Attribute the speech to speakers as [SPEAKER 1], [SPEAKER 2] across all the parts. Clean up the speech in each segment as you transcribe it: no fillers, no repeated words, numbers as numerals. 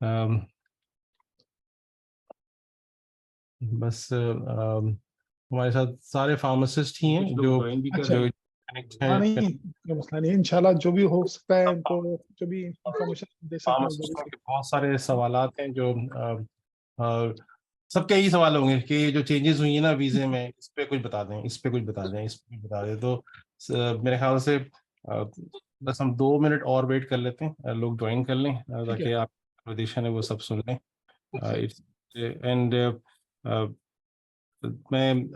[SPEAKER 1] अम, बस हमारे साथ सारे फार्मासिस्ट ही हैं जो जो कनेक्ट
[SPEAKER 2] हाँ, नहीं
[SPEAKER 1] हैं।
[SPEAKER 2] कोई मसला नहीं, इंशाल्लाह जो भी हो सकता है उनको जो भी इंफॉर्मेशन दे सकते हैं
[SPEAKER 1] फार्मासिस्टों के बहुत सारे सवालात हैं जो सबके यही सवाल होंगे कि ये जो चेंजेस हुई है ना वीजे में, इस पे कुछ बता दें, इस पे कुछ बता दें, इस पे कुछ बता दें। तो मेरे ख्याल से बस हम 2 मिनट और वेट कर लेते हैं, लोग ज्वाइन कर लें ताकि आप प्रदेशन है वो सब सुन लें। एंड मैं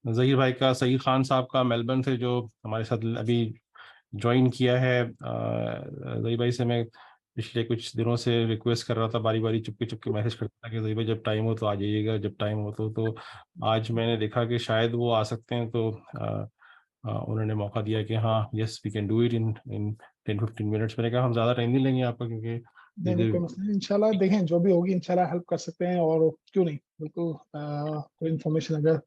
[SPEAKER 1] जहीर भाई का, सईद खान साहब का मेलबर्न से जो हमारे साथ अभी ज्वाइन किया है, जहीर भाई से मैं पिछले कुछ दिनों से रिक्वेस्ट कर रहा था, बारी बारी चुपके चुपके मैसेज करता था कि जहीर भाई जब टाइम हो तो आ जाइएगा, जब टाइम हो तो आज मैंने देखा कि शायद वो आ सकते हैं, तो उन्होंने मौका दिया कि हाँ yes we can do it in in 10-15 minutes. मैंने कहा हम ज़्यादा टाइम नहीं लेंगे आपका, क्योंकि
[SPEAKER 2] नहीं कोई मसला नहीं, इंशाल्लाह देखें जो भी होगी इंशाल्लाह हेल्प कर सकते हैं, और क्यों नहीं, बिल्कुल कोई इन्फॉर्मेशन अगर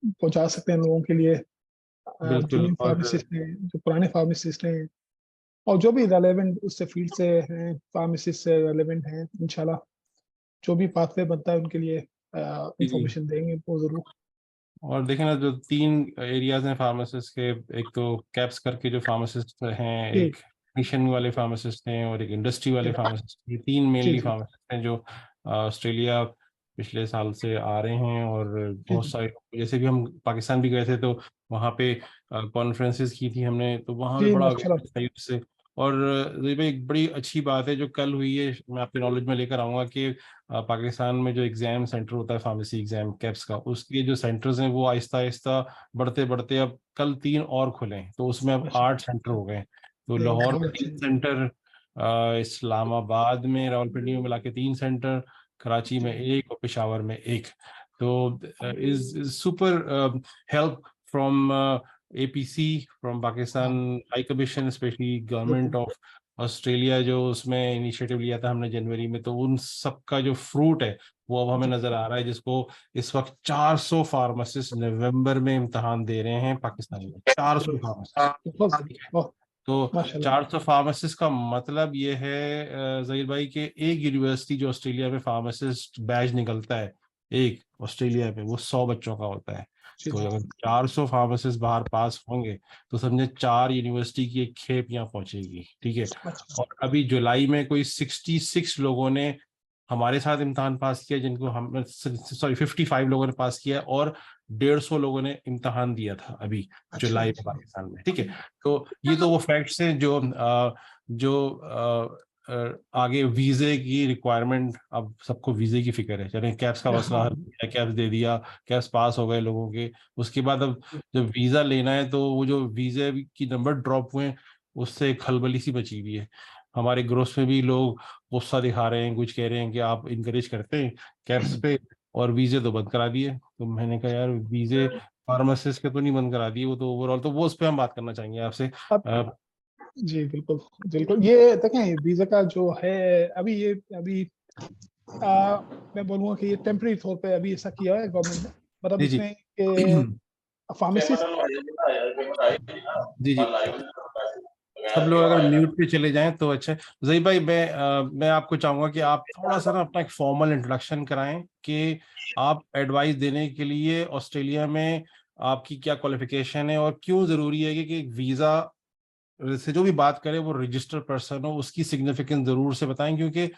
[SPEAKER 2] पहुंचा सकते हैं लोगों के लिए, जो
[SPEAKER 1] बिल्कुल।
[SPEAKER 2] न्यू
[SPEAKER 1] और
[SPEAKER 2] फार्मासिस्ट हैं, जो पुराने फार्मासिस्ट हैं, और जो भी रेलेवेंट उससे फील्ड से हैं, फार्मासिस्ट से रेलेवेंट हैं, इंशाल्लाह जो भी पाथवे बनता है उनके लिए
[SPEAKER 1] जी,
[SPEAKER 2] इंफॉर्मेशन देंगे वो जरूर।
[SPEAKER 1] और देखें ना, जो 3 एरियाज हैं फार्मासिस्ट के, एक तो कैप्स करके जो फार्मासिस्ट हैं,
[SPEAKER 2] जी
[SPEAKER 1] एक मिशन वाले फार्मासिस्ट हैं, और एक इंडस्ट्री वाले
[SPEAKER 2] जी
[SPEAKER 1] फार्मासिस्ट। ये 3
[SPEAKER 2] जी
[SPEAKER 1] मेनली
[SPEAKER 2] जी
[SPEAKER 1] फार्मासिस्ट हैं जो ऑस्ट्रेलिया पिछले साल से आ रहे हैं। और
[SPEAKER 2] जी
[SPEAKER 1] बहुत
[SPEAKER 2] जी
[SPEAKER 1] सारे, जैसे भी हम पाकिस्तान भी गए थे तो वहाँ पे कॉन्फ्रेंसेस की थी हमने, तो वहाँ पे
[SPEAKER 2] जी
[SPEAKER 1] बड़ा
[SPEAKER 2] माशाल्लाह।
[SPEAKER 1] अवेयरनेस था उससे। और ये भी एक बड़ी अच्छी बात है जो कल हुई है, मैं आपके नॉलेज में लेकर आऊँगा कि पाकिस्तान में जो एग्जाम सेंटर होता है फार्मेसी एग्जाम कैप्स का, उसके जो सेंटर्स हैं वो आहिस्ता आहिस्ता बढ़ते बढ़ते अब कल 3 और खुले हैं, तो उसमें अब 8 सेंटर हो गए। तो
[SPEAKER 2] नहीं
[SPEAKER 1] लाहौर
[SPEAKER 2] बहुत
[SPEAKER 1] में
[SPEAKER 2] अच्छे
[SPEAKER 1] 3 सेंटर, इस्लामाबाद में, रावलपिंडी में मिला के 3 सेंटर, कराची में
[SPEAKER 2] जी
[SPEAKER 1] 1 और पेशावर में 1। तो is super help from APC, from Pakistan
[SPEAKER 2] हाँ
[SPEAKER 1] हाई कमीशन, स्पेशली गवर्नमेंट
[SPEAKER 2] बिल्कुल
[SPEAKER 1] ऑफ ऑस्ट्रेलिया, जो उसमें इनिशिएटिव लिया था हमने जनवरी में, तो उन सब का जो फ्रूट है वो अब हमें
[SPEAKER 2] जी
[SPEAKER 1] नजर आ रहा है, जिसको इस वक्त 400 फार्मासिस्ट नवंबर में इम्तहान दे रहे हैं पाकिस्तान में, 400
[SPEAKER 2] जी
[SPEAKER 1] फार्मासिस्ट।
[SPEAKER 2] बहुत
[SPEAKER 1] ठीक है,
[SPEAKER 2] बहुत
[SPEAKER 1] तो
[SPEAKER 2] माशाल्लाह।
[SPEAKER 1] 400 फार्मासिस्ट का मतलब ये है जहीर भाई के एक यूनिवर्सिटी जो ऑस्ट्रेलिया में फार्मासिस्ट बैच निकलता है एक ऑस्ट्रेलिया में, वो 100 बच्चों का होता है।
[SPEAKER 2] जी
[SPEAKER 1] तो
[SPEAKER 2] जी
[SPEAKER 1] अगर 400 फार्मासिस्ट बाहर पास होंगे तो समझे 4 यूनिवर्सिटी की एक खेप यहाँ पहुंचेगी। ठीक है,
[SPEAKER 2] अच्छा
[SPEAKER 1] और अभी जुलाई में कोई 66 लोगों ने हमारे साथ इम्तहान पास किया, जिनको हम, सॉरी 55 लोगों ने पास किया, और 150 लोगों ने इम्तहान दिया था अभी
[SPEAKER 2] अच्छा
[SPEAKER 1] जुलाई में
[SPEAKER 2] अच्छा।
[SPEAKER 1] पाकिस्तान में। ठीक है, तो ये तो वो फैक्ट्स हैं जो आगे वीजे की रिक्वायरमेंट, अब सबको वीजे की फिक्र है, चले कैप्स का मसला हल
[SPEAKER 2] हाँ
[SPEAKER 1] हो गया, कैप्स दे दिया, कैप्स पास हो गए लोगों के, उसके बाद अब जब वीजा लेना है तो वो जो वीजे की नंबर ड्रॉप हुए हैं उससे खलबली सी बची हुई है। हमारे ग्रुप्स में भी लोग गुस्सा दिखा रहे हैं, कुछ कह रहे हैं कि आप इनकरेज करते हैं कैप्स पे और वीजे तो बंद करा दिए। तो मैंने कहा यार, वीजे फार्मासिस्ट के तो नहीं बंद करा दिए, वो तो ओवरऑल, तो वो उस पर हम बात करना चाहेंगे आपसे।
[SPEAKER 2] अब जी बिल्कुल बिल्कुल, ये देखें वीजा का जो है अभी ये अभी मैं बोलूँगा कि ये टेम्परेरी तौर पे अभी ऐसा किया है गवर्नमेंट ने, मतलब
[SPEAKER 1] जी जी।
[SPEAKER 2] इसमें फार्मेसिस्ट।
[SPEAKER 1] जी जी, सब लोग अगर म्यूट पे चले जाएं तो अच्छा है। जही भाई, मैं आपको चाहूंगा कि आप थोड़ा सा ना अपना एक फॉर्मल इंट्रोडक्शन कराएं कि आप एडवाइस देने के लिए ऑस्ट्रेलिया में आपकी क्या क्वालिफिकेशन है, और क्यों जरूरी है कि एक वीजा से जो भी बात करे वो रजिस्टर्ड पर्सन हो, उसकी सिग्निफिकेंस जरूर से बताएं, क्योंकि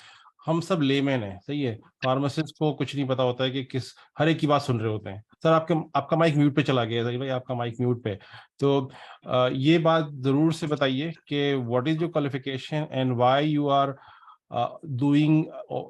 [SPEAKER 1] हम सब लेमैन है, सही है, फार्मासिस्ट को कुछ नहीं पता होता है कि किस, हर एक की बात सुन रहे होते हैं। सर आपका माइक म्यूट पे चला गया है, सही भाई आपका माइक म्यूट पे। तो ये बात जरूर से बताइए कि what is your qualification and why you are doing.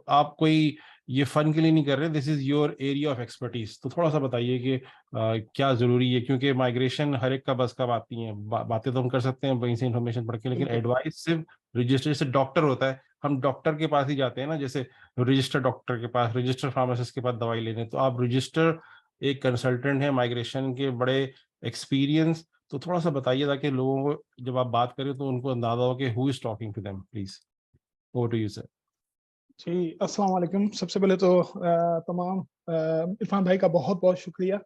[SPEAKER 1] आप कोई ये फन के लिए नहीं कर रहे, this is your area of expertise. तो थोड़ा सा बताइए कि क्या जरूरी है, क्योंकि माइग्रेशन हर एक का बस का बात नहीं है, बातें तो हम कर सकते हैं वहीं से इन्फॉर्मेशन पढ़ के, लेकिन
[SPEAKER 2] बिल्कुल
[SPEAKER 1] एडवाइस सिर्फ रजिस्टर, जैसे डॉक्टर होता है, हम डॉक्टर के पास ही जाते हैं ना, जैसे रजिस्टर डॉक्टर के पास, रजिस्टर फार्मासिस्ट के पास दवाई लेने, तो आप रजिस्टर एक कंसल्टेंट है माइग्रेशन के, बड़े एक्सपीरियंस। तो थोड़ा सा बताइए ताकि लोगों को जब आप बात करें तो उनको अंदाजा हो कि who is talking to them. Please, over to you sir.
[SPEAKER 2] जी, अस्सलाम वालेकुम। सबसे पहले तो तमाम इरफान भाई का बहुत बहुत शुक्रिया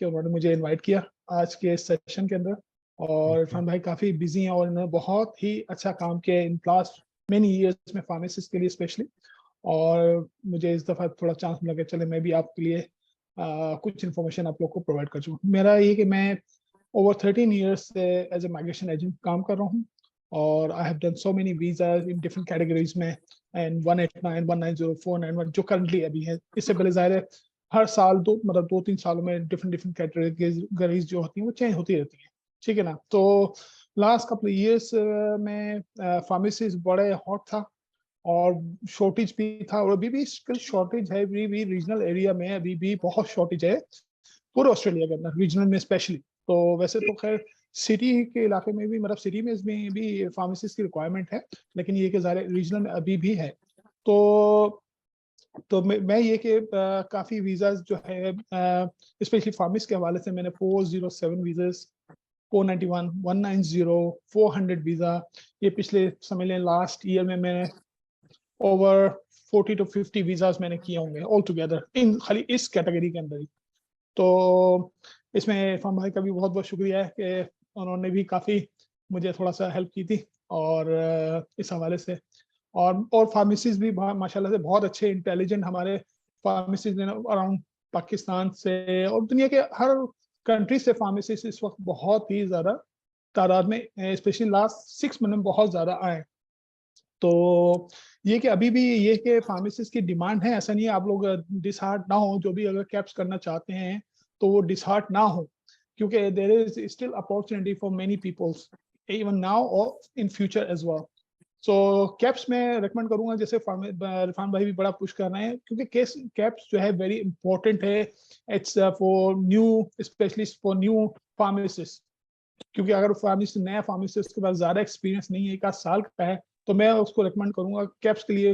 [SPEAKER 2] कि उन्होंने मुझे इनवाइट किया आज के सेशन के अंदर। और इरफान भाई काफ़ी बिजी हैं और इन्होंने बहुत ही अच्छा काम किया है इन लास्ट मेनी ईयर्स में फार्मासिस्ट के लिए स्पेशली। और मुझे इस दफ़ा थोड़ा चांस मिला कि चले मैं भी आपके लिए कुछ इन्फॉर्मेशन आप लोग को प्रोवाइड कर दूँ। मेरा ये कि मैं ओवर 13 ईयर्स से एज ए माइग्रेशन एजेंट काम कर रहा हूँ और I have done so many visa in different categories में एंड 189, 190, 491 जो करंटली अभी है। इससे पहले ज़ाहिर है हर साल मतलब 2-3 सालों में डिफरेंट डिफरेंट कैटेगरीज जो होती हैं वो चेंज होती रहती हैं, ठीक है ना। तो लास्ट कपल ईयर्स में फार्मेसिस्ट बड़े हॉट था और शॉर्टेज भी था और अभी भी स्किल शॉर्टेज है। अभी भी रीजनल एरिया में अभी भी बहुत शॉर्टेज है पूरे ऑस्ट्रेलिया के अंदर, रीजनल में स्पेशली। तो वैसे तो खैर सिटी के इलाके में भी मतलब सिटी में इसमें भी फार्मेसिस्ट की रिक्वायरमेंट है, लेकिन ये कि ज़ाहिर रीजनल में अभी भी है। तो मैं ये कि काफ़ी वीज़ाज जो है स्पेशली फार्मेसिस्ट के हवाले से मैंने 407 वीज़ाज, 491, 190, 400 वीज़ा, ये पिछले समझ लें लास्ट ईयर में मैंने ओवर 40 to 50 वीज़ाज मैंने किए होंगे ऑल टुगेदर इन खाली इस कैटेगरी के अंदर ही। तो इसमें इरफान भाई का भी बहुत बहुत शुक्रिया है कि उन्होंने भी काफ़ी मुझे थोड़ा सा हेल्प की थी और इस हवाले से। और फार्मेसिस्ट भी माशाल्लाह से बहुत अच्छे इंटेलिजेंट हमारे फार्मेसिस्ट अराउंड पाकिस्तान से और दुनिया के हर कंट्री से फार्मेसिस्ट इस वक्त बहुत ही ज़्यादा तादाद में स्पेशली लास्ट 6 मंथ में बहुत ज़्यादा आए। तो ये कि अभी भी ये कि फार्मेसिस्ट की डिमांड है, ऐसा नहीं है आप लोग डिसहार्ट ना हो, जो भी अगर कैप्स करना चाहते हैं तो वो डिसहार्ट ना हो, क्योंकि there is still opportunity for many peoples even now or in future as well. So caps में रेकमेंड करूंगा, जैसे इरफान भाई भी बड़ा पुश कर रहे हैं, क्योंकि कैप्स जो है वेरी इंपॉर्टेंट है। It's for new specialist for new pharmacist, क्योंकि अगर फार्मेसिस्ट नया फार्मेसिस्ट उसके पास ज़्यादा एक्सपीरियंस नहीं है, 1 साल का है, तो मैं उसको रिकमेंड करूंगा कैप्स के लिए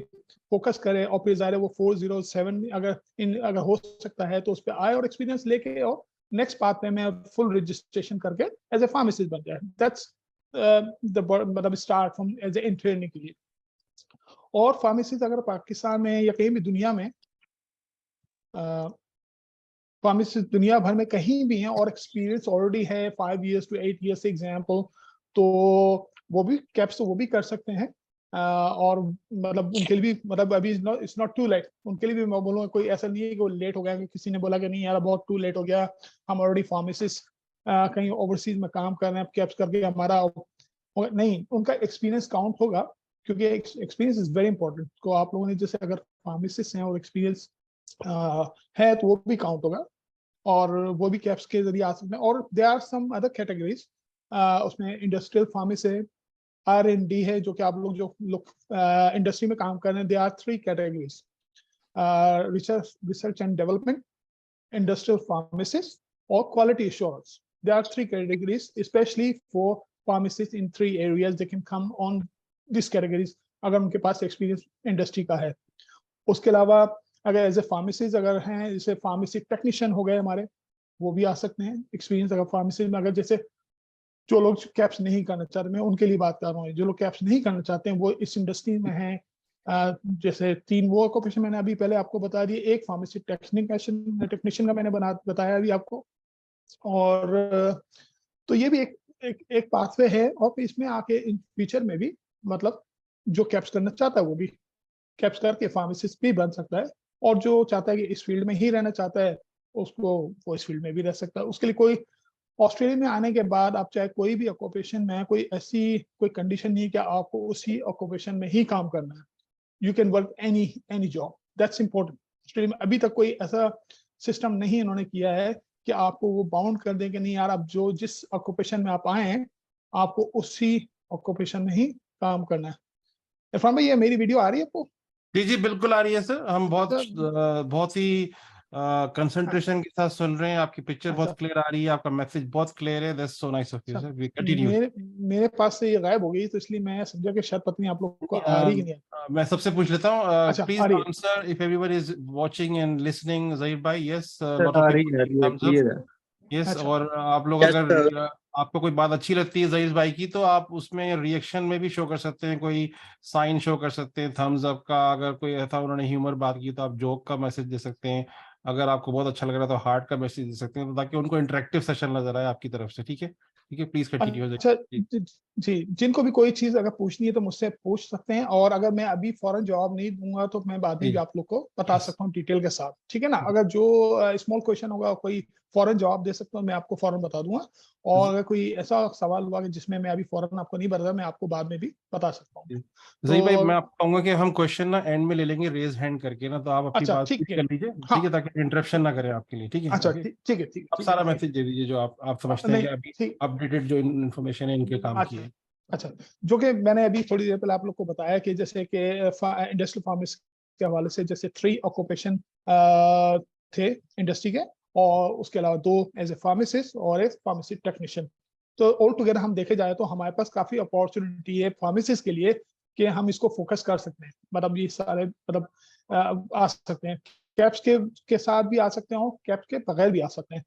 [SPEAKER 2] फोकस करे। और फिर ज़ाहिर है वो 407 अगर हो सकता है तो उस पर आए और एक्सपीरियंस लेके और नेक्स्ट पाथ में मैं फुल रजिस्ट्रेशन करके एज ए फार्मासिस्ट बन जाए। दैट्स मतलब start from as a intern के लिए। और फार्मेसिस्ट अगर पाकिस्तान में या कहीं भी दुनिया में फार्मेसिस्ट दुनिया भर में कहीं भी हैं और एक्सपीरियंस ऑलरेडी है 5 years to 8 years एग्जाम्पल, तो वो भी कैप्स तो वो भी कर सकते हैं। और मतलब उनके लिए भी मतलब अभी इट्स नॉट टू लेट, उनके लिए भी मैं बोलूँगा कोई ऐसा नहीं है कि वो लेट हो गया कि किसी ने बोला कि नहीं यार बहुत टू लेट हो गया, हम ऑलरेडी फार्मेसिस्ट कहीं ओवरसीज में काम कर रहे हैं, कैप्स करके हमारा नहीं, उनका एक्सपीरियंस काउंट होगा, क्योंकि एक्सपीरियंस इज वेरी इंपॉर्टेंट। तो आप लोगों ने जैसे अगर फार्मेसिस्ट हैं और एक्सपीरियंस है तो वो भी काउंट होगा और वो भी कैप्स के जरिए आ सकते हैं। और they are some other categories, उसमें इंडस्ट्रियल फार्मेसी है, R&D है, जो कि आप लोग जो लोग इंडस्ट्री में काम कर रहे हैं, they are 3 categories, research and development, industrial pharmacist और quality assurance. There are 3 categories, especially for pharmacists in 3 areas. They can come on these categories अगर उनके पास एक्सपीरियंस इंडस्ट्री का है। उसके अलावा अगर एज ए फार्मेसिस्ट अगर हैं, जैसे फार्मेसी टेक्नीशियन हो गए हमारे, वो भी आ सकते हैं एक्सपीरियंस। अगर फार्मेसी में अगर जैसे जो लोग कैप्स नहीं करना चाहते, मैं उनके लिए बात कर रहा हूँ, जो लोग कैप्स नहीं करना चाहते हैं वो इस इंडस्ट्री में हैं, जैसे 3 वो ऑक्यूपेशन मैंने अभी पहले आपको बता दिए, एक फार्मेसी टेक्नीशियन का मैंने बताया अभी आपको। और तो ये भी एक पाथवे है। और इसमें आके इन फ्यूचर में भी मतलब जो कैप्स करना चाहता है वो भी कैप्स करके फार्मासिस्ट भी बन सकता है, और जो चाहता है कि इस फील्ड में ही रहना चाहता है उसको वो इस फील्ड में भी रह सकता है। उसके लिए कोई ऑस्ट्रेलिया में आने के बाद आप चाहे कोई भी ऑक्यूपेशन में है, कोई ऐसी कोई कंडीशन नहीं है कि आपको उसी ऑक्यूपेशन में ही काम करना है। You can work any job, that's important. Australia में अभी तक कोई ऐसा सिस्टम नहीं इन्होंने किया है कि आपको वो बाउंड कर दें कि नहीं यार आप जो जिस ऑक्यूपेशन में आप आए हैं आपको उसी ऑक्यूपेशन में ही काम करना है। इरफान भाई ये मेरी वीडियो आ रही है आपको?
[SPEAKER 1] जी जी बिल्कुल आ रही है सर, हम बहुत ही कंसंट्रेशन के साथ सुन रहे हैं, आपकी पिक्चर
[SPEAKER 2] अच्छा,
[SPEAKER 1] बहुत क्लियर आ रही है, आपका मैसेज बहुत क्लियर है, that's so nice of you
[SPEAKER 2] अच्छा।
[SPEAKER 1] Sir, we continue.
[SPEAKER 2] मेरे पास से ये गायब हो गई, तो इसलिए मैं समझा कि शायद पत्नी आप लोगों को आ रही कि नहीं।
[SPEAKER 1] मैं सबसे पूछ लेता हूँ,
[SPEAKER 2] अच्छा,
[SPEAKER 1] प्लीज
[SPEAKER 2] आ रही है।
[SPEAKER 1] Answer if everyone is watching and listening. Zaheer भाई, यस,
[SPEAKER 3] सर
[SPEAKER 1] लॉट ऑफ
[SPEAKER 3] आ
[SPEAKER 1] पीपल
[SPEAKER 3] रही है
[SPEAKER 1] थम्स अप।
[SPEAKER 3] क्लियर है।
[SPEAKER 1] यस,
[SPEAKER 2] अच्छा,
[SPEAKER 1] और आप लोग
[SPEAKER 3] यस
[SPEAKER 1] अगर
[SPEAKER 3] सर।
[SPEAKER 1] आपको कोई बात अच्छी लगती है जहीर भाई की, तो आप उसमें रिएक्शन में भी शो कर सकते हैं, कोई साइन शो कर सकते हैं थम्स अप का। अगर कोई ऐसा उन्होंने ह्यूमर बात की तो आप जोक का मैसेज दे सकते हैं। अगर आपको बहुत अच्छा लग रहा है तो हार्ट का मैसेज दे सकते हैं, तो ताकि उनको इंटरेक्टिव सेशन नजर आए आपकी तरफ से, ठीक है। ठीक है, प्लीज कंटिन्यू।
[SPEAKER 2] अच्छा जी, जिनको भी कोई चीज अगर पूछनी है तो मुझसे पूछ सकते हैं, और अगर मैं अभी फौरन जवाब नहीं दूंगा तो मैं बाद में भी
[SPEAKER 1] जी,
[SPEAKER 2] आप लोग को बता
[SPEAKER 1] यस,
[SPEAKER 2] सकता हूँ डिटेल के साथ, ठीक है ना। अगर जो स्मॉल क्वेश्चन होगा कोई फौरन जवाब दे सकता हूँ, मैं आपको फौरन बता दूंगा, और अगर कोई ऐसा सवाल हुआ कि जिसमें मैं अभी फौरन आपको नहीं बता, मैं आपको बाद में भी बता सकता हूँ।
[SPEAKER 1] जही भाई, मैं
[SPEAKER 2] तो
[SPEAKER 1] आपको कहूंगा कि हम क्वेश्चन ना एंड में ले लेंगे रेज हैंड करके ना, तो आप अपनी
[SPEAKER 2] अच्छा
[SPEAKER 1] बात
[SPEAKER 2] ठीक
[SPEAKER 1] पूरी
[SPEAKER 2] है।
[SPEAKER 1] कर लीजिए,
[SPEAKER 2] हाँ
[SPEAKER 1] ठीक है, ताकि इंटरप्शन ना करें आपके लिए, ठीक है,
[SPEAKER 2] अच्छा
[SPEAKER 1] ओके।
[SPEAKER 2] ठीक है, ठीक है,
[SPEAKER 1] आप
[SPEAKER 2] ठीक है,
[SPEAKER 1] सारा
[SPEAKER 2] ठीक
[SPEAKER 1] मैसेज दे दीजिए जो आप
[SPEAKER 2] है।
[SPEAKER 1] समझते हैं कि
[SPEAKER 2] नहीं
[SPEAKER 1] अभी
[SPEAKER 2] ठीक।
[SPEAKER 1] अपडेटेड जो इन्फॉर्मेशन है इनके काम की
[SPEAKER 2] अच्छा
[SPEAKER 1] है।
[SPEAKER 2] अच्छा, जो कि मैंने अभी थोड़ी देर पहले आप लोग को बताया कि जैसे कि इंडस्ट्रियल फार्मेसी के हवाले से जैसे 3 ऑक्यूपेशन थे इंडस्ट्री के, और उसके अलावा 2 एज ए फार्मासिस्ट और एक फार्मेसी टेक्नीशियन। तो ऑल टुगेदर हम देखे जाए तो हमारे पास काफी अपॉर्चुनिटी है फार्मासिस्ट के लिए कि हम इसको फोकस कर सकते हैं, मतलब ये सारे मतलब आ सकते हैं, कैप्स के साथ भी आ सकते हो, कैप्स के बगैर भी आ सकते हैं।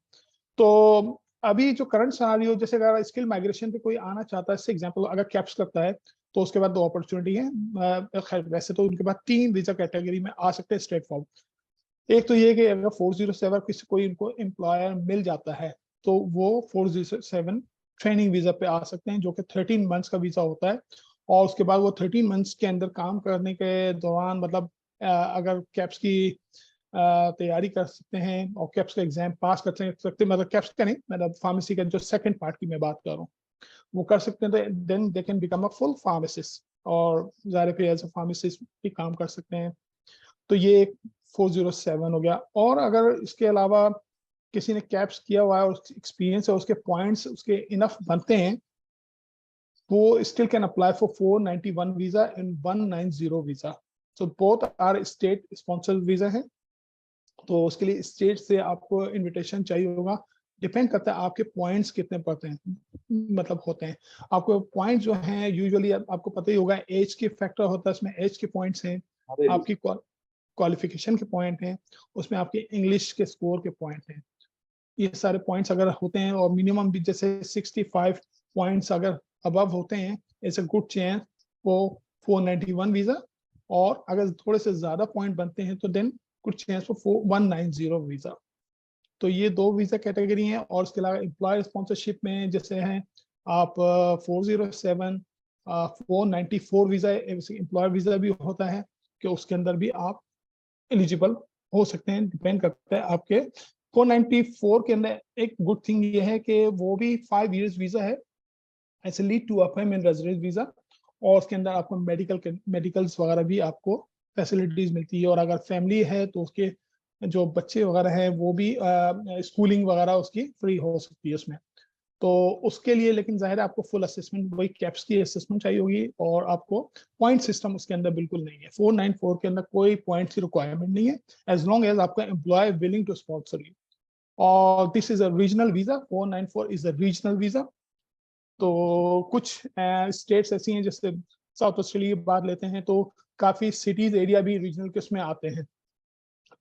[SPEAKER 2] तो अभी जो करंट सिनेरियो, जैसे अगर स्किल माइग्रेशन पे कोई आना चाहता है, एग्जांपल अगर कैप्स करता है तो उसके बाद 2 अपॉर्चुनिटी है। खैर वैसे तो उनके बाद 3 वीजा कैटेगरी में आ सकते हैं स्ट्रेट फॉरवर्ड। एक तो ये कि अगर 407 किसी कोई इनको एम्प्लॉयर मिल जाता है तो वो 407 ट्रेनिंग वीजा पे आ सकते हैं, जो कि 13 मंथ्स का वीजा होता है। और उसके बाद वो 13 मंथ्स के अंदर काम करने के दौरान, मतलब अगर कैप्स की तैयारी कर सकते हैं और कैप्स का एग्जाम पास कर सकते हैं, मतलब कैप्स का नहीं, मतलब फार्मेसी का जो सेकंड पार्ट की मैं बात कर रहा हूँ, वो कर सकते हैं, तो then they can become a full pharmacist, और ज़ाहिर पे एज अ फार्मासिस्ट भी काम कर सकते हैं। तो ये 407 हो गया। और अगर इसके अलावा किसी ने कैप्स किया हुआ है और एक्सपीरियंस है, उसके पॉइंट्स उसके इनफ बनते हैं, वो still can apply for 491 visa and 190 visa. So both are state sponsored visa है। तो उसके लिए स्टेट से आपको इनविटेशन चाहिए होगा। डिपेंड करता है आपके पॉइंट्स कितने पड़ते हैं, मतलब होते हैं। आपको पॉइंट जो हैं यूजुअली आपको पता ही होगा, एज के फैक्टर होता है, उसमें एज के पॉइंट्स हैं, आपकी क्वालिफिकेशन के पॉइंट हैं, उसमें आपके इंग्लिश के स्कोर के पॉइंट हैं। ये सारे पॉइंट्स अगर होते हैं और मिनिमम भी जैसे 65 पॉइंट्स अगर अबव होते हैं, इट्स अ गुड चांस वो 491 वीजा। और अगर थोड़े से ज्यादा पॉइंट बनते हैं तो then good chance for 190 visa. तो ये 2 वीजा कैटेगरी हैं। और उसके अलावा एम्प्लॉयर स्पॉन्सरशिप में जैसे हैं आप 407 494 वीजा, एम्प्लॉयर वीजा भी होता है कि उसके अंदर भी आप एलिजिबल हो सकते हैं। डिपेंड करता है आपके 494 के अंदर। एक गुड थिंग ये है कि वो भी 5 इयर्स वीजा है, ऐसे lead to appointment residence visa. और उसके अंदर आपको मेडिकल्स वगैरह भी आपको फैसिलिटीज मिलती है। और अगर फैमिली है तो उसके जो बच्चे वगैरह हैं वो भी स्कूलिंग वगैरह उसकी फ्री हो सकती है उसमें। तो उसके लिए लेकिन जाहिर है आपको फुल असेसमेंट, वही कैप्स की असेसमेंट चाहिए होगी। और आपको पॉइंट सिस्टम उसके अंदर बिल्कुल नहीं है, 494 के अंदर कोई पॉइंट्स की रिक्वायरमेंट नहीं है, एज लॉन्ग एज आपका employ willing to sponsor you. और this is a regional visa, 494 is a regional visa. तो कुछ स्टेट्स ऐसी हैं, जैसे साउथ ऑस्ट्रेलिया की बात लेते हैं तो काफी सिटीज एरिया भी रीजनल के उसमें आते हैं,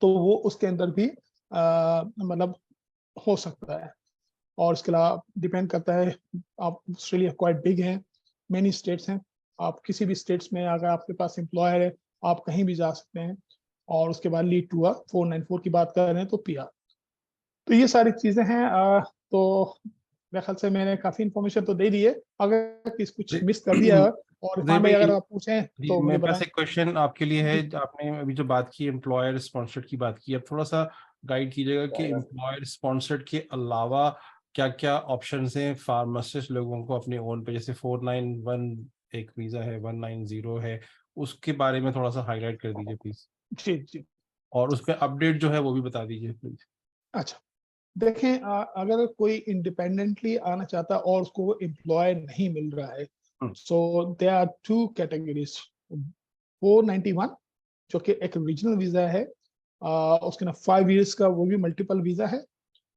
[SPEAKER 2] तो वो उसके अंदर भी मतलब हो सकता है। और इसके अलावा डिपेंड करता है, आप ऑस्ट्रेलिया क्वाइट बिग है, मेनी स्टेट्स हैं, आप किसी भी स्टेट्स में अगर आपके पास एम्प्लॉयर है आप कहीं भी जा सकते हैं। और उसके बाद लीड टू 494 की बात कर रहे हैं तो पीआर। तो ये सारी चीजें हैं। तो मेरे ख्याल से मैंने काफी इन्फॉर्मेशन तो दे दी है। अगर किस कुछ मिस कर दिया है और
[SPEAKER 1] जय
[SPEAKER 2] इरफान भाई
[SPEAKER 1] भाई,
[SPEAKER 2] अगर आप पूछें
[SPEAKER 1] जी,
[SPEAKER 2] तो मुझे
[SPEAKER 1] मेरे पास
[SPEAKER 2] बताएं।
[SPEAKER 1] एक क्वेश्चन आपके लिए है।
[SPEAKER 2] जी
[SPEAKER 1] आपने अभी जो बात की एम्प्लॉयर स्पॉन्सर्ड की बात की, अब थोड़ा सा गाइड कीजिएगा कि एम्प्लॉयर स्पॉन्सर्ड के अलावा क्या क्या ऑप्शंस हैं फार्मासिस्ट लोगों को अपने ओन पे, जैसे 491 एक वीजा है, 190 है, उसके बारे में थोड़ा सा हाईलाइट कर दीजिए प्लीज।
[SPEAKER 2] जी जी।
[SPEAKER 1] और उस पर अपडेट जो है वो भी बता दीजिए प्लीज।
[SPEAKER 2] अच्छा देखें, अगर कोई इंडिपेंडेंटली आना चाहता है और उसको एम्प्लॉय नहीं मिल रहा है, सो दे आर 2 कैटेगरीज। 491 जो कि एक रीजनल वीजा है, उसके ना 5 इयर्स का वो भी मल्टीपल वीजा है।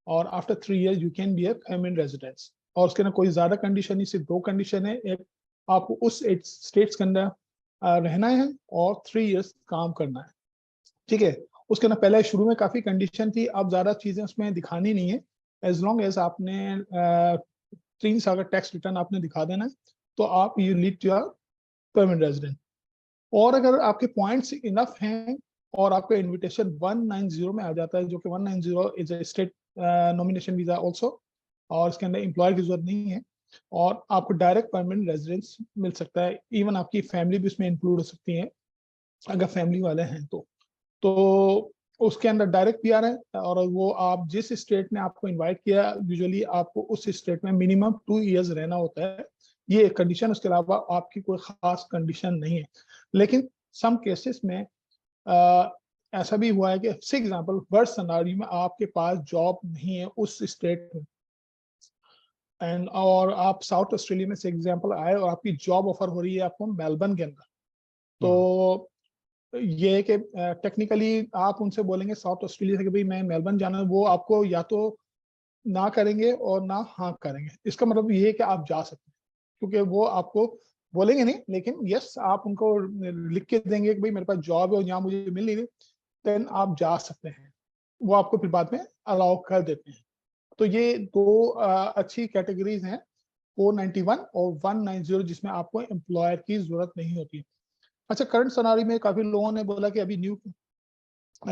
[SPEAKER 2] और after 3 years you can be a permanent residence. और उसके ना कोई ज्यादा कंडीशन नहीं, सिर्फ 2 कंडीशन है। एक, आपको उस स्टेट्स के अंदर रहना है और 3 इयर्स काम करना है, ठीक है। उसके ना पहले शुरू में काफी कंडीशन थी, अब ज्यादा चीजें उसमें दिखानी नहीं है। एज लॉन्ग एज आपने 3 साल का टैक्स रिटर्न आपने दिखा देना है, तो आप you lead to permanent resident. और अगर आपके पॉइंट्स इनफ हैं और आपका इनविटेशन 190 में आ जाता है, जो कि 190 is a state nomination visa also, और इसके अंदर एम्प्लॉयर की जरूरत नहीं है, और आपको डायरेक्ट परमानेंट रेजिडेंस मिल सकता है। इवन आपकी फैमिली भी उसमें इंक्लूड हो सकती है अगर फैमिली वाले हैं तो उसके अंदर डायरेक्ट पीआर है। और वो आप जिस स्टेट ने आपको इनवाइट किया, यूजुअली आपको उस स्टेट में मिनिमम 2 इयर्स रहना होता है, ये एक कंडीशन। उसके अलावा आपकी कोई खास कंडीशन नहीं है। लेकिन सम केसेस में ऐसा भी हुआ है कि फॉर एग्जांपल वर्स्ट सिनेरियो में आपके पास जॉब नहीं है उस स्टेट में, एंड और आप साउथ ऑस्ट्रेलिया में से एग्जांपल आए और आपकी जॉब ऑफर हो रही है आपको मेलबर्न के अंदर, तो ये है कि टेक्निकली आप उनसे बोलेंगे साउथ ऑस्ट्रेलिया से कि भाई मैं मेलबर्न जाना है, वो आपको या तो ना करेंगे और ना हाँ करेंगे। इसका मतलब ये है कि आप जा सकते हैं, क्योंकि वो आपको बोलेंगे नहीं, लेकिन यस आप उनको लिख के देंगे कि भाई मेरे पास जॉब है और यहाँ मुझे मिल नहीं रही, देन आप जा सकते हैं। वो आपको फिर बाद में अलाउ कर देते हैं। तो ये दो अच्छी कैटेगरीज हैं, 491 और 190, जिसमें आपको एम्प्लॉयर की जरूरत नहीं होती। अच्छा, करंट सिनेरियो में काफी लोगों ने बोला कि अभी न्यू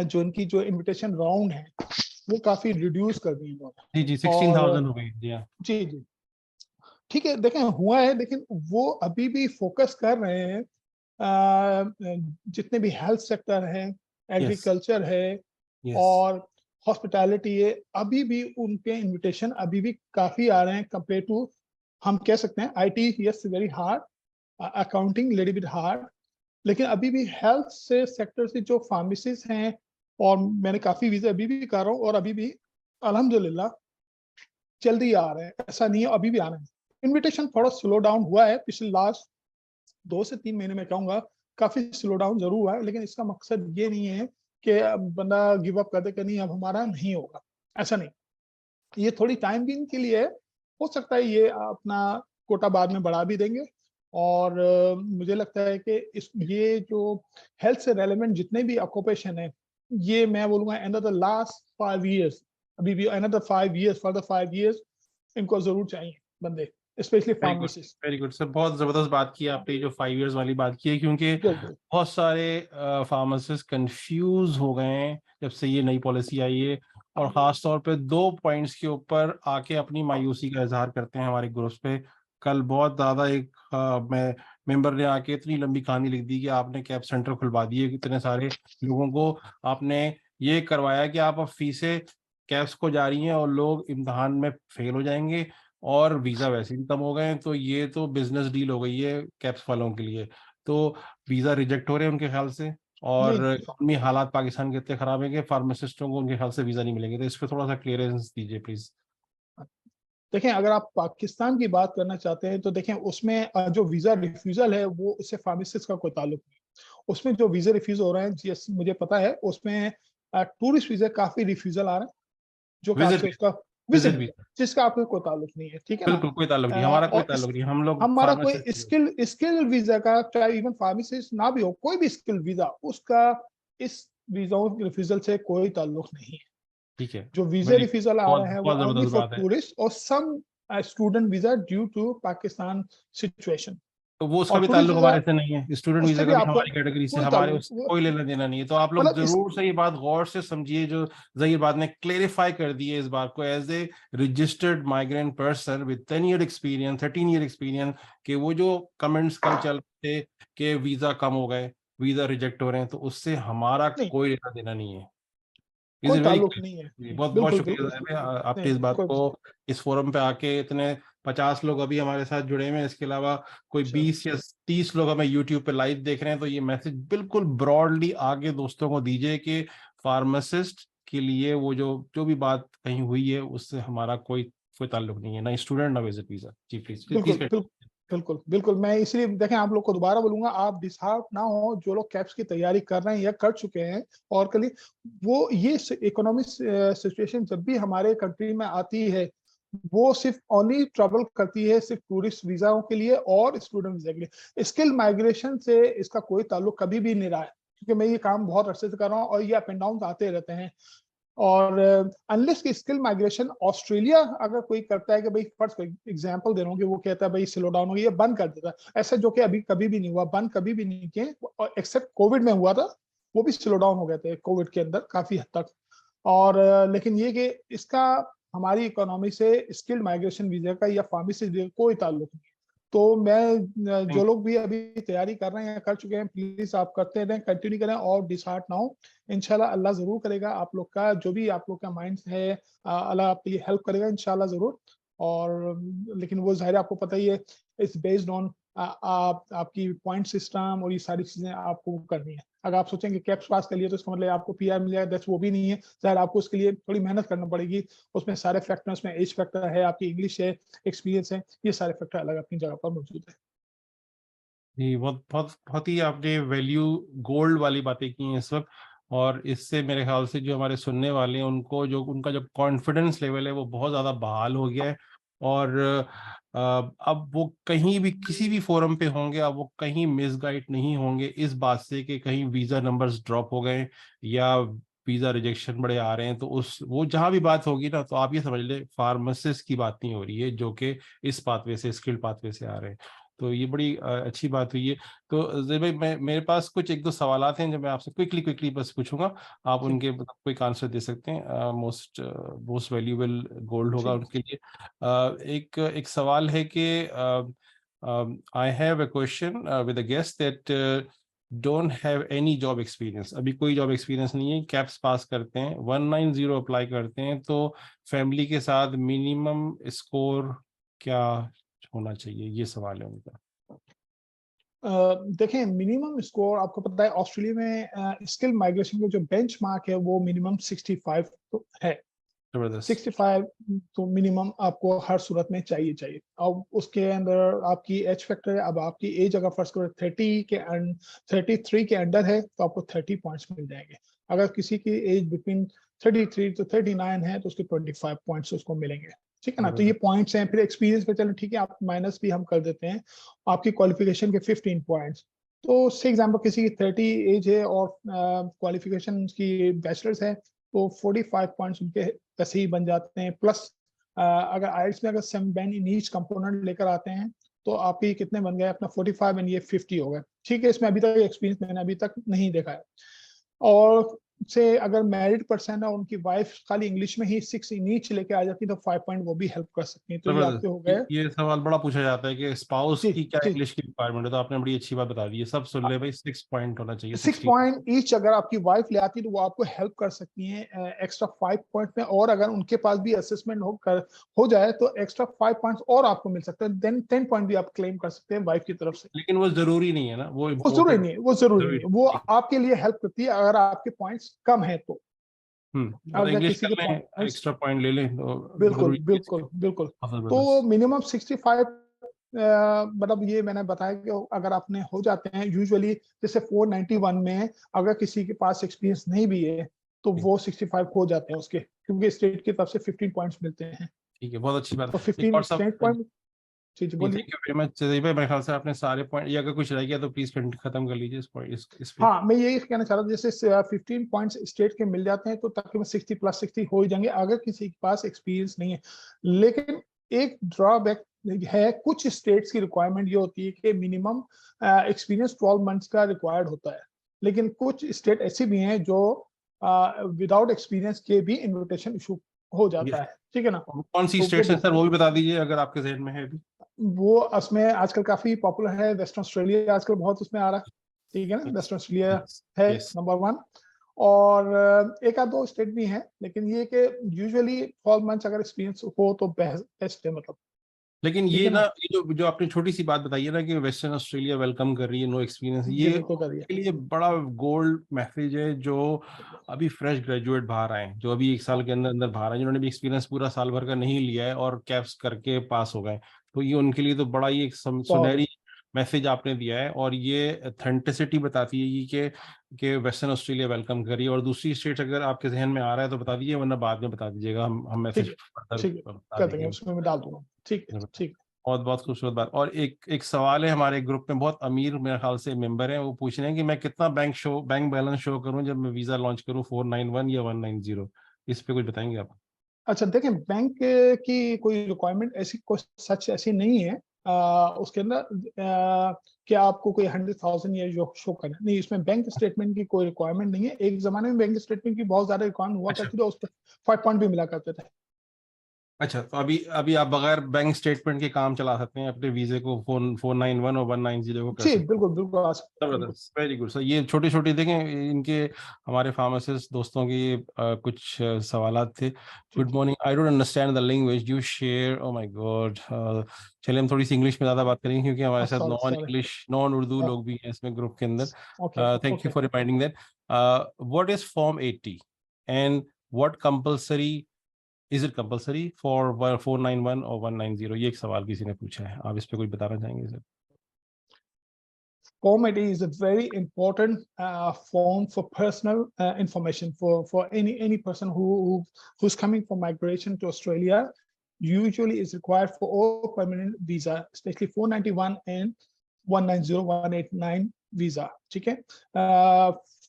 [SPEAKER 2] जो इनकी जो इनविटेशन राउंड है वो काफी रिड्यूस कर दी इन्होंने।
[SPEAKER 1] जी जी,
[SPEAKER 2] और
[SPEAKER 1] 16,000 हो गई जी। हाँ।
[SPEAKER 2] जी जी ठीक है, देखें हुआ है, लेकिन वो अभी भी फोकस कर रहे हैं जितने भी हेल्थ सेक्टर है,
[SPEAKER 1] यस।
[SPEAKER 2] एग्रीकल्चर है
[SPEAKER 1] यस।
[SPEAKER 2] और हॉस्पिटैलिटी है, अभी भी उनके इनविटेशन अभी भी काफी आ रहे हैं कंपेयर टू, हम कह सकते हैं IT yes very hard, accounting little bit hard, लेकिन अभी भी हेल्थ से सेक्टर से जो फार्मेसिस्ट हैं, और मैंने काफी वीजा अभी भी कर रहा हूँ और अभी भी अल्हम्दुलिल्लाह जल्दी आ रहे हैं, ऐसा नहीं है, अभी भी आ रहे हैं। इनविटेशन थोड़ा स्लो डाउन हुआ है पिछले लास्ट 2 से 3 महीने में कहूँगा, काफी स्लो डाउन जरूर हुआ है, लेकिन इसका मकसद ये नहीं है कि बंदा गिव अप कर दे कि नहीं अब हमारा नहीं होगा, ऐसा नहीं। ये थोड़ी टाइम बीइंग के लिए है, हो सकता है ये अपना कोटा बाद में बढ़ा भी देंगे। और मुझे लगता है कि इस ये जो हेल्थ से रेलेवेंट जितने भी ऑक्यूपेशन है, ये मैं बोलूँगा end of the last 5 years, अभी भी end of the 5 years, for the 5 years इनको जरूर चाहिए बंदे, specially
[SPEAKER 1] very good.
[SPEAKER 2] Pharmacist.
[SPEAKER 1] Very good sir, बहुत जबरदस्त बात की आपने, जो 5 इयर्स वाली बात की है, क्योंकि
[SPEAKER 2] बिल्कुल
[SPEAKER 1] बहुत सारे फार्मासिस्ट कंफ्यूज हो गए हैं जब से ये नई पॉलिसी आई है, और खास तौर पे 2 पॉइंट्स के ऊपर आके अपनी मायूसी का इजहार करते हैं हमारे ग्रुप्स पे। कल बहुत ज्यादा एक मैं मेंबर ने आके इतनी लंबी कहानी लिख दी कि आपने कैप सेंटर खुलवा दिए, इतने सारे लोगों को आपने ये करवाया कि आप अब फीसें कैप्स को जा रही हैं और लोग इम्तहान में फेल हो जाएंगे, और वीजा वैसे भी कम हो गए हैं, तो ये तो बिजनेस डील हो गई है कैप्स वालों के लिए। तो वीजा रिजेक्ट हो रहे हैं उनके ख्याल से, और
[SPEAKER 2] नहीं।
[SPEAKER 1] इकोनॉमी हालात पाकिस्तान के इतने खराब है कि फार्मासिस्टों को उनके ख्याल से वीजा नहीं मिलेंगे। तो इस पर थोड़ा सा क्लियरेंस दीजिए प्लीज।
[SPEAKER 2] देखें, अगर आप पाकिस्तान की बात करना चाहते हैं तो देखें उसमें जो वीजा रिफ्यूजल है वो उससे फार्मासिस्ट का कोई ताल्लुक नहीं। उसमें जो वीजा रिफ्यूज हो रहे हैं, जिस मुझे पता है, उसमें टूरिस्ट वीजा काफी रिफ्यूजल आ रहे हैं, जो कि
[SPEAKER 1] विजिट
[SPEAKER 2] आपसे उसका
[SPEAKER 1] विजिट
[SPEAKER 2] विजिट
[SPEAKER 1] भी।
[SPEAKER 2] वीजा, जिसका आपको कोई ताल्लुक नहीं है, ठीक है ना।
[SPEAKER 1] बिल्कुल कोई ताल्लुक नहीं, हमारा कोई
[SPEAKER 2] और
[SPEAKER 1] ताल्लुक नहीं, हम लोग
[SPEAKER 2] हमारा कोई
[SPEAKER 1] फार्मासिस्ट।
[SPEAKER 2] स्किल वीजा का, चाहे इवन फार्मासिस्ट ना भी हो, कोई भी स्किल वीजा, उसका इस वीजाओं के रिफ्यूजल से कोई ताल्लुक नहीं है।
[SPEAKER 1] ठीक है।
[SPEAKER 2] जो वीजा
[SPEAKER 1] वेरी,
[SPEAKER 2] रिफ्यूजल आ
[SPEAKER 1] बहुत
[SPEAKER 2] रहे हैं वो
[SPEAKER 1] बहुत
[SPEAKER 2] ओनली
[SPEAKER 1] जबरदस्त
[SPEAKER 2] फॉर
[SPEAKER 1] बात है।
[SPEAKER 2] टूरिस्ट और some student visa due to Pakistan situation.
[SPEAKER 1] तो वो उसका
[SPEAKER 2] और
[SPEAKER 1] भी
[SPEAKER 2] टूरिस्ट
[SPEAKER 1] ताल्लुक
[SPEAKER 2] वीजा
[SPEAKER 1] हमारे से नहीं है, स्टूडेंट वीजा
[SPEAKER 2] उससे भी
[SPEAKER 1] का भी
[SPEAKER 2] आपको
[SPEAKER 1] हमारी कैटेगरी से,
[SPEAKER 2] कोई
[SPEAKER 1] हमारे
[SPEAKER 2] ताल्लुक
[SPEAKER 1] उससे कोई लेना देना नहीं है। तो आप लोग
[SPEAKER 2] मतलब इस
[SPEAKER 1] जरूर से ये बात गौर से समझिए, जो जहीर बात ने क्लेरिफाई कर दी है इस बात को, as a registered migrant person with 10 year experience, 13 year experience, कि वो जो कमेंट्स कल चल रहे थे कि वीजा कम हो गए, वीजा रिजेक्ट हो रहे हैं, तो उससे हमारा
[SPEAKER 2] नहीं,
[SPEAKER 1] कोई लेना देना नहीं है। इज
[SPEAKER 2] कोई
[SPEAKER 1] इट वेरी
[SPEAKER 2] ताल्लुक नहीं है।
[SPEAKER 1] क्लियर? बहुत बहुत
[SPEAKER 2] बिल्कुल
[SPEAKER 1] शुक्रिया
[SPEAKER 2] बिल्कुल।
[SPEAKER 1] साहब, आपने
[SPEAKER 2] नहीं
[SPEAKER 1] इस बात
[SPEAKER 2] कोई
[SPEAKER 1] को इस फोरम पे आके, इतने 50 लोग अभी हमारे साथ जुड़े हुए हैं, इसके अलावा कोई
[SPEAKER 2] चलो
[SPEAKER 1] 20 या 30 लोग हमें यूट्यूब पे लाइव देख रहे हैं। तो ये मैसेज बिल्कुल ब्रॉडली आगे दोस्तों को दीजिए कि फार्मासिस्ट के लिए वो जो जो भी बात कहीं हुई है उससे हमारा कोई कोई ताल्लुक नहीं है, ना स्टूडेंट ना विजिट वीजा। जी प्लीज प्लीज
[SPEAKER 2] बिल्कुल
[SPEAKER 1] प्लीज।
[SPEAKER 2] बिल्कुल बिल्कुल बिल्कुल। मैं इसलिए देखें आप लोग को दोबारा बोलूंगा, आप डिसहार्ट ना हो, जो लोग कैप्स की तैयारी कर रहे हैं या कर चुके हैं और कल वो ये इकोनॉमिक सिचुएशन जब भी हमारे कंट्री में आती है, वो सिर्फ ओनली ट्रबल करती है सिर्फ टूरिस्ट वीजाओं के लिए और स्टूडेंट वीजा के लिए। स्किल माइग्रेशन से इसका कोई ताल्लुक कभी भी नहीं रहा है, क्योंकि मैं ये काम बहुत अरसे से कर रहा हूँ और ये अप एंड डाउन आते रहते हैं। और अनलेस की स्किल माइग्रेशन ऑस्ट्रेलिया अगर कोई करता है कि भाई फर्स्ट एग्जांपल दे रहा हूँ कि वो कहता है भाई स्लो डाउन हो गया, बंद कर देता है, ऐसा जो कि अभी कभी भी नहीं हुआ, बंद कभी भी नहीं किए, एक्सेप्ट कोविड में हुआ था, वो भी स्लो डाउन हो गए थे कोविड के अंदर काफी हद तक। और लेकिन ये कि इसका हमारी इकोनॉमी से स्किल्ड माइग्रेशन वीजा का या फार्मेसी वीजा का कोई ताल्लुक नहीं। तो मैं जो लोग भी अभी तैयारी कर रहे हैं, कर चुके हैं, प्लीज आप करते रहें, कंटिन्यू करें और डिसहार्ट ना हो। इंशाल्लाह अल्लाह जरूर करेगा आप लोग का जो भी आप लोग का माइंड है, अल्लाह आपके लिए हेल्प करेगा इंशाल्लाह जरूर। और लेकिन वो जाहिर है आपको पता ही है, इट्स बेस्ड ऑन आप आपकी पॉइंट सिस्टम और ये सारी चीजें आपको करनी है। अगर आप सोचेंगे कैप्स पास कर लिए तो इसका मतलब आपको पीआर मिल जाएगा, दैट्स वो भी नहीं है। जाहिर आपको उसके लिए थोड़ी मेहनत करना पड़ेगी। उसमें सारे फैक्टर, उसमें एज फैक्टर है, आपकी इंग्लिश है, एक्सपीरियंस है, ये सारे फैक्टर अलग अपनी जगह पर मौजूद है।
[SPEAKER 1] जी, बहुत बहुत बहुत ही आपने वैल्यू गोल्ड वाली बातें की हैं इस वक्त। और इससे मेरे ख्याल से जो हमारे सुनने वाले हैं उनको जो उनका जो कॉन्फिडेंस लेवल है वो बहुत ज़्यादा बहाल हो गया है। और अब वो कहीं भी किसी भी फोरम पे होंगे, अब वो कहीं मिसगाइड नहीं होंगे इस बात से कि कहीं वीज़ा नंबर्स ड्रॉप हो गए या वीज़ा रिजेक्शन बड़े आ रहे हैं। तो उस वो जहाँ भी बात होगी ना, तो आप ये समझ ले फार्मासिस्ट की बात नहीं हो रही है जो कि इस पाथवे से, स्किल्ड पाथवे से आ रहे हैं। तो ये बड़ी अच्छी बात हुई है। तो जय भाई, मैं मेरे पास कुछ एक दो सवालात हैं जो मैं आपसे क्विकली क्विकली बस पूछूंगा। आप
[SPEAKER 2] ठीक
[SPEAKER 1] उनके क्विक आंसर दे सकते हैं। मोस्ट मोस्ट वैल्यूएबल गोल्ड होगा
[SPEAKER 2] ठीक।
[SPEAKER 1] उनके लिए। एक एक सवाल है कि I have a question with a guest that don't have any job experience. अभी कोई जॉब एक्सपीरियंस नहीं है, कैप्स पास करते हैं, 190 अप्लाई करते हैं, तो फैमिली के साथ मिनिमम स्कोर क्या होना चाहिए, ये सवाल है उनका।
[SPEAKER 2] देखें, मिनिमम स्कोर आपको पता है ऑस्ट्रेलिया में स्किल माइग्रेशन का जो बेंच मार्क है वो मिनिमम 65 तो है।
[SPEAKER 1] जबरदस्त।
[SPEAKER 2] 65 तो मिनिमम आपको हर सूरत में चाहिए चाहिए। अब उसके अंदर आपकी एज फैक्टर है। अब आपकी एज अगर फर्स्ट करो 33 के अंडर है तो आपको 30 पॉइंट्स मिल जाएंगे। अगर किसी की एज बिटवीन 33 to 39 है तो उसके 25 पॉइंट्स उसको मिलेंगे। ठीक है ना, तो ये
[SPEAKER 1] जबरदस्त।
[SPEAKER 2] पॉइंट्स हैं। फिर एक्सपीरियंस पे चलो ठीक है, आप माइनस भी हम कर देते हैं। आपकी क्वालिफिकेशन के 15 पॉइंट्स। तो से एग्जाम्पल किसी की 30 एज है और क्वालिफिकेशन की बैचलर्स है तो 45 पॉइंट्स उनके वैसे ही बन जाते हैं। प्लस अगर आइल्स में अगर 7 बैंड इन ईच कंपोनेंट लेकर आते हैं तो आपके कितने बन गए, अपना 45 एंड ये 50 हो गए। ठीक है, इसमें अभी तक एक्सपीरियंस मैंने अभी तक नहीं देखा है। और से अगर मैरिड पर्सन है, उनकी वाइफ खाली इंग्लिश में ही 6 इन ईच लेके आ जाती है तो 5 पॉइंट वो भी हेल्प कर सकती है। तो ये
[SPEAKER 1] जबरदस्त।
[SPEAKER 2] आपके हो गए।
[SPEAKER 1] ये सवाल बड़ा पूछा जाता है कि स्पाउस
[SPEAKER 2] जी
[SPEAKER 1] की क्या
[SPEAKER 2] जी।
[SPEAKER 1] इंग्लिश की रिक्वायरमेंट है, तो आपने बड़ी अच्छी बात बता दी है। सब सुन ले भाई, 6 पॉइंट होना चाहिए,
[SPEAKER 2] 6
[SPEAKER 1] 60।
[SPEAKER 2] पॉइंट ईच अगर आपकी वाइफ ले आती है तो वो आपको हेल्प कर सकती हैं एक्स्ट्रा 5 पॉइंट में। और अगर उनके पास भी असेसमेंट हो जाए तो एक्स्ट्रा 5 पॉइंट्स और आपको मिल सकते हैं। देन 10 पॉइंट भी आप क्लेम कर सकते हैं वाइफ की तरफ से।
[SPEAKER 1] लेकिन वो जरूरी नहीं है ना, वो
[SPEAKER 2] वो जरूरी
[SPEAKER 1] इम्पोर्टेंट।
[SPEAKER 2] नहीं है, वो जरूरी नहीं
[SPEAKER 1] जरूरी
[SPEAKER 2] है, वो
[SPEAKER 1] नहीं।
[SPEAKER 2] आपके लिए हेल्प करती है अगर आपके पॉइंट्स कम है तो।
[SPEAKER 1] मतलब
[SPEAKER 2] अगर
[SPEAKER 1] इंग्लिश
[SPEAKER 2] किसी के
[SPEAKER 1] कर लें,
[SPEAKER 2] पॉइंट्स,
[SPEAKER 1] एक्स्ट्रा पॉइंट ले लें तो
[SPEAKER 2] बिल्कुल
[SPEAKER 1] जरूरी नहीं है
[SPEAKER 2] बिल्कुल
[SPEAKER 1] इसके।
[SPEAKER 2] बिल्कुल।
[SPEAKER 1] हाँ,
[SPEAKER 2] तो
[SPEAKER 1] जबरदस्त।
[SPEAKER 2] मिनिमम 65, मतलब ये मैंने बताया कि अगर आपने हो जाते हैं यूजुअली, जैसे 491 में अगर किसी के पास एक्सपीरियंस नहीं भी है तो
[SPEAKER 1] ठीक।
[SPEAKER 2] वो 65 हो जाते हैं उसके, क्योंकि स्टेट की तरफ से 15 पॉइंट्स मिलते हैं।
[SPEAKER 1] ठीक है, बहुत अच्छी बात।
[SPEAKER 2] तो
[SPEAKER 1] एक
[SPEAKER 2] 15
[SPEAKER 1] और सब।
[SPEAKER 2] State point. जी जी
[SPEAKER 1] जी,
[SPEAKER 2] बोलिए।
[SPEAKER 1] थैंक यू वेरी मच जय भाई। मेरे ख्याल से आपने सारे पॉइंट, या अगर कुछ रह गया तो प्लीज खत्म कर लीजिए इस पॉइंट, इस पे।
[SPEAKER 2] हाँ, मैं यही कहना चाह रहा था, जैसे 15 पॉइंट्स स्टेट के मिल जाते हैं तो तकरीबन 60 प्लस 60 हो ही जाएंगे अगर किसी के पास एक्सपीरियंस नहीं है। लेकिन एक ड्रॉबैक है, कुछ स्टेट्स की रिक्वायरमेंट ये होती है कि मिनिमम एक्सपीरियंस 12 मंथ्स का रिक्वायर्ड होता है। लेकिन कुछ स्टेट ऐसी भी हैं जो विदाउट एक्सपीरियंस के भी इन्विटेशन इशू हो
[SPEAKER 1] ये
[SPEAKER 2] जाता है। ठीक है ना।
[SPEAKER 1] कौन सी
[SPEAKER 2] तो
[SPEAKER 1] स्टेट्स हैं सर, वो भी बता दीजिए अगर आपके जहन में है अभी।
[SPEAKER 2] वो उसमें आजकल काफी पॉपुलर है, वेस्टर्न ऑस्ट्रेलिया आजकल बहुत उसमें आ रहा है। ठीक है ना, वेस्टर्न ऑस्ट्रेलिया
[SPEAKER 1] यस।
[SPEAKER 2] है
[SPEAKER 1] यस।
[SPEAKER 2] नंबर 1। और एक आध दो स्टेट भी हैं, लेकिन ये कि यूजुअली 12 मंथ्स अगर एक्सपीरियंस हो तो बेस्ट है, मतलब।
[SPEAKER 1] लेकिन
[SPEAKER 2] ठीक
[SPEAKER 1] ये
[SPEAKER 2] है
[SPEAKER 1] ना,
[SPEAKER 2] ना।
[SPEAKER 1] ये जो जो आपने छोटी सी बात बताई है ना कि वेस्टर्न ऑस्ट्रेलिया वेलकम कर रही है नो एक्सपीरियंस,
[SPEAKER 2] जी
[SPEAKER 1] ये
[SPEAKER 2] बिल्कुल करिए।
[SPEAKER 1] के लिए बड़ा गोल्ड मैसेज है। जो अभी फ्रेश ग्रेजुएट बाहर आए हैं, जो अभी एक साल
[SPEAKER 2] हाँ
[SPEAKER 1] के अंदर अंदर बाहर आए, जिन्होंने भी एक्सपीरियंस पूरा साल भर का नहीं लिया है और कैप्स करके पास हो गए, तो ये उनके लिए तो बड़ा ही एक
[SPEAKER 2] बहुत।
[SPEAKER 1] सुनहरी मैसेज आपने दिया है। और ये अथेंटिसिटी बताती है ये कि वेस्टर्न ऑस्ट्रेलिया वेलकम करिए। और दूसरी स्टेट अगर आपके जहन में आ रहा है तो बता दीजिए, वरना बाद में बता दीजिएगा, हम
[SPEAKER 2] ठीक
[SPEAKER 1] मैसेज
[SPEAKER 2] है
[SPEAKER 1] फर्दर
[SPEAKER 2] ठीक है,
[SPEAKER 1] बता
[SPEAKER 2] कर देंगे,
[SPEAKER 1] देंगे।
[SPEAKER 2] उसमें मैं डाल दूंगा। ठीक है
[SPEAKER 1] जरूर।
[SPEAKER 2] ठीक है।
[SPEAKER 1] बहुत बहुत खूबसूरत बात। और एक एक सवाल है, हमारे ग्रुप में बहुत अमीर मेरे ख्याल से मेंबर हैं, वो पूछ रहे हैं कि मैं कितना बैंक बैलेंस शो करूं जब मैं वीजा लॉन्च करूं, 491 या 190। इस पे कुछ बताएंगे आप।
[SPEAKER 2] अच्छा देखें, बैंक की कोई रिक्वायरमेंट ऐसी कोई सच ऐसी नहीं है उसके अंदर कि आपको कोई 100,000 या जो शो करना नहीं। इसमें बैंक स्टेटमेंट की कोई रिक्वायरमेंट नहीं है। एक जमाने में बैंक स्टेटमेंट की बहुत ज्यादा रिक्वायरमेंट हुआ
[SPEAKER 1] अच्छा।
[SPEAKER 2] करती थी, उस पर 5 पॉइंट भी मिला करते थे।
[SPEAKER 1] अच्छा, तो अभी आप बगैर बैंक स्टेटमेंट के काम चला सकते हैं, अपने वीजे को 491 और 190 को कर
[SPEAKER 2] जी
[SPEAKER 1] सकते हैं।
[SPEAKER 2] बिल्कुल बिल्कुल आ सकते हैं, बिल्कुल।
[SPEAKER 1] जबरदस्त, वेरी गुड सर। ये छोटी छोटी देखें, इनके हमारे फार्मासिस्ट दोस्तों की कुछ सवालात थे।
[SPEAKER 2] जी
[SPEAKER 1] गुड
[SPEAKER 2] जी।
[SPEAKER 1] Morning, I don't understand the language you share, oh my god. चलिए हम थोड़ी सी इंग्लिश में ज़्यादा बात करेंगे, क्योंकि हमारे साथ
[SPEAKER 2] sorry
[SPEAKER 1] non
[SPEAKER 2] sorry.
[SPEAKER 1] English, non Urdu लोग भी हैं इसमें ग्रुप के अंदर।
[SPEAKER 2] Okay
[SPEAKER 1] thank you
[SPEAKER 2] okay.
[SPEAKER 1] For reminding that. What is form 80 and what compulsory, is it compulsory for 491 और 190? ये एक सवाल किसी ने पूछा है, आप इस पे कुछ बताना चाहेंगे sir?
[SPEAKER 2] Form 80 is a very important form for personal information for any person who's coming for migration to Australia. Usually is required for all permanent visa, especially 491 and 190, 189 visa. Okay.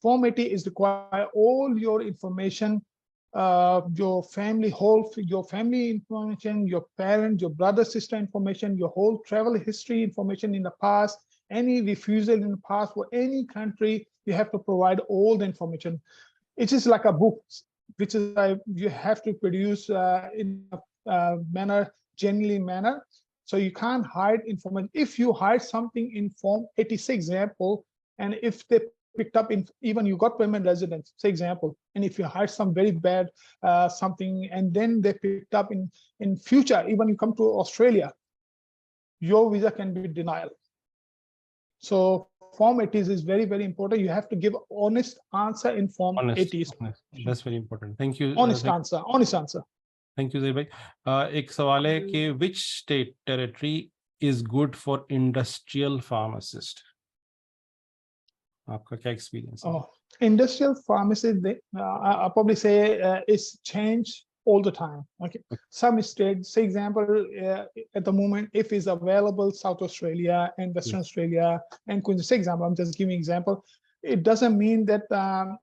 [SPEAKER 2] Form 80 is required all your information, your family, your family information, your parents, your brother, sister information, your whole travel history information in the past, any refusal in the past for any country, you have to provide all the information. It is like a book, which is you have to produce in a manner, genuine manner. So you can't hide information. If you hide something in Form 86 example, and if they picked up in, even you got permanent residence, say example, and if you hide some very bad something, and then they picked up in future, even you come to Australia, your visa can be denied. So Form 80 is very important. You have to give honest answer in Form
[SPEAKER 1] Honest,
[SPEAKER 2] 80.
[SPEAKER 1] honest, that's very important. Thank you.
[SPEAKER 2] Honest answer, honest answer.
[SPEAKER 1] Thank you जय भाई। एक सवाल है कि which state territory is good for industrial pharmacist? आपका क्या experience है?
[SPEAKER 2] Oh, industrial pharmacy, I probably say it's changed all the time. Okay, some states, say example, at the moment, if it's available, South Australia and Western
[SPEAKER 1] Yes.
[SPEAKER 2] Australia and Queensland, say example, I'm just giving example. It doesn't mean that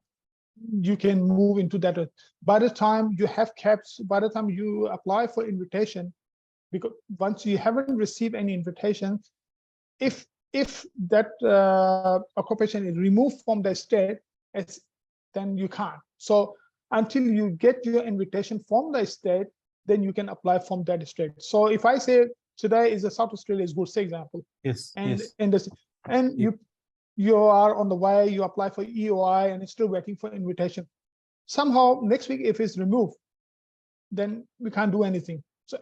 [SPEAKER 2] you can move into that. By the time you have caps, by the time you apply for invitation, because once you haven't received any invitation, if that occupation is removed from the state, then you can't. So until you get your invitation from the state, then you can apply from that state. So if I say today is a South Australia is good, say example,
[SPEAKER 1] Yes.
[SPEAKER 2] and
[SPEAKER 1] Yes.
[SPEAKER 2] and you are on the way, you apply for EOI and it's still waiting for invitation. Somehow next week, if it's removed, then we can't do anything. So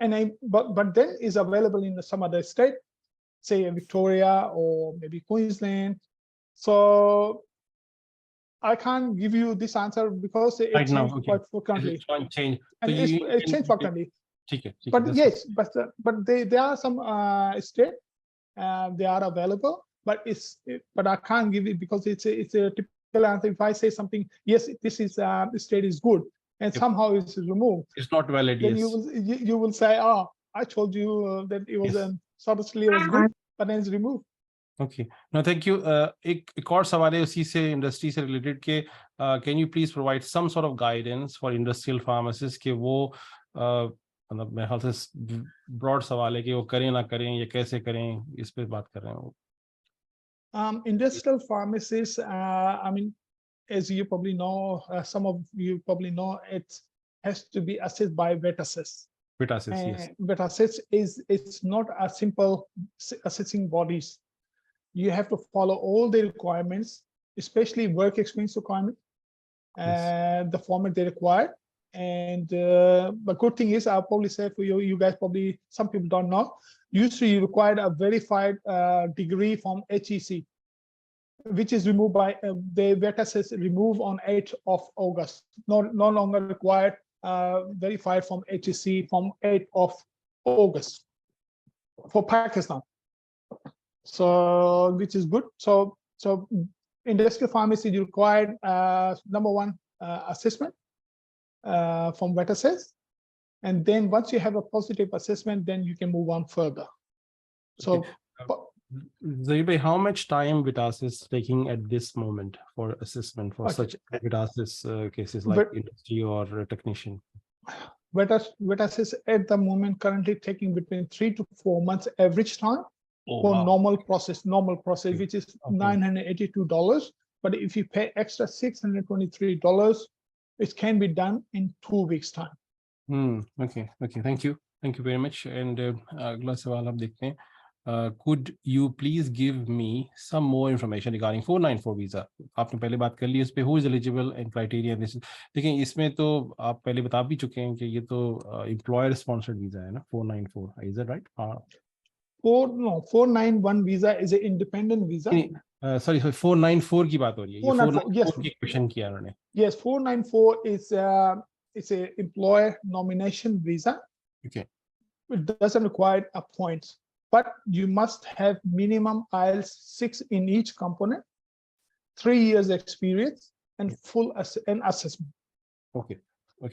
[SPEAKER 2] but then is available in some other state, say Victoria or maybe Queensland. So I can't give you this answer because it
[SPEAKER 1] Right now,
[SPEAKER 2] changed
[SPEAKER 1] okay.
[SPEAKER 2] quite frequently,
[SPEAKER 1] Change.
[SPEAKER 2] and it changed frequently.
[SPEAKER 1] ठीक है,
[SPEAKER 2] But yes, but there are some state they are available, but but I can't give it because it's a typical answer. If I say something, yes, this is state is good, and
[SPEAKER 1] Yep.
[SPEAKER 2] somehow it's removed,
[SPEAKER 1] It's not valid.
[SPEAKER 2] then
[SPEAKER 1] Yes.
[SPEAKER 2] you will say, oh, I told you that it was
[SPEAKER 1] Yes.
[SPEAKER 2] South Australia was good, but then it's removed.
[SPEAKER 1] Okay, no thank you. एक और सवाल है उसी से, industry से related के, can you please provide some sort of guidance for industrial pharmacist के वो मतलब मेरे ख्याल से ब्रॉड सवाल है कि वो करें ना करें या कैसे करें, इस पे बात कर रहे हैं वो।
[SPEAKER 2] Industrial pharmacists, I mean, as you probably know, some of you probably know, it has to be assessed by vet assist.
[SPEAKER 1] Vet assist, yes.
[SPEAKER 2] Vet assist it's not a simple assessing bodies. You have to follow all the requirements, especially work experience requirement, the format they require. And the good thing is, I'll probably say for you guys probably, some people don't know, usually you require a verified degree from HEC, which is removed by the vet assist removed on 8th of August. No longer required verified from HEC from 8th of August for Pakistan. So which is good. So industrial pharmacy you required number one assessment from vet assist, and then once you have a positive assessment, then you can move on further. So
[SPEAKER 1] Zaid, how much time Vitas is taking at this moment for assessment for such Vitas cases like industry or technician?
[SPEAKER 2] Vet assist at the moment currently taking between 3 to 4 months average time.
[SPEAKER 1] Oh,
[SPEAKER 2] for
[SPEAKER 1] wow.
[SPEAKER 2] normal process, which is $982. But if you pay extra $623, it can be done in 2 weeks' time.
[SPEAKER 1] Okay, thank you very much. And अगला सवाल आप देखते हैं. Could you please give me some more information regarding 494 visa? आपने पहले बात कर ली उस पे, who is eligible and criteria this is. देखिए इसमें तो आप पहले बता भी चुके हैं कि ये तो employer sponsored visa है ना 494, is that right? हाँ.
[SPEAKER 2] 491 visa is an independent visa.
[SPEAKER 1] Sorry 494 की बात हो रही है. ये
[SPEAKER 2] 494, yes.
[SPEAKER 1] 494 की क्वेश्चन किया उन्होंने.
[SPEAKER 2] Yes, 494 is it's a employer nomination visa.
[SPEAKER 1] Okay.
[SPEAKER 2] It doesn't require a points, but you must have minimum IELTS 6 in each component, 3 years experience, and full assessment.
[SPEAKER 1] Okay,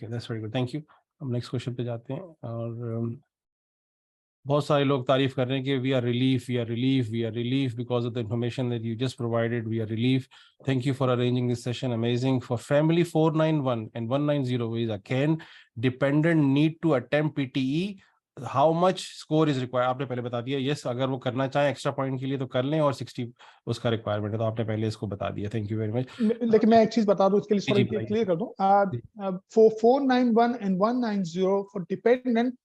[SPEAKER 1] that's very good. Thank you. हम next question पे जाते हैं. और बहुत सारे लोग तारीफ कर रहे हैं कि we are relief because of the information that you just provided. We are relief. Thank you for arranging this session. Amazing. For family 491 and 190 visa, can dependent need to attempt PTE? How much score is required? आपने पहले बता दिया. Yes, अगर वो करना चाहे extra point के लिए तो कर लें, और 60 उसका रिक्वायरमेंट है, तो आपने पहले इसको बता दिया. Thank you very much.
[SPEAKER 2] लेकिन मैं एक चीज बता दूं, इसके लिए थोड़ा क्लियर कर दूं. For 491 and 190 for dependent,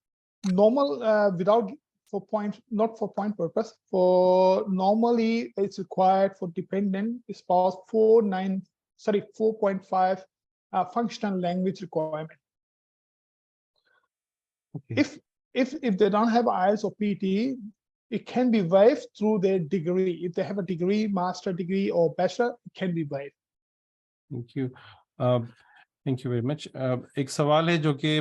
[SPEAKER 2] normal without for point, not for point purpose, for normally it's required for dependent spouse 4.5 functional language requirement.
[SPEAKER 1] Okay.
[SPEAKER 2] If they don't have IELTS or PT, it can be waived through their degree. If they have a degree, master degree or bachelor, it can be waived.
[SPEAKER 1] Thank you. Thank you very much. एक सवाल है जो कि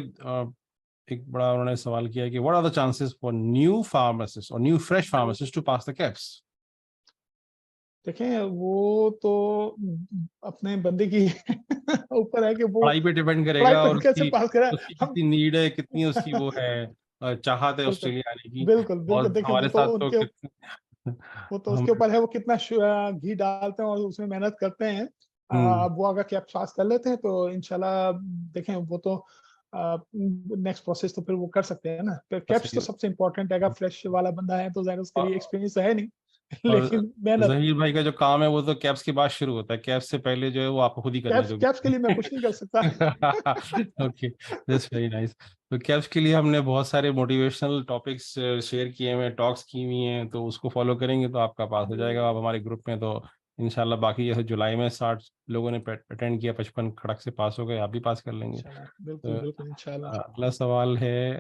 [SPEAKER 1] एक बड़ा उन्होंने सवाल किया है कि what are the chances for new pharmacists or new fresh pharmacists to pass the Kaps?
[SPEAKER 2] देखें, वो तो अपने बंदे की ऊपर है कि वो
[SPEAKER 1] पढ़ाई पे डिपेंड करेगा, और
[SPEAKER 2] कैसे पास करा.
[SPEAKER 1] उसकी कितनी नीड है, कितनी उसकी वो है चाहत है ऑस्ट्रेलिया आने की.
[SPEAKER 2] बिल्कुल
[SPEAKER 1] और
[SPEAKER 2] देखें,
[SPEAKER 1] हमारे साथ तो
[SPEAKER 2] वो तो उसके ऊपर है, वो कितना घी डालते हैं और उसमें मेहनत करते हैं. अब वो अगर कैप्स पास कर लेते हैं तो इंशाल्लाह देखें, वो तो नेक्स्ट प्रोसेस तो फिर वो कर सकते हैं ना. कैप्स तो सबसे इम्पोर्टेंट है. अगर फ्रेश वाला बंदा है तो ज़ाहिर उसके लिए एक्सपीरियंस है नहीं, लेकिन मेहनत.
[SPEAKER 1] जहीर भाई का जो काम है वो तो कैप्स के बाद शुरू होता है. कैप्स से पहले जो है वो आपको खुद ही करना है.
[SPEAKER 2] कैप्स के लिए मैं कुछ नहीं कर सकता.
[SPEAKER 1] Okay, that's very nice. तो कैप्स के लिए हमने बहुत सारे मोटिवेशनल टॉपिक्स शेयर किए हुए हैं, टॉक्स की हुई हैं, तो उसको फॉलो करेंगे तो आपका पास हो जाएगा. आप हमारे ग्रुप में तो इंशाल्लाह. बाकी जैसे जुलाई में 60 लोगों ने अटेंड किया, 55 खड़क से पास हो गए, आप भी पास कर लेंगे.
[SPEAKER 2] बिल्कुल इंशाल्लाह.
[SPEAKER 1] अगला सवाल है,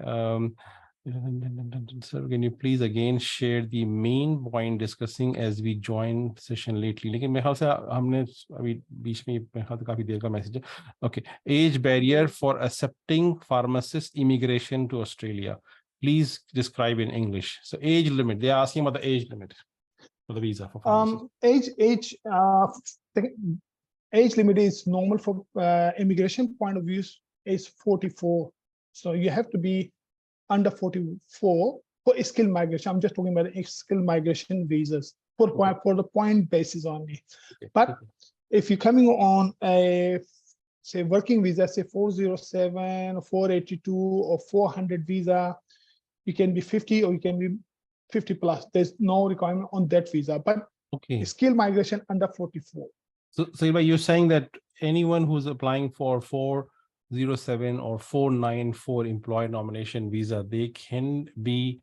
[SPEAKER 1] sir, can you please again share the main point discussing as we joined session lately? लेकिन मेरे ख्याल से हमने अभी बीच में मेरे ख्याल से काफी देर का मैसेज है. Okay, age barrier for accepting pharmacist immigration to Australia. Please describe in English. So age limit. They are asking about the age limit for the visa for pharmacists.
[SPEAKER 2] Age limit is normal for immigration point of view is 44. So you have to be under 44 for skilled migration. I'm just talking about skilled migration visas for the point basis only. Okay. But if you're coming on a say working visa, say 407 or 482 or 400 visa, you can be 50 or you can be 50 plus. There's no requirement on that visa, but skilled migration under 44.
[SPEAKER 1] So you're saying that anyone who's applying for 407 or 494 employer nomination visa, they can be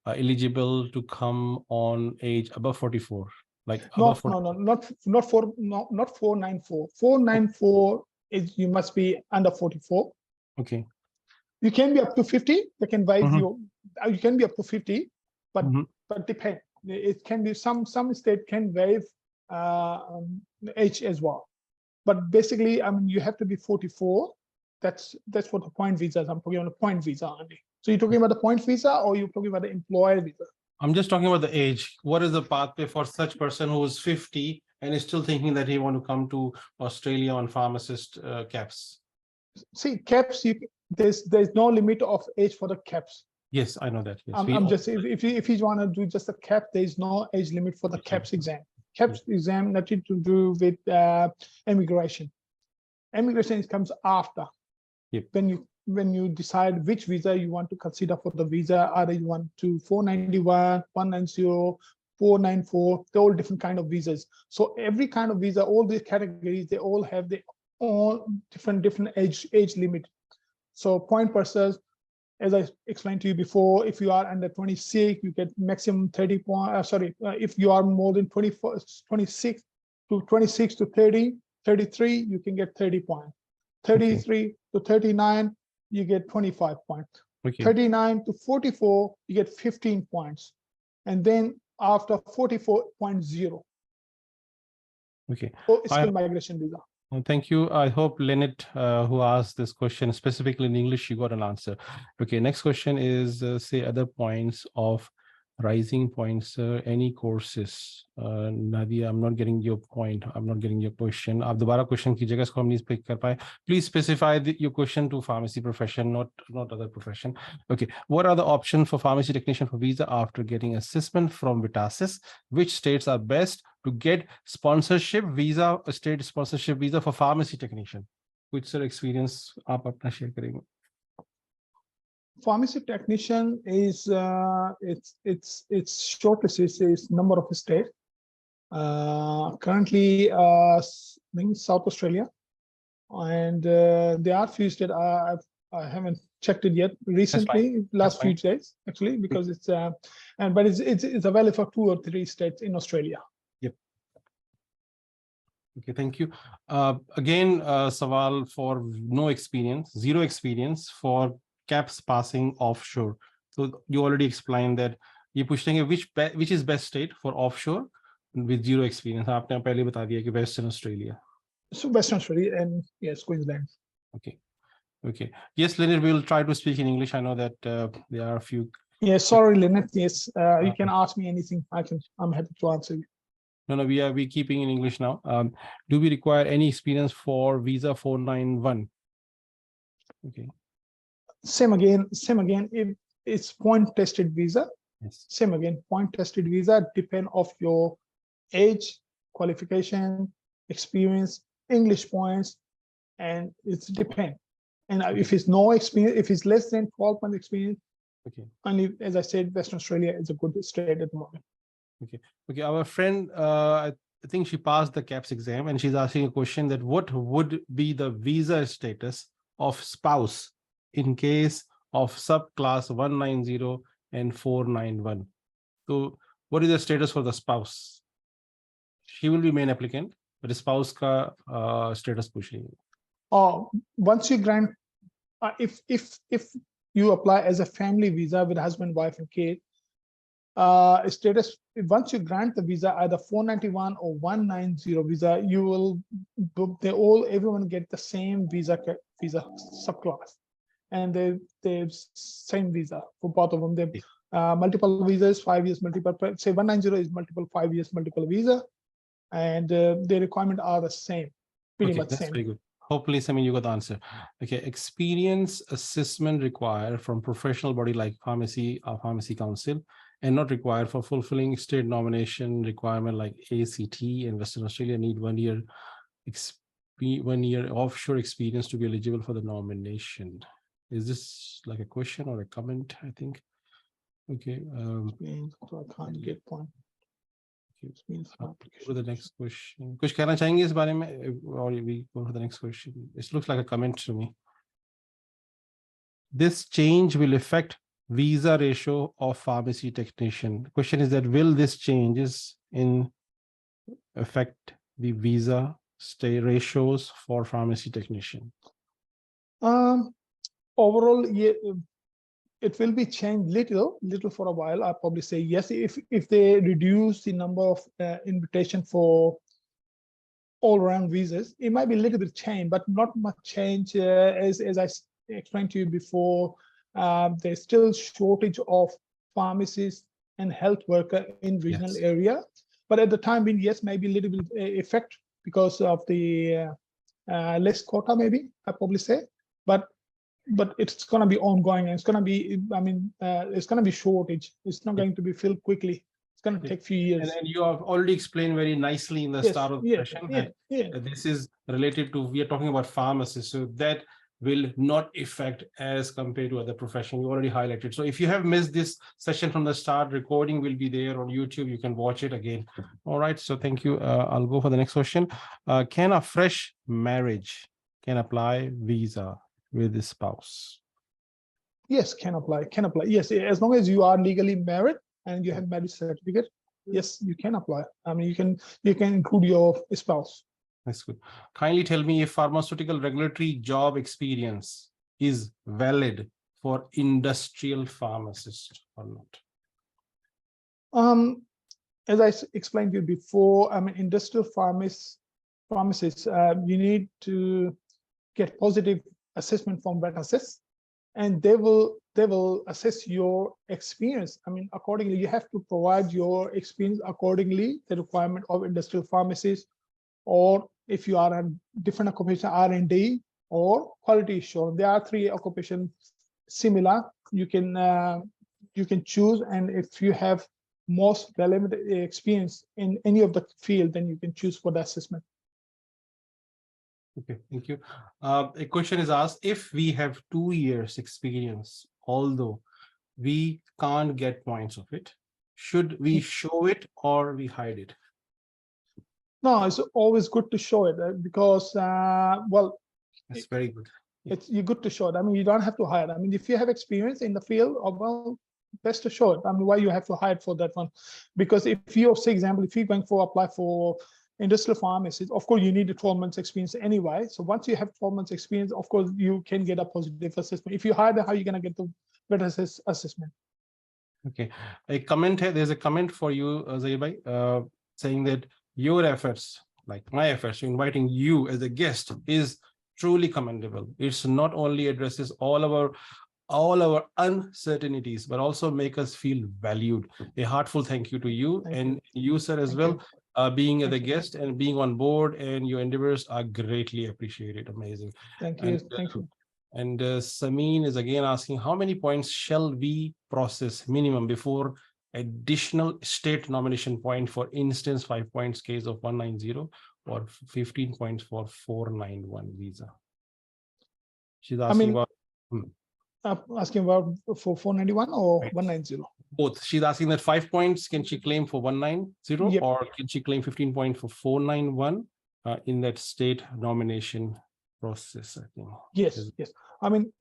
[SPEAKER 1] eligible to come on age above 44, like above 44.
[SPEAKER 2] Not 494. 494 is you must be under 44.
[SPEAKER 1] Okay.
[SPEAKER 2] You can be up to 50. They can waive you. You can be up to 50, but depend. It can be some state can waive age as well. But basically, I mean, you have to be 44. That's for the point visas. I'm talking about the point visa only. So you're talking about the point visa, or you're talking about the employer visa?
[SPEAKER 1] I'm just talking about the age. What is the pathway for such person who is 50 and is still thinking that he want to come to Australia on pharmacist Kaps?
[SPEAKER 2] See, Kaps, there's no limit of age for the Kaps.
[SPEAKER 1] Yes, I know that. Yes.
[SPEAKER 2] I'm just if you want to do just a Kap, there is no age limit for the Kaps exam. Kaps exam nothing to do with immigration. Immigration comes after.
[SPEAKER 1] Yep.
[SPEAKER 2] When you decide which visa you want to consider for the visa, either you want to 491, 190, 494, they're all different kind of visas. So every kind of visa, all these categories, they all have their own different age limit. So point purses, as I explained to you before, if you are under 26, you get maximum 30 points. If you are more than 26 to 30, 33, you can get 30 points. 33 to 39, you get 25 points. 39 to 44, you get 15 points. And then after 44.0. For skilled migration visa.
[SPEAKER 1] Thank you. I hope Lynette, who asked this question specifically in English, you got an answer. Okay, next question is, say, other points of rising points, any courses. Nadia, I'm not getting your point. I'm not getting your question. आप दोबारा question कीजिएगा, इसको हम नहीं pick कर पाए. Please specify your question to pharmacy profession, not other profession. Okay, what are the options for pharmacy technician for visa after getting assessment from Vitasis? Which states are best to get sponsorship visa, state sponsorship visa for pharmacy technician? Which sir experience आप अपना share करेंगे?
[SPEAKER 2] Pharmacy technician is it's shortlisted is number of states. Currently, in South Australia, and there are few states I haven't checked it yet recently. Last few days actually, because it's but it's available for 2 or 3 states in Australia.
[SPEAKER 1] Yep. Okay, thank you. Again, Sawal for no experience, 0 experience for Kaps passing offshore. So you already explained that ये पूछेंगे which is best state for offshore with 0 experience. आपने पहले बता दिया कि Western Australia.
[SPEAKER 2] So Western Australia and yes, Queensland.
[SPEAKER 1] Okay. Okay. Yes, Leonard, we'll try to speak in English. I know that there are a few.
[SPEAKER 2] Yes, sorry, Leonard. Yes, you can ask me anything. I'm happy to answer you.
[SPEAKER 1] No, we keeping in English now. Do we require any experience for visa 491? Okay.
[SPEAKER 2] Same again. If it's point tested visa,
[SPEAKER 1] yes.
[SPEAKER 2] Same again. Point tested visa depend of your age, qualification, experience, English points, and it's depend. And if it's no experience, if it's less than 12 months experience,
[SPEAKER 1] okay.
[SPEAKER 2] Only, as I said, Western Australia is a good state at the moment.
[SPEAKER 1] Okay. Okay. Our friend, I think she passed the Kaps exam, and she's asking a question that what would be the visa status of spouse in case of subclass 190 and 491. So what is the status for the spouse? She will be main applicant, but the spouse ka status pushing.
[SPEAKER 2] Once you grant, if you apply as a family visa with husband, wife, and kid, status, once you grant the visa, either 491 or 190 visa, you will, everyone get the same visa subclass, and they same visa for both of them. They multiple visas, 5 years multiple, say 190 is multiple 5 years multiple visa, and the requirement are the same, pretty much
[SPEAKER 1] that's
[SPEAKER 2] same.
[SPEAKER 1] very good. Hopefully, Sammy, you got the answer. Okay, experience assessment required from professional body like pharmacy or pharmacy council, and not required for fulfilling state nomination requirement like ACT and Western Australia need 1 year 1 year offshore experience to be eligible for the nomination. Is this like a question or a comment? I think. Okay.
[SPEAKER 2] So I can't get point.
[SPEAKER 1] Go to the next question. कुछ कहना चाहेंगे इस बारे में, or we go to the next question? It looks like a comment to me. This change will affect visa ratio of pharmacy technician. The question is that will this changes in affect the visa stay ratios for pharmacy technician?
[SPEAKER 2] Overall, yeah, it will be changed little for a while. I'll probably say yes if they reduce the number of invitation for all-around visas. It might be a little bit change, but not much change. As I explained to you before, there's still shortage of pharmacists and health worker in regional area. But at the time being, yes, maybe a little bit effect because of the less quota, maybe I probably say, but it's going to be ongoing, and it's going to be, I mean, it's going to be shortage. It's not going to be filled quickly. It's going to take a few years.
[SPEAKER 1] And you have already explained very nicely in the start of the session that this is related to, we are talking about pharmacists, so that will not affect as compared to other professions. You already highlighted. So if you have missed this session from the start, recording will be there on YouTube. You can watch it again. All right. So thank you. I'll go for the next question. Can a fresh marriage can apply visa? with the spouse?
[SPEAKER 2] Yes, can apply. Yes, as long as you are legally married and you have marriage certificate, yes, you can apply. I mean, you can include your spouse.
[SPEAKER 1] That's good. Kindly tell me if pharmaceutical regulatory job experience is valid for industrial pharmacist or not.
[SPEAKER 2] As I explained to you before, I mean, industrial pharmacists, you need to get positive assessment from vet assess, and they will assess your experience. I mean, accordingly, you have to provide your experience accordingly, the requirement of industrial pharmacists, or if you are a different occupation, R&D or quality assurance. There are 3 occupations similar. You can choose, and if you have most relevant experience in any of the field, then you can choose for the assessment.
[SPEAKER 1] Okay, thank you. A question is asked, if we have 2 years experience, although we can't get points of it, should we show it or we hide it?
[SPEAKER 2] No, it's always good to show it because, well,
[SPEAKER 1] that's very good.
[SPEAKER 2] You're good to show it. I mean, you don't have to hide. I mean, if you have experience in the field, well, best to show it. I mean, why you have to hide for that one? Because if you, say example, if you're going for apply for industrial pharmacy, of course you need a 12 months experience anyway. So once you have 12 months experience, of course you can get a positive assessment. If you hide, how are you going to get the better assessment?
[SPEAKER 1] Okay, a comment here. There's a comment for you, Zaid, saying that your efforts, like my efforts, inviting you as a guest is truly commendable. It's not only addresses all our uncertainties, but also make us feel valued. A heartfelt thank you to you and you, sir, as well, being the guest and being on board, and your endeavors are greatly appreciated. Amazing.
[SPEAKER 2] Thank you. Thank you.
[SPEAKER 1] And Samin is again asking, how many points shall we process minimum before additional state nomination point? For instance, 5 points case of 190 or 15 points for 491 visa. She's asking about
[SPEAKER 2] asking about for 491 or 190?
[SPEAKER 1] Both. She's asking that 5 points can she claim for 190, yep, or can she claim 15 points for 491 in that state nomination process, I think.
[SPEAKER 2] Yes. I mean,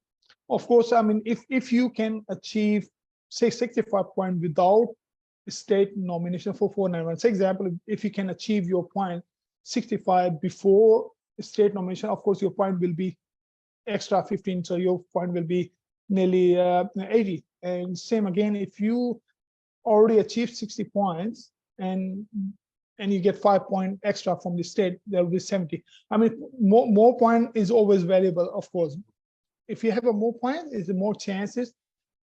[SPEAKER 2] of course, I mean, if you can achieve, say, 65 points without state nomination for 491, say example, if you can achieve your point 65 before state nomination, of course your point will be extra 15, so your point will be nearly 80. And same again, if you already achieved 60 points and you get 5 points extra from the state, there will be 70. I mean, more point is always valuable, of course. If you have a more point, is the more chances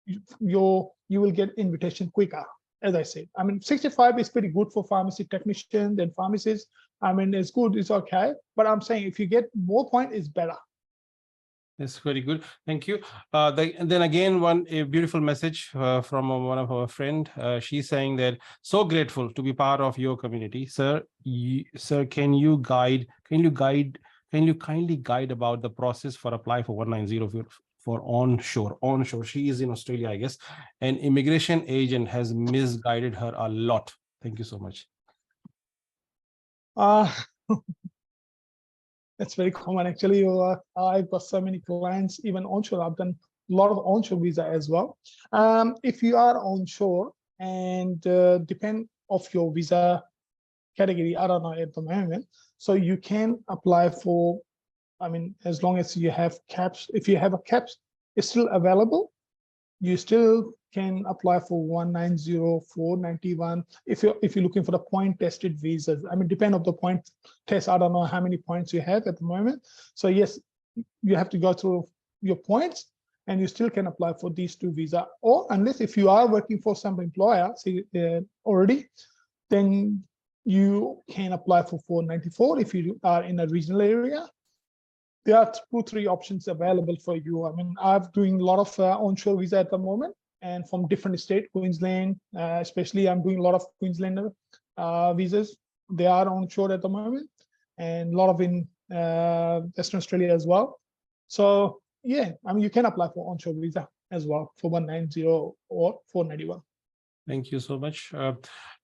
[SPEAKER 2] you will get invitation quicker. As I said, I mean, 65 is pretty good for pharmacy technicians and pharmacists. I mean, it's good, it's okay. But I'm saying if you get more point, it's better.
[SPEAKER 1] That's very good. Thank you. Then again, a beautiful message from one of our friend. She's saying that so grateful to be part of your community, sir. Sir, can you kindly guide about the process for apply for 190 for onshore? She is in Australia, I guess. An immigration agent has misguided her a lot. Thank you so much.
[SPEAKER 2] That's very common, actually. I've got so many clients, even onshore. I've done a lot of onshore visa as well. If you are onshore and depend of your visa category, I don't know at the moment, so you can apply for, I mean, as long as you have caps. If you have a caps, it's still available. You still can apply for 190, 491 if you're looking for the point tested visas. I mean, depend on the point test. I don't know how many points you have at the moment. So yes, you have to go through your points, and you still can apply for these 2 visa. Or unless if you are working for some employer, say already, then you can apply for 494 if you are in a regional area. There are 2-3 options available for you. I mean, I'm doing a lot of onshore visa at the moment, and from different states, Queensland, especially I'm doing a lot of Queenslander visas. They are onshore at the moment, and a lot of in Western Australia as well. So yeah, I mean, you can apply for onshore visa as well for 190 or 491.
[SPEAKER 1] Thank you so much.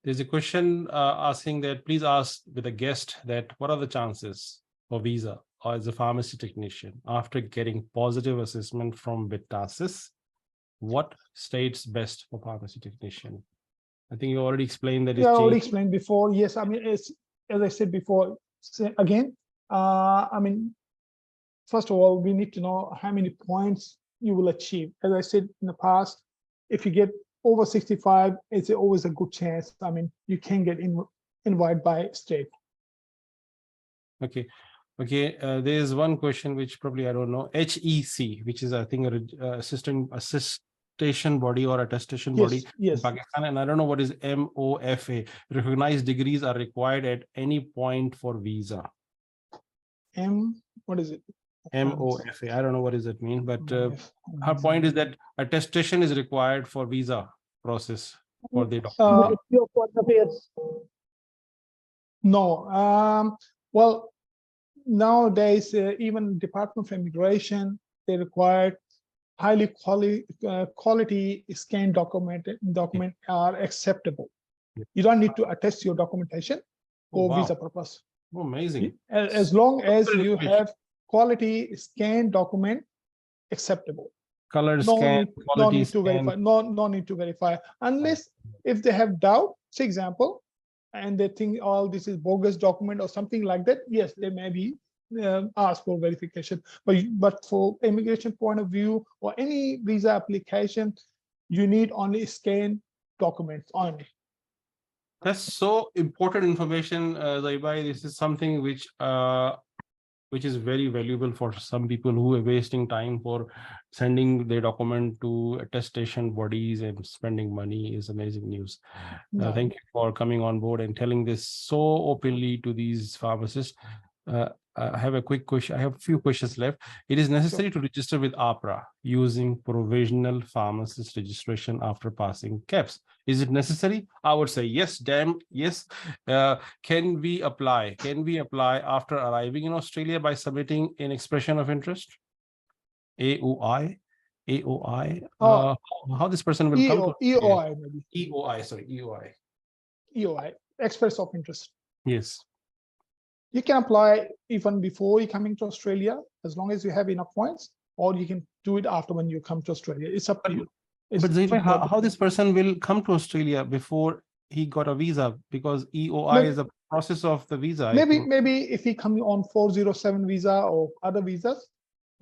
[SPEAKER 1] There's a question asking that please ask with a guest that what are the chances for visa as a pharmacy technician after getting positive assessment from Vitasis, what states best for pharmacy technician? I think you already explained that
[SPEAKER 2] Yeah, I
[SPEAKER 1] it's
[SPEAKER 2] already
[SPEAKER 1] changed.
[SPEAKER 2] explained before. Yes, I mean, it's, as I said before, again, I mean, first of all, we need to know how many points you will achieve. As I said in the past, if you get over 65, it's always a good chance. I mean, you can get invited by state.
[SPEAKER 1] Okay. Okay, there's one question which probably I don't know. HEC, which is I think a assistation body or attestation body in
[SPEAKER 2] Yes.
[SPEAKER 1] Pakistan, and I don't know what is MOFA. Recognized degrees are required at any point for visa.
[SPEAKER 2] What is it?
[SPEAKER 1] MOFA. I don't know what does it mean, but her point is that attestation is required for visa process for the document.
[SPEAKER 2] No. Well, nowadays, even Department of Immigration, they require highly quality scan document are acceptable.
[SPEAKER 1] Yeah.
[SPEAKER 2] You don't need to attest your documentation for
[SPEAKER 1] wow.
[SPEAKER 2] visa purpose.
[SPEAKER 1] Oh, amazing.
[SPEAKER 2] As long as you have quality scan document acceptable.
[SPEAKER 1] Color scan,
[SPEAKER 2] no need to verify. No need to verify unless if they have doubt, for example, and they think all this is bogus document or something like that. Yes, they may be ask for verification. But for immigration point of view or any visa application, you need only scan documents only.
[SPEAKER 1] That's so important information, Zaibai. This is something which is very valuable for some people who are wasting time for sending their document to attestation bodies and spending money. Is amazing news. Thank you for coming on board and telling this so openly to these pharmacists. I have a quick question. I have a few questions left. It is necessary to register with APRA using provisional pharmacist registration after passing Kaps. Is it necessary? I would say yes, damn yes. Can we apply? Can we apply after arriving in Australia by submitting an expression of interest? AOI? AOI? How this person will come to
[SPEAKER 2] EOI, maybe.
[SPEAKER 1] EOI, sorry, EOI.
[SPEAKER 2] EOI, express of interest.
[SPEAKER 1] Yes.
[SPEAKER 2] You can apply even before you coming to Australia, as long as you have enough points, or you can do it after when you come to Australia. It's up to you.
[SPEAKER 1] But Zaibai, how this person will come to Australia before he got a visa? Because EOI is a process of the visa.
[SPEAKER 2] Maybe if he comes on 407 visa or other visas.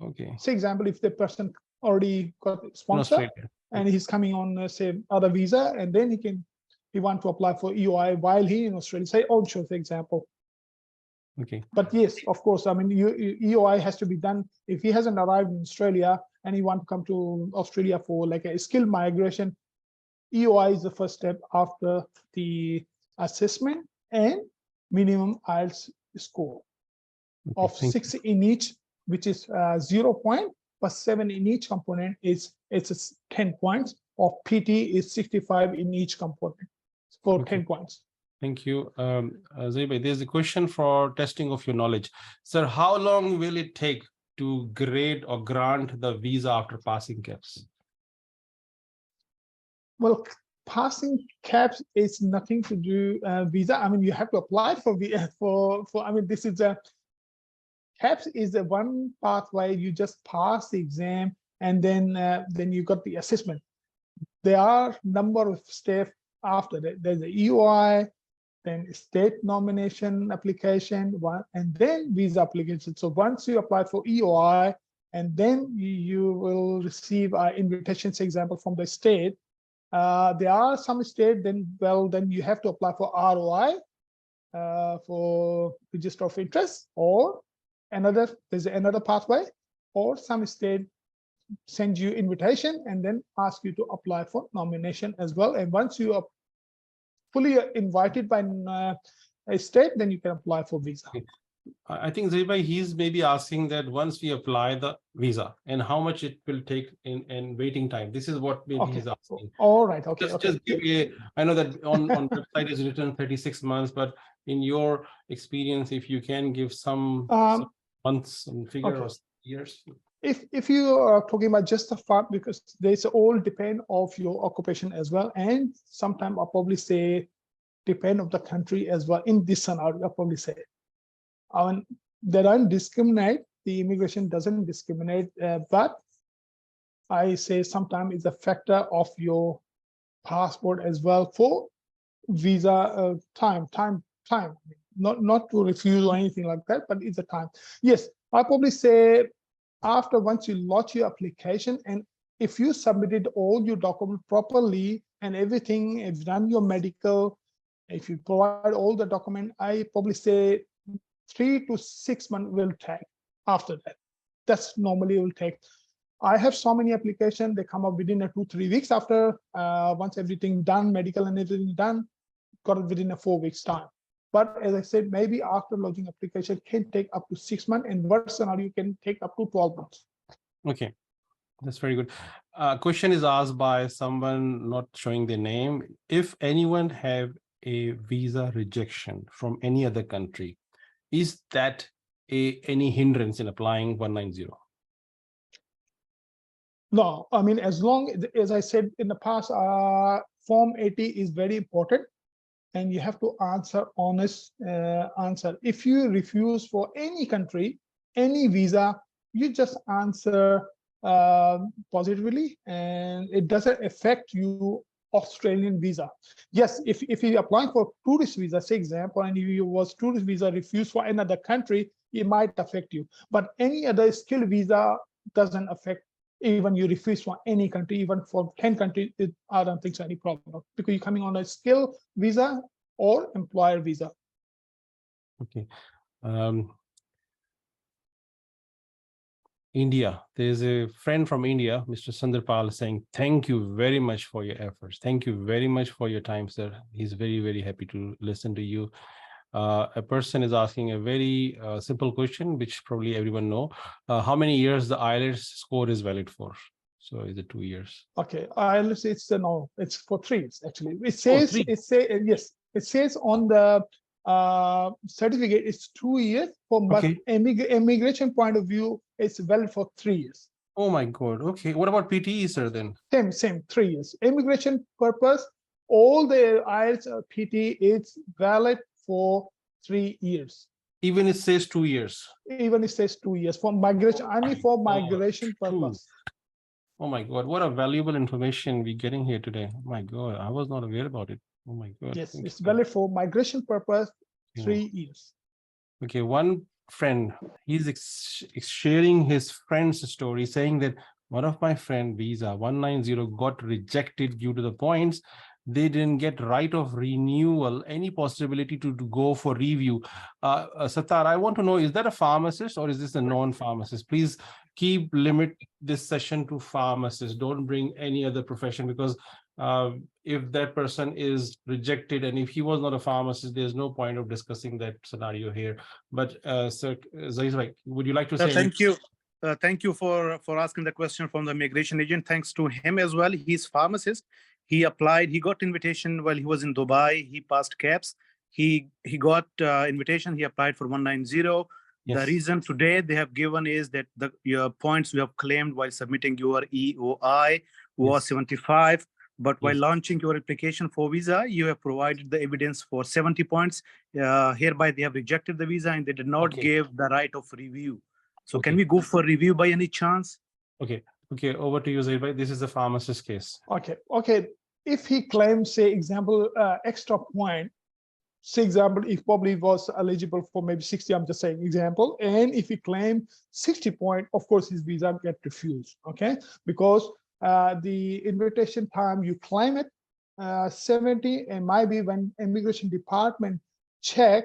[SPEAKER 1] Okay.
[SPEAKER 2] Say example, if the person already got sponsor and he's coming on say other visa, and then he want to apply for EOI while he in Australia, say onshore, for example.
[SPEAKER 1] Okay.
[SPEAKER 2] But yes, of course, I mean, EOI has to be done if he hasn't arrived in Australia and he want to come to Australia for like a skilled migration. EOI is the first step after the assessment and minimum IELTS score of 6 in each, which is 0 point, but 7 in each component it's 10 points. Of PT is 65 in each component for 10 points.
[SPEAKER 1] Thank you. Zaibai, there's a question for testing of your knowledge. Sir, how long will it take to grade or grant the visa after passing Kaps?
[SPEAKER 2] Well, passing Kaps is nothing to do visa. I mean, you have to apply for I mean, this is Kaps is the one pathway. You just pass the exam and then you got the assessment. There are number of steps after that. There's the EOI, then state nomination application, and then visa application. So once you apply for EOI, and then you will receive an invitation, for example, from the state. There are some state, then you have to apply for ROI, for register of interest, or there's another pathway, or some state send you invitation and then ask you to apply for nomination as well. And once you are fully invited by a state, then you can apply for visa.
[SPEAKER 1] I think Zaibai, he's maybe asking that once we apply the visa and how much it will take in waiting time. This is what maybe he's asking.
[SPEAKER 2] All right. Okay.
[SPEAKER 1] Just give me I know that on website is written 36 months, but in your experience, if you can give some months and figure or years.
[SPEAKER 2] If you are talking about just the fact, because there's all depend of your occupation as well, and sometimes I'll probably say depend of the country as well. In this scenario, I'll probably say, they don't discriminate. The immigration doesn't discriminate, but I say sometimes it's a factor of your passport as well for visa time. Not to refuse or anything like that, but it's a time. Yes, I probably say after once you lodge your application, and if you submitted all your documents properly and everything, if you've done your medical, if you provide all the document, I probably say 3 to 6 months will take after that. That's normally will take. I have so many applications, they come up within 2-3 weeks after, once everything done, medical and everything done, got it within 4 weeks time. But as I said, maybe after lodging application can take up to 6 months, and worst scenario can take up to 12 months.
[SPEAKER 1] Okay, that's very good. Question is asked by someone not showing their name. If anyone have a visa rejection from any other country, is that any hindrance in applying 190?
[SPEAKER 2] No, I mean, as long as I said in the past, Form 80 is very important, and you have to answer honest answer. If you refuse for any country, any visa, you just answer positively, and it doesn't affect you Australian visa. Yes, if you're applying for tourist visa, say example, and you was tourist visa refused for another country, it might affect you. But any other skilled visa doesn't affect. Even you refuse for any country, even for 10 countries, I don't think so any problem, because you're coming on a skill visa or employer visa.
[SPEAKER 1] Okay. India, there's a friend from India, Mr. Sundarpal, saying, thank you very much for your efforts. Thank you very much for your time, sir. He's very, very happy to listen to you. A person is asking a very simple question, which probably everyone know. How many years the IELTS score is valid for? So is it 2 years?
[SPEAKER 2] Okay, IELTS, it's no, it's for 3 years actually. It says, yes, it says on the certificate it's 2 years. From immigration point of view, it's valid for 3 years.
[SPEAKER 1] Oh my God. Okay. What about PTE, sir, then?
[SPEAKER 2] Same, 3 years. Immigration purpose, all the IELTS PTE, it's valid for 3 years.
[SPEAKER 1] Even it says 2 years.
[SPEAKER 2] Even it says 2 years for migration, only for migration purpose.
[SPEAKER 1] Oh my God, what a valuable information we're getting here today. Oh my God, I was not aware about it. Oh my God.
[SPEAKER 2] Yes, it's valid for migration purpose, 3 years.
[SPEAKER 1] Okay, one friend, he's sharing his friend's story, saying that one of my friend visa 190 got rejected due to the points. They didn't get right of renewal, any possibility to go for review. Sattar, I want to know, is that a pharmacist or is this a non-pharmacist? Please keep limit this session to pharmacists. Don't bring any other profession, because if that person is rejected and if he was not a pharmacist, there's no point of discussing that scenario here. But Sir Zaizbhai, would you like to say
[SPEAKER 3] thank you? Thank you for asking the question from the immigration agent. Thanks to him as well. He's pharmacist. He applied. He got invitation while he was in Dubai. He passed Kaps. He got invitation. He applied for 190. Yes. The reason today they have given is that your points you have claimed while submitting your EOI was 75. But while launching your application for visa, you have provided the evidence for 70 points. Hereby, they have rejected the visa and they did not give the right of review. So can we go for review by any chance?
[SPEAKER 1] Okay, over to you, Zaidbhai. This is the pharmacist case.
[SPEAKER 2] Okay. If he claims, say, example, extra point, say, example, if probably was eligible for maybe 60, I'm just saying example, and if he claimed 60 points, of course, his visa get refused, okay? Because the invitation time, you claim it 70, and maybe when immigration department check,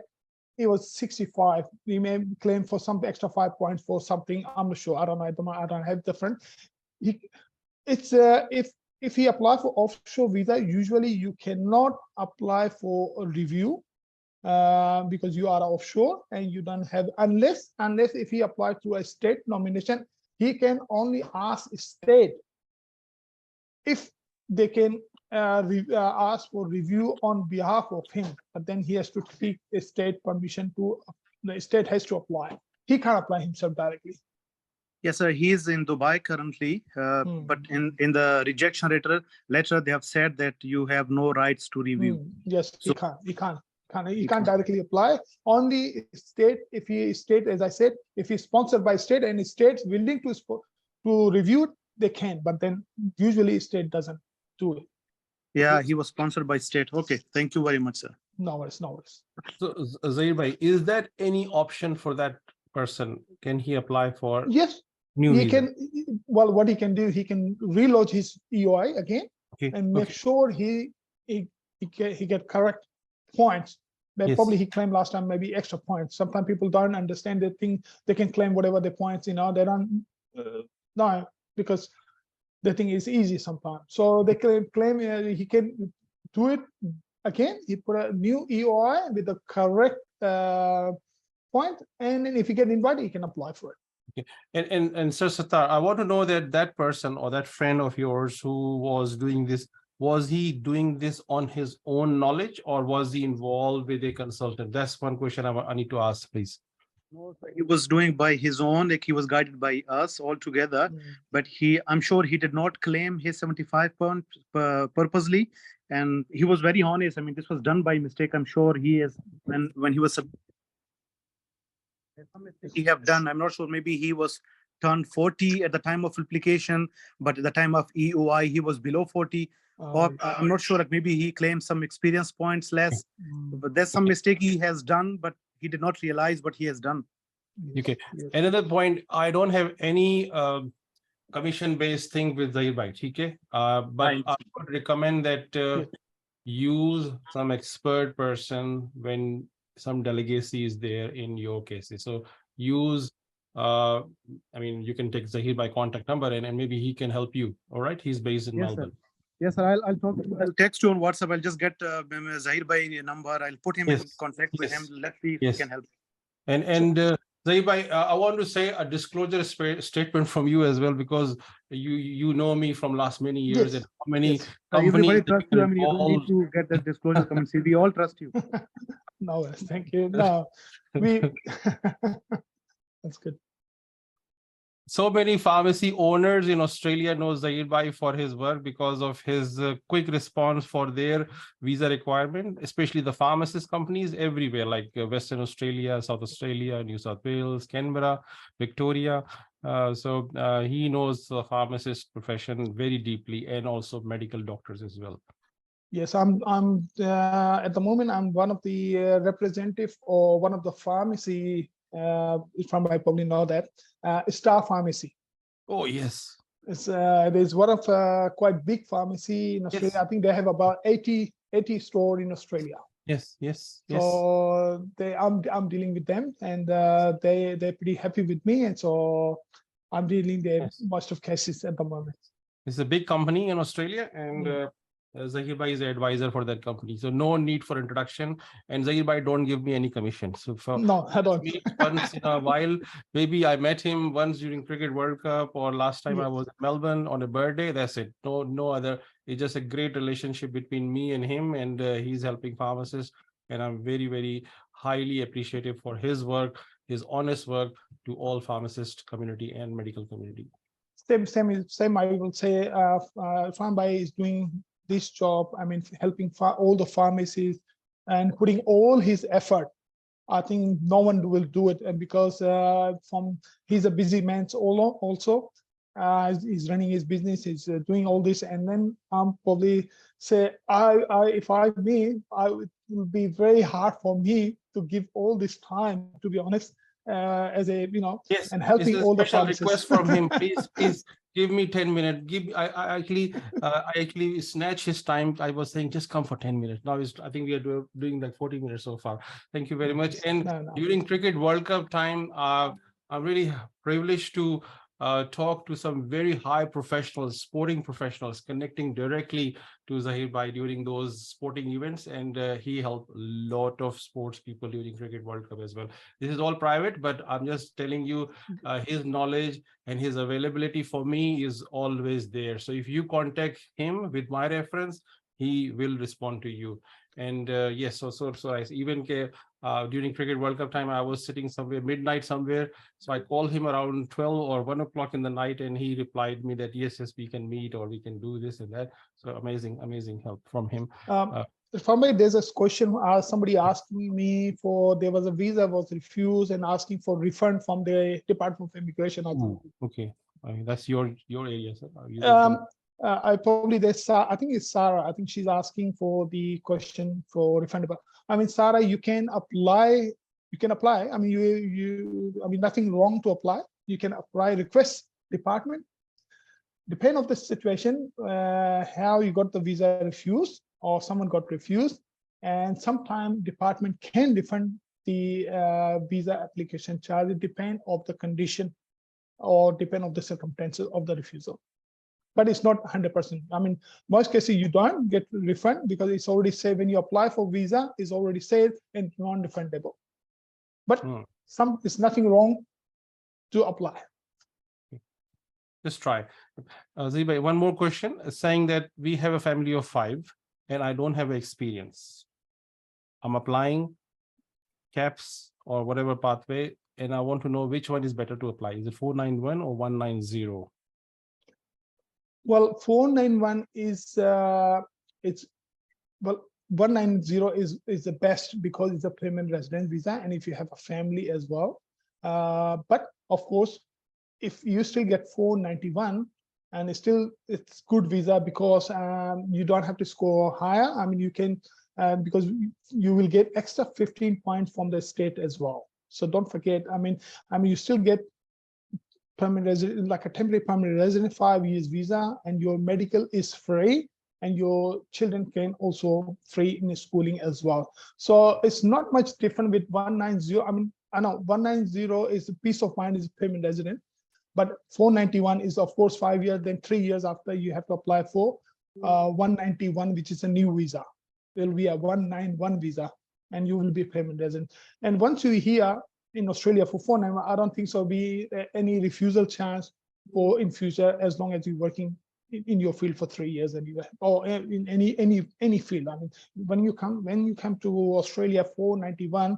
[SPEAKER 2] it was 65. We may claim for some extra 5 points for something. I'm not sure. I don't know. I don't have different. If he apply for offshore visa, usually you cannot apply for a review because you are offshore and you don't have, unless if he applied to a state nomination, he can only ask state if they can ask for review on behalf of him, but then he has to seek a state permission to, the state has to apply. He can't apply himself directly.
[SPEAKER 3] Yes, sir. He is in Dubai currently, but in the rejection letter, they have said that you have no rights to review.
[SPEAKER 2] Yes, he can't He can't directly apply. Only state, if he state, as I said, if he's sponsored by state and state's willing to review it, they can. But then usually state doesn't do it.
[SPEAKER 3] Yeah, he was sponsored by state. Okay, thank you very much, sir.
[SPEAKER 2] No worries, no worries.
[SPEAKER 1] So Zahir bhai, is that any option for that person? Can he apply for
[SPEAKER 2] Yes,
[SPEAKER 1] new
[SPEAKER 2] he
[SPEAKER 1] visa?
[SPEAKER 2] can. Well, what he can do, he can reload his EOI again and make sure he get correct points. But
[SPEAKER 1] Yes.
[SPEAKER 2] probably he claimed last time maybe extra points. Sometimes people don't understand. They think they can claim whatever the points, they don't no, because they think it's easy sometimes. So they claim he can do it again. He put a new EOI with the correct point, and then if he get invited, he can apply for it.
[SPEAKER 1] And Sir Sattar, I want to know that person or that friend of yours who was doing this, was he doing this on his own knowledge or was he involved with a consultant? That's one question I need to ask, please.
[SPEAKER 3] No, he was doing by his own, like he was guided by us all together. But I'm sure he did not claim his 75 points purposely, and he was very honest. I mean, this was done by mistake. I'm sure he is when he was he have done. I'm not sure. Maybe he was turned 40 at the time of application, but at the time of EOI he was below 40. Or I'm not sure. Like maybe he claimed some experience points less. But there's some mistake he has done, but he did not realize what he has done.
[SPEAKER 1] Okay. Another point, I don't have any commission-based thing with Zahir bhai, okay? But I would recommend that use some expert person when some delegacy is there in your cases. So use, I mean, you can take Zahir bhai contact number and maybe he can help you. All right, he's based in Melbourne.
[SPEAKER 3] Sir. Yes, sir. I'll text you on WhatsApp. I'll just get Zahir bhai number. I'll put him in contact with him. Let's see if he can help.
[SPEAKER 1] And Zahir bhai, I want to say a disclosure statement from you as well, because you know me from last many years and how many companies.
[SPEAKER 3] Everybody trusts you. I mean, you don't need to get that disclosure. Come and see. We all trust you.
[SPEAKER 2] No, thank you. No, that's good.
[SPEAKER 1] So many pharmacy owners in Australia know Zahir bhai for his work because of his quick response for their visa requirement, especially the pharmacist companies everywhere, like Western Australia, South Australia, New South Wales, Canberra, Victoria. So he knows the pharmacist profession very deeply, and also medical doctors as well.
[SPEAKER 2] Yes, I'm at the moment, I'm one of the representative or one of the pharmacy, Irfan, I probably know that, Star Pharmacy.
[SPEAKER 1] Oh, yes.
[SPEAKER 2] It's there's one of quite big pharmacy in Australia. I think they have about 80 stores in Australia.
[SPEAKER 1] Yes.
[SPEAKER 2] So I'm dealing with them, and they're pretty happy with me, and so I'm dealing their most of cases at the moment.
[SPEAKER 1] It's a big company in Australia, and Zahir bhai is the advisor for that company, so no need for introduction. And Zahir bhai don't give me any commission. So
[SPEAKER 2] no, I don't.
[SPEAKER 1] Meet once in a while. Maybe I met him once during Cricket World Cup, or last time I was in Melbourne on a birthday. That's it. No other. It's just a great relationship between me and him, and he's helping pharmacists. And I'm very, very highly appreciative for his work, his honest work to all pharmacist community and medical community.
[SPEAKER 2] Same. I will say, Irfan bhai is doing this job. I mean, helping all the pharmacies and putting all his effort. I think no one will do it, and because he's a busy man also. He's running his business. He's doing all this, and then probably say, if it will be very hard for me to give all this time, to be honest, as a and helping all the pharmacists.
[SPEAKER 1] Request from him, please give me 10 minutes. I actually snatch his time. I was saying just come for 10 minutes. Now I think we are doing like 40 minutes so far. Thank you very much. And during Cricket World Cup time, I'm really privileged to talk to some very high professionals, sporting professionals, connecting directly to Zahir bhai during those sporting events, and he helped a lot of sports people during Cricket World Cup as well. This is all private, but I'm just telling you his knowledge and his availability for me is always there. So if you contact him with my reference, he will respond to you. And yes, so nice. Even during Cricket World Cup time, I was sitting somewhere midnight somewhere, so I called him around 12 or 1 o'clock in the night, and he replied me that yes, we can meet or we can do this and that. So amazing help from him.
[SPEAKER 2] Irfan, there's a question. Somebody asking me for, there was a visa was refused and asking for refund from the Department of Immigration.
[SPEAKER 1] Okay, that's your area, sir.
[SPEAKER 2] I probably there's I think it's Sarah. I think she's asking for the question for refundable. I mean, Sarah, you can apply. You can apply. I mean, I mean, nothing wrong to apply. You can apply, request department. Depend on the situation, how you got the visa refused or someone got refused, and sometimes department can refund the visa application charge. It depends on the condition or depend on the circumstances of the refusal. But it's not 100%. I mean, most cases you don't get refund because it's already said when you apply for visa, it's already said and non-refundable. But it's nothing wrong to apply.
[SPEAKER 1] Just try. Zibai, one more question, saying that we have a family of 5 and I don't have experience. I'm applying Kaps or whatever pathway, and I want to know which one is better to apply. Is it 491 or 190?
[SPEAKER 2] Well, 491 is it's, well, 190 is the best because it's a permanent resident visa, and if you have a family as well. But of course, if you still get 491, and it's good visa because you don't have to score higher. I mean, you can because you will get extra 15 points from the state as well. So don't forget. I mean, you still get permanent resident, like a temporary permanent resident, 5 years visa, and your medical is free, and your children can also free in schooling as well. So it's not much different with 190. I mean, I know 190 is a peace of mind, is a permanent resident, but 491 is of course 5 years. Then 3 years after you have to apply for 191, which is a new visa. There will be a 191 visa, and you will be a permanent resident. And once you're here in Australia for 491, I don't think so be any refusal chance for in future, as long as you're working in your field for 3 years, and or in any field. I mean, when you come to Australia 491,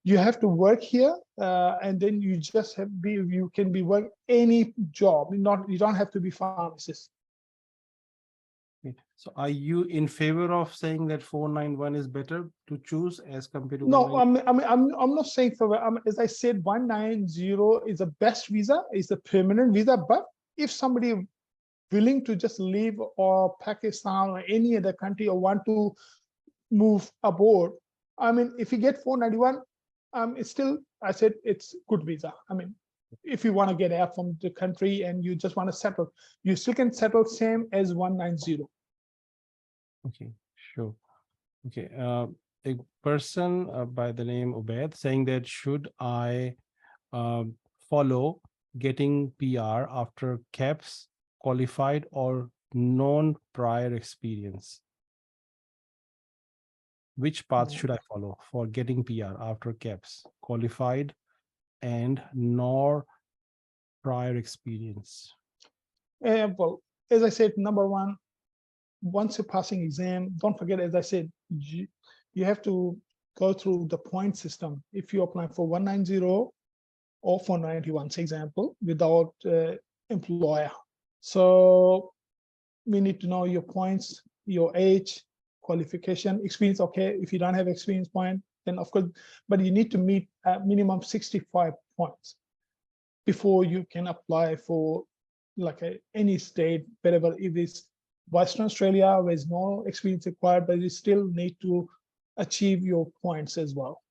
[SPEAKER 2] you have to work here, and then you just you can be work any job. You don't have to be pharmacist.
[SPEAKER 1] So are you in favor of saying that 491 is better to choose as compared to?
[SPEAKER 2] No, I'm not saying favor. As I said, 190 is the best visa, is a permanent visa. But if somebody willing to just leave or Pakistan or any other country or want to move abroad, I mean, if you get 491, it's still, I said, it's good visa. I mean, if you want to get out from the country and you just want to settle, you still can settle same as 190.
[SPEAKER 1] Okay, sure. Okay, a person by the name Ubaid saying that should I follow getting PR after Kaps, qualified or non-prior experience? Which path should I follow for getting PR after Kaps, qualified and nor prior experience?
[SPEAKER 2] Well, as I said, number one, once you're passing exam, don't forget, as I said, you have to go through the point system. If you apply for 190 or 491, for example, without employer. So we need to know your points, your age, qualification, experience. Okay, if you don't have experience point, then of course, but you need to meet a minimum 65 points before you can apply for like any state, wherever it is. Western Australia, there's no experience required, but you still need to achieve your points as well.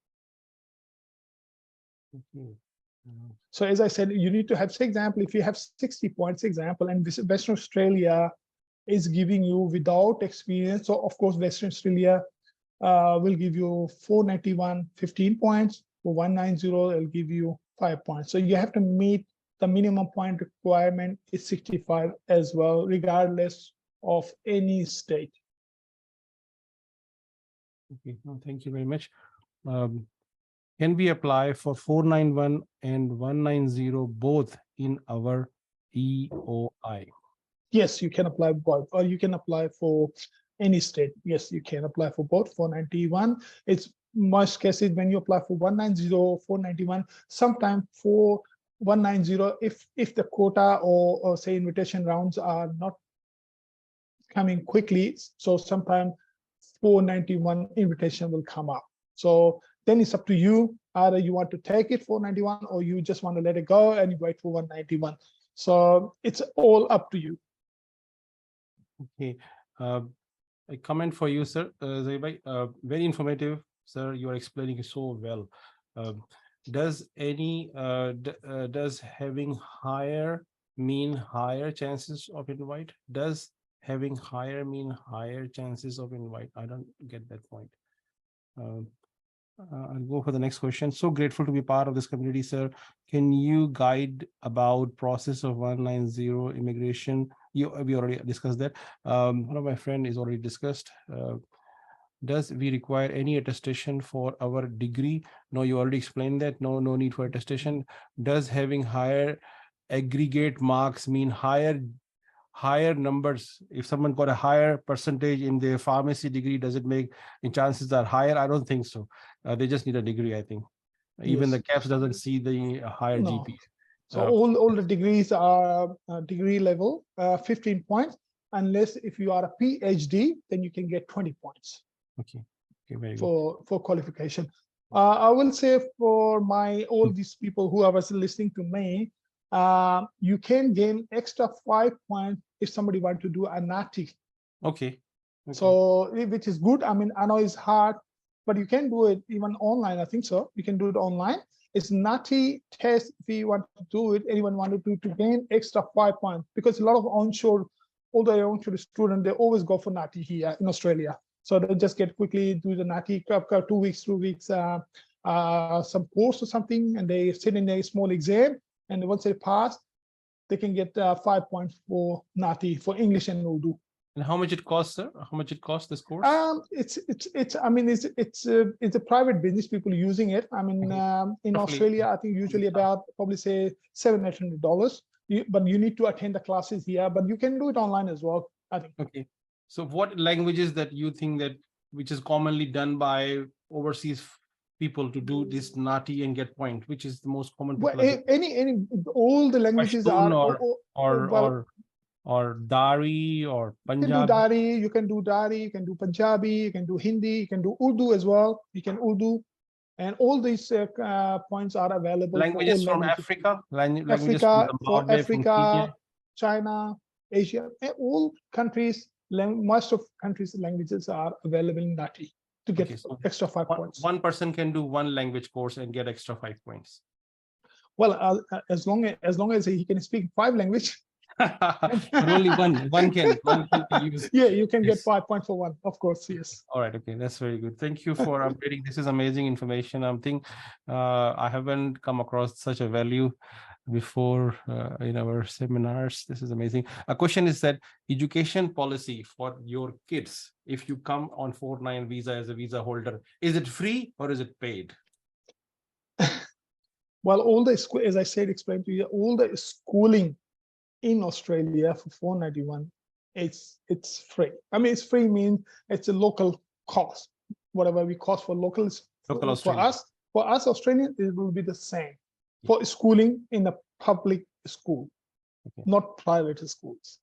[SPEAKER 2] So as I said, you need to have, for example, if you have 60 points, example, and this Western Australia is giving you without experience. So of course, Western Australia will give you 491, 15 points. For 190, it'll give you 5 points. So you have to meet the minimum point requirement is 65 as well, regardless of any state.
[SPEAKER 1] Okay, no, thank you very much. Can we apply for 491 and 190 both in our EOI?
[SPEAKER 2] Yes, you can apply both, or you can apply for any state. Yes, you can apply for both. 491, it's most cases when you apply for 190, 491, sometime for 190, if the quota or say invitation rounds are not coming quickly, so sometimes 491 invitation will come up. So then it's up to you. Either you want to take it 491 or you just want to let it go and you wait for 191. So it's all up to you.
[SPEAKER 1] Okay. A comment for you, sir. Zaid, very informative, sir. You are explaining it so well. Does having higher mean higher chances of invite? Does having higher mean higher chances of invite? I don't get that point. I'll go for the next question. So grateful to be part of this community, sir. Can you guide about process of 190 immigration? We already discussed that. One of my friend is already discussed. Does we require any attestation for our degree? No, you already explained that. No need for attestation. Does having higher aggregate marks mean higher numbers? If someone got a higher percentage in their pharmacy degree, does it make the chances are higher? I don't think so. They just need a degree, I think. Even the Kaps doesn't see the higher GPA.
[SPEAKER 2] So all the degrees are degree level, 15 points, unless if you are a PhD, then you can get 20 points.
[SPEAKER 1] Okay, very
[SPEAKER 2] good. For qualification. I will say for all these people who are listening to me, you can gain extra 5 points if somebody wants to do a Natti.
[SPEAKER 1] Okay.
[SPEAKER 2] So which is good. I mean, I know it's hard, but you can do it even online. I think so. You can do it online. It's Natti test. If you want to do it, anyone want to do to gain extra 5 points, because a lot of onshore, although onshore students, they always go for Natti here in Australia. So they just get quickly do the Natti 2 weeks, 3 weeks, some course or something, and they sit in a small exam. And once they pass, they can get 5 points for Natti for English and Urdu.
[SPEAKER 1] And how much it costs, sir? How much it costs this course?
[SPEAKER 2] It's a private business, people using it. I mean, in roughly, Australia, I think usually about probably say $700-800. But you need to attend the classes here, but you can do it online as well, I think.
[SPEAKER 1] Okay. So what languages that you think that which is commonly done by overseas people to do this Natti and get point, which is the most common?
[SPEAKER 2] Well, all the languages are
[SPEAKER 1] or Dari or Punjabi.
[SPEAKER 2] You can do Dari, you can do Punjabi, you can do Hindi, you can do Urdu as well. You can Urdu, and all these points are available.
[SPEAKER 1] Languages
[SPEAKER 2] for all
[SPEAKER 1] from Africa, languages
[SPEAKER 2] Africa,
[SPEAKER 1] from Zimbabwe,
[SPEAKER 2] Africa, China, Asia, all countries. Most of countries' languages are available in Natti to get extra 5 points.
[SPEAKER 1] One person can do one language course and get extra 5 points.
[SPEAKER 2] Well, as long as he can speak 5 languages.
[SPEAKER 1] But only one can use.
[SPEAKER 2] Yeah, you can get 5 points for one, of course. Yes.
[SPEAKER 1] All right. Okay, that's very good. Thank you for updating. This is amazing information. I think I haven't come across such a value before in our seminars. This is amazing. A question is that education policy for your kids, if you come on 4-9 visa as a visa holder, is it free or is it paid?
[SPEAKER 2] Well, all the as I said, explained to you, all the schooling in Australia for 491, it's free. I mean, it's free means it's a local cost. Whatever we cost for locals, for us Australians, it will be the same for schooling in a public school, not private schools.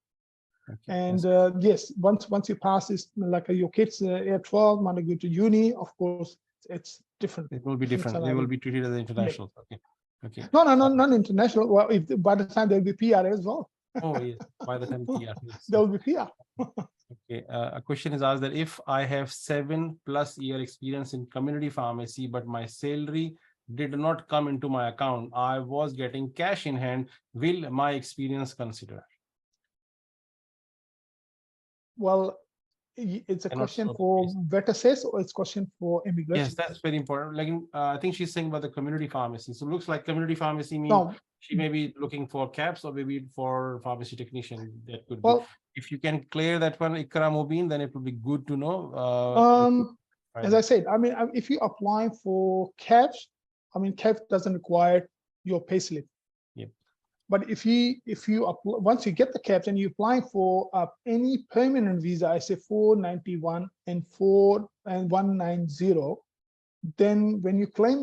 [SPEAKER 2] And yes, once you pass this, like your kids at 12 want to go to uni, of course, it's different.
[SPEAKER 1] It will be different. They will be treated as international. Yeah. Okay.
[SPEAKER 2] No, not international. Well, by the time they'll be PR as well.
[SPEAKER 1] Oh, yes. By the time PR. Yes.
[SPEAKER 2] They'll be PR.
[SPEAKER 1] Okay. A question is asked that if I have 7+ year experience in community pharmacy, but my salary did not come into my account, I was getting cash in hand, will my experience consider?
[SPEAKER 2] Well, it's a question for vet assess or it's question for immigration?
[SPEAKER 1] Yes, that's very important. Like I think she's saying about the community pharmacy. So it looks like community pharmacy means she may be looking for Kaps or maybe for pharmacy technician. That could be. If you can clear that one, Ikra Mubin, then it would be good to know.
[SPEAKER 2] As I said, I mean, if you apply for Kaps, I mean, Kaps doesn't require your payslip.
[SPEAKER 1] Yep.
[SPEAKER 2] But if you apply, once you get the Kaps and you apply for any permanent visa, I say 491 and 190, then when you claim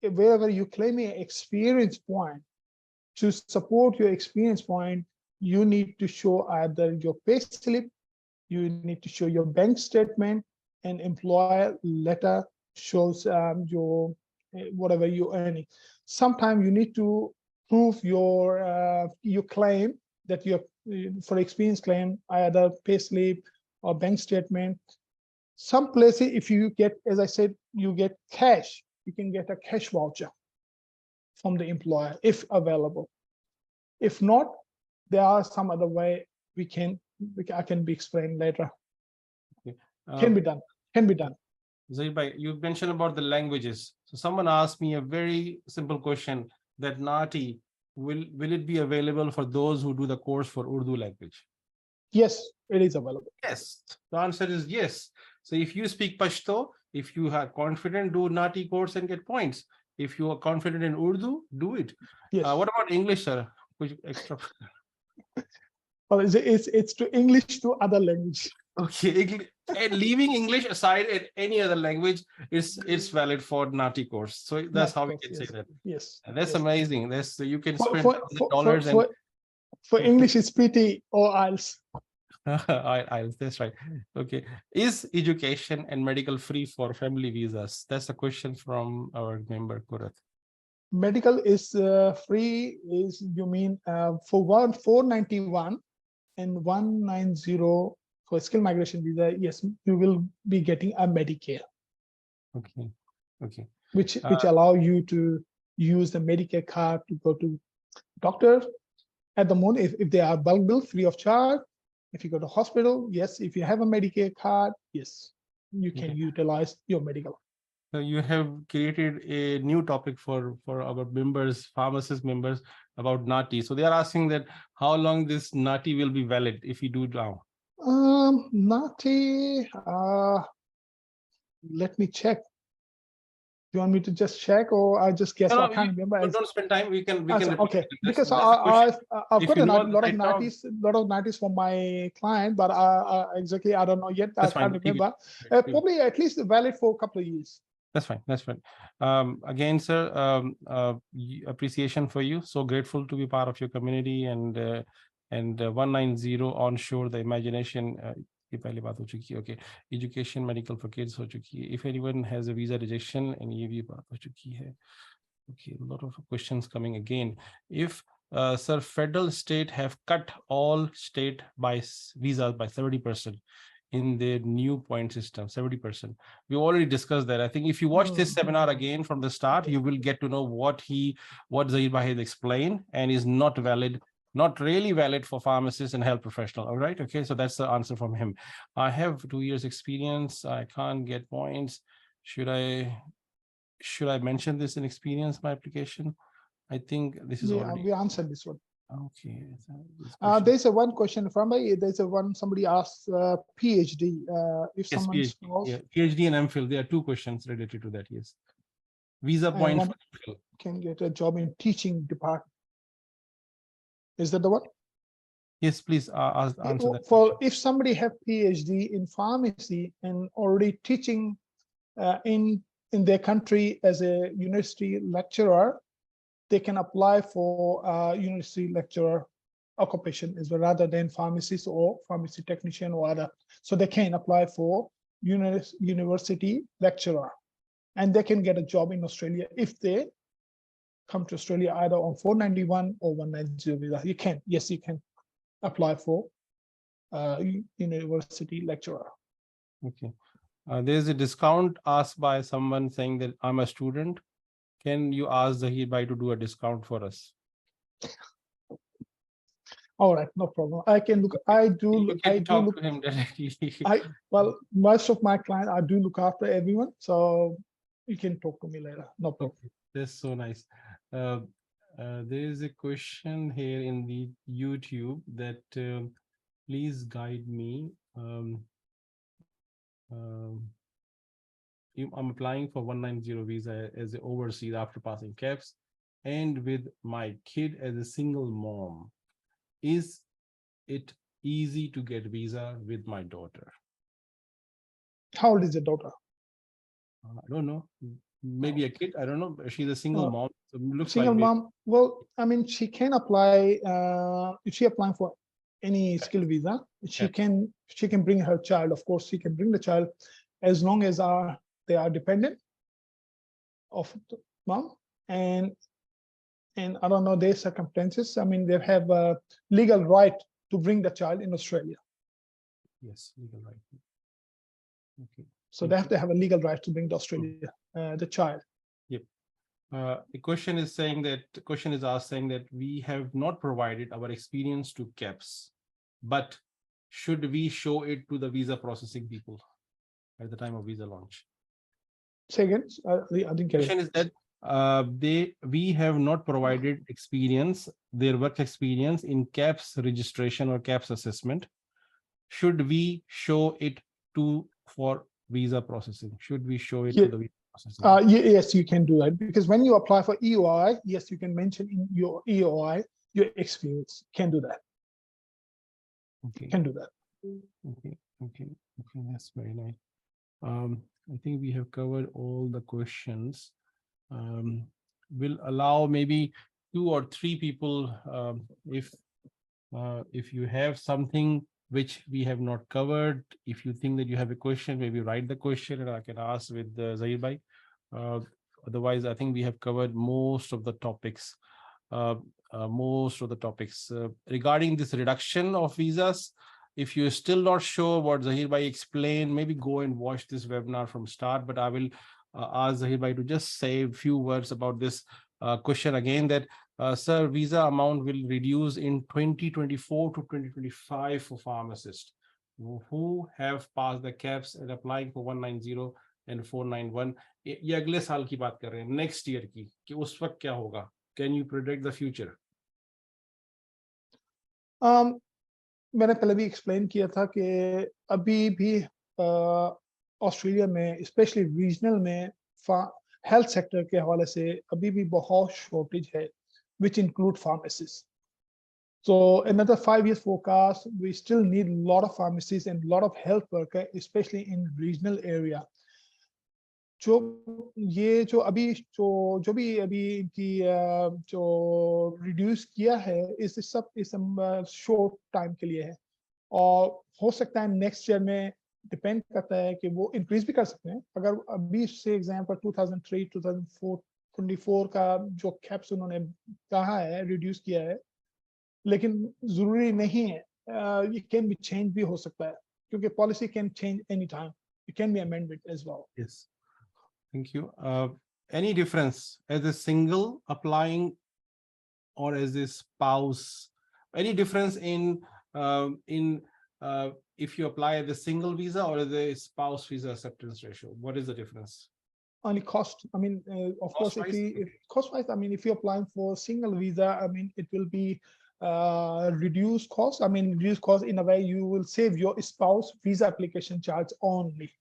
[SPEAKER 2] wherever you claim an experience point, to support your experience point, you need to show either your payslip, you need to show your bank statement, an employer letter shows your whatever you're earning. Sometimes you need to prove your claim that you're for experience claim, either payslip or bank statement. Some places, if you get, as I said, you get cash, you can get a cash voucher from the employer if available. If not, there are some other way I can be explained later.
[SPEAKER 1] Okay.
[SPEAKER 2] Can be done.
[SPEAKER 1] Zahir bhai, you mentioned about the languages. So someone asked me a very simple question, that Natti, will it be available for those who do the course for Urdu language?
[SPEAKER 2] Yes, it is available.
[SPEAKER 1] Yes, the answer is yes. So if you speak Pashto, if you are confident, do Natti course and get points. If you are confident in Urdu, do it.
[SPEAKER 2] Yes.
[SPEAKER 1] What about English, sir? Which extra?
[SPEAKER 2] Well, it's to English to other language.
[SPEAKER 1] Okay, and leaving English aside, in any other language, it's valid for Natti course. So that's how we can say that.
[SPEAKER 2] Yes.
[SPEAKER 1] And that's amazing. That's you can
[SPEAKER 2] For,
[SPEAKER 1] spend
[SPEAKER 2] for,
[SPEAKER 1] $1,000
[SPEAKER 2] for, for English, it's PT or IELTS.
[SPEAKER 1] That's right. Okay. Is education and medical free for family visas? That's a question from our member, Kurat.
[SPEAKER 2] Medical is free, is you mean for 491 and 190 for skill migration visa? Yes, you will be getting a Medicare.
[SPEAKER 1] Okay. Okay.
[SPEAKER 2] Which allow you to use the Medicare card to go to doctor. At the moment, if they are bulk bill free of charge, if you go to hospital, yes. If you have a Medicare card, yes, you can utilize your medical.
[SPEAKER 1] So you have created a new topic for our members, pharmacist members, about Natti. So they are asking that how long this Natti will be valid if you do now.
[SPEAKER 2] Natti, let me check. Do you want me to just check, or I just guess?
[SPEAKER 1] No,
[SPEAKER 2] I can't remember.
[SPEAKER 1] Don't spend time. We can.
[SPEAKER 2] Okay, because I've got a lot of Nattis from my client, but exactly I don't know yet. I can't remember. Probably at least valid for a couple of years.
[SPEAKER 1] That's fine. That's fine. Again, sir, appreciation for you. So grateful to be part of your community, and 190 onshore, the imagination. Okay, education medical for kids. If anyone has a visa rejection, and okay, a lot of questions coming again. If sir, federal state have cut all state by visas by 70%. In the new point system, 70%. We already discussed that. I think if you watch this seminar again from the start, you will get to know what Zahir Bhai has explained and is not valid, not really valid for pharmacists and health professional. All right. Okay. So that's the answer from him. I have 2 years experience. I can't get points. Should I mention this in experience, my application? I think this is already.
[SPEAKER 2] We answered this one.
[SPEAKER 1] Okay.
[SPEAKER 2] There's one question from somebody asked PhD. If
[SPEAKER 1] yes,
[SPEAKER 2] someone
[SPEAKER 1] PhD and MPhil, there are 2 questions related to that. Yes, visa point for MPhil.
[SPEAKER 2] Can get a job in teaching department. Is that the one?
[SPEAKER 1] Yes, please answer that.
[SPEAKER 2] For if somebody have PhD in pharmacy and already teaching in their country as a university lecturer, they can apply for university lecturer occupation as well, rather than pharmacist or pharmacy technician or other. So they can apply for university lecturer, and they can get a job in Australia if they come to Australia either on 491 or 190 visa. You can, yes, you can apply for university lecturer.
[SPEAKER 1] Okay. There's a discount asked by someone saying that I'm a student. Can you ask Zahir Bhai to do a discount for us?
[SPEAKER 2] All right, no problem. I can look. I do
[SPEAKER 1] talk to him directly.
[SPEAKER 2] Well, most of my clients, I do look after everyone, so you can talk to me later. No problem.
[SPEAKER 1] Okay. That's so nice. There is a question here in the YouTube that please guide me. I'm applying for 190 visa as an overseas after passing Kaps, and with my kid as a single mom. Is it easy to get visa with my daughter?
[SPEAKER 2] How old is your daughter?
[SPEAKER 1] I don't know. Maybe a kid. I don't know. She's a single mom. So looks
[SPEAKER 2] single
[SPEAKER 1] like
[SPEAKER 2] mom. Well, I mean, she can apply. If she applying for any skill visa, she can bring her child. Of course, she can bring the child. as long as they are dependent of the mom, and I don't know their circumstances. I mean, they have a legal right to bring the child in Australia.
[SPEAKER 1] Yes, legal right. Okay.
[SPEAKER 2] So they have to have a legal right to bring to Australia the child.
[SPEAKER 1] Yep. The question is saying that we have not provided our experience to Kaps, but should we show it to the visa processing people at the time of visa launch?
[SPEAKER 2] Say again, I didn't get it.
[SPEAKER 1] Question is that we have not provided their work experience in Kaps registration or Kaps assessment. Should we show it for visa processing? Should we show it to the visa processing?
[SPEAKER 2] Yes, you can do that, because when you apply for EOI, yes, you can mention in your EOI your experience. Can do that.
[SPEAKER 1] Okay.
[SPEAKER 2] Can do that.
[SPEAKER 1] Okay, that's very nice. I think we have covered all the questions. We'll allow maybe 2 or 3 people, if you have something which we have not covered, if you think that you have a question, maybe write the question and I can ask with Zahir Bhai. Otherwise, I think we have covered most of the topics. Regarding this reduction of visas, if you're still not sure what Zahir Bhai explained, maybe go and watch this webinar from start, but I will ask Zahir Bhai to just say a few words about this question again, that sir, visa amount will reduce in 2024 to 2025 for pharmacists who have passed the caps and applying for 190 and 491. ये अगले साल की बात कर रहे हैं, next year की, कि उस वक्त क्या होगा? Can you predict the future?
[SPEAKER 2] मैंने पहले भी एक्सप्लेन किया था कि अभी भी ऑस्ट्रेलिया में स्पेशली रीजनल में हेल्थ सेक्टर के हवाले से अभी भी बहुत शॉर्टेज है, which include pharmacists. So another 5 years forecast, we still need a lot of pharmacists and a lot of health workers, especially in regional area. जो भी अभी इनकी जो रिड्यूस किया है, इस सब इस शॉर्ट टाइम के लिए है, और हो सकता है नेक्स्ट ईयर में डिपेंड करता है कि वो इंक्रीज भी कर सकते हैं. अगर अभी से एग्जांपल 2003 2004 24 का जो कैप्स उन्होंने कहा है रिड्यूस किया है, लेकिन जरूरी नहीं है, ये कैन बी चेंज भी हो सकता है, क्योंकि policy can change any time, it can be amended as well.
[SPEAKER 1] Yes. Thank you. Any difference as a single applying or as a spouse? Any difference in if you apply as a single visa or as a spouse visa acceptance ratio? What is the difference?
[SPEAKER 2] Only cost. I mean, of course, if cost-wise, I mean, if you're applying for single visa, I mean, it will be reduced cost. I mean, reduced cost in a way you will save your spouse visa application charge only.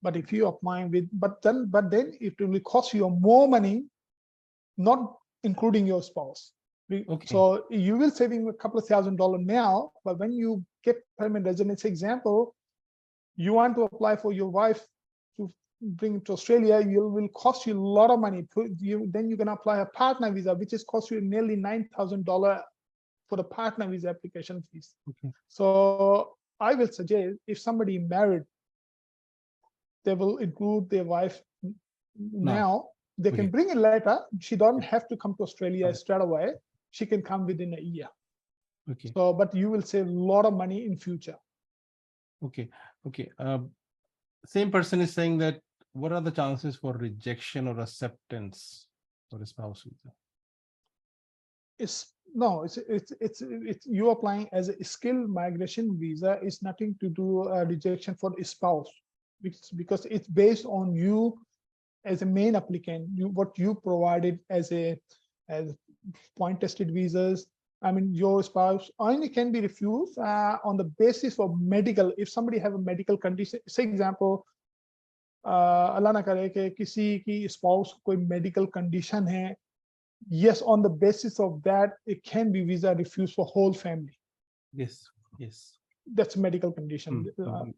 [SPEAKER 2] But if you apply with, but then it will cost you more money, not including your spouse.
[SPEAKER 1] Okay.
[SPEAKER 2] So you will saving a couple of $1,000 now, but when you get permanent residency, example, you want to apply for your wife to bring to Australia, it will cost you a lot of money. Then you can apply a partner visa, which is cost you nearly $9,000 for the partner visa application fees.
[SPEAKER 1] Okay.
[SPEAKER 2] So I will suggest if somebody married, they will include their wife now. They can bring it later. She don't have to come to Australia straight away. She can come within a year.
[SPEAKER 1] Okay.
[SPEAKER 2] So, but you will save a lot of money in future.
[SPEAKER 1] Okay. Same person is saying that what are the chances for rejection or acceptance for a spouse visa?
[SPEAKER 2] It's you applying as a skilled migration visa. It's nothing to do rejection for a spouse, because it's based on you as a main applicant, what you provided as point tested visas. I mean, your spouse only can be refused on the basis of medical. If somebody have a medical condition, say example, अल्लाह ना करे कि किसी की spouse कोई medical condition है, yes, on the basis of that, it can be visa refused for whole family.
[SPEAKER 1] Yes.
[SPEAKER 2] That's a medical condition.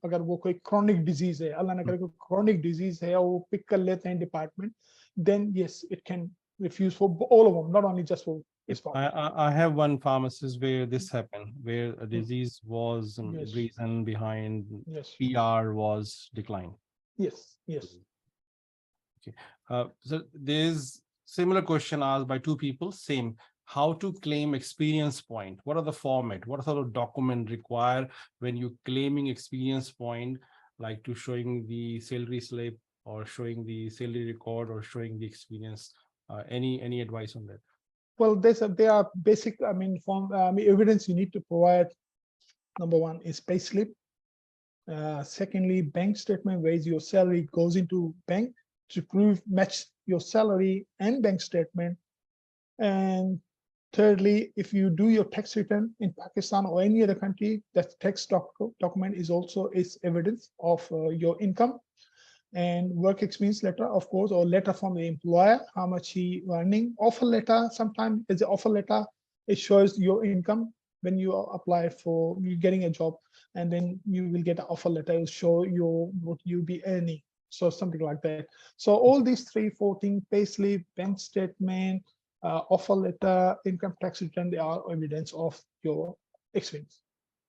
[SPEAKER 2] अगर वो कोई chronic disease है, अल्लाह ना करे कोई chronic disease है, वो pick कर लेते हैं department, then yes, it can refuse for all of them, not only just for his spouse.
[SPEAKER 1] I have one pharmacist where this happened, where a disease was
[SPEAKER 2] Yes.
[SPEAKER 1] reason behind
[SPEAKER 2] Yes.
[SPEAKER 1] PR was declined.
[SPEAKER 2] Yes, yes.
[SPEAKER 1] Okay. So there's similar question asked by two people, same. How to claim experience point? What are the format? What sort of document require when you claiming experience point, like to showing the salary slip or showing the salary record or showing the experience? Any advice on that?
[SPEAKER 2] Well, there are basic, evidence you need to provide. Number one is payslip. Secondly, bank statement where your salary goes into bank to prove match your salary and bank statement. And thirdly, if you do your tax return in Pakistan or any other country, that tax document is also evidence of your income. And work experience letter, of course, or letter from the employer, how much he earning. Offer letter, sometimes it's an offer letter. It shows your income when you apply for you getting a job, and then you will get an offer letter. It will show you what you be earning. So something like that. So all these 3-4 things, payslip, bank statement, offer letter, income tax return, they are evidence of your experience.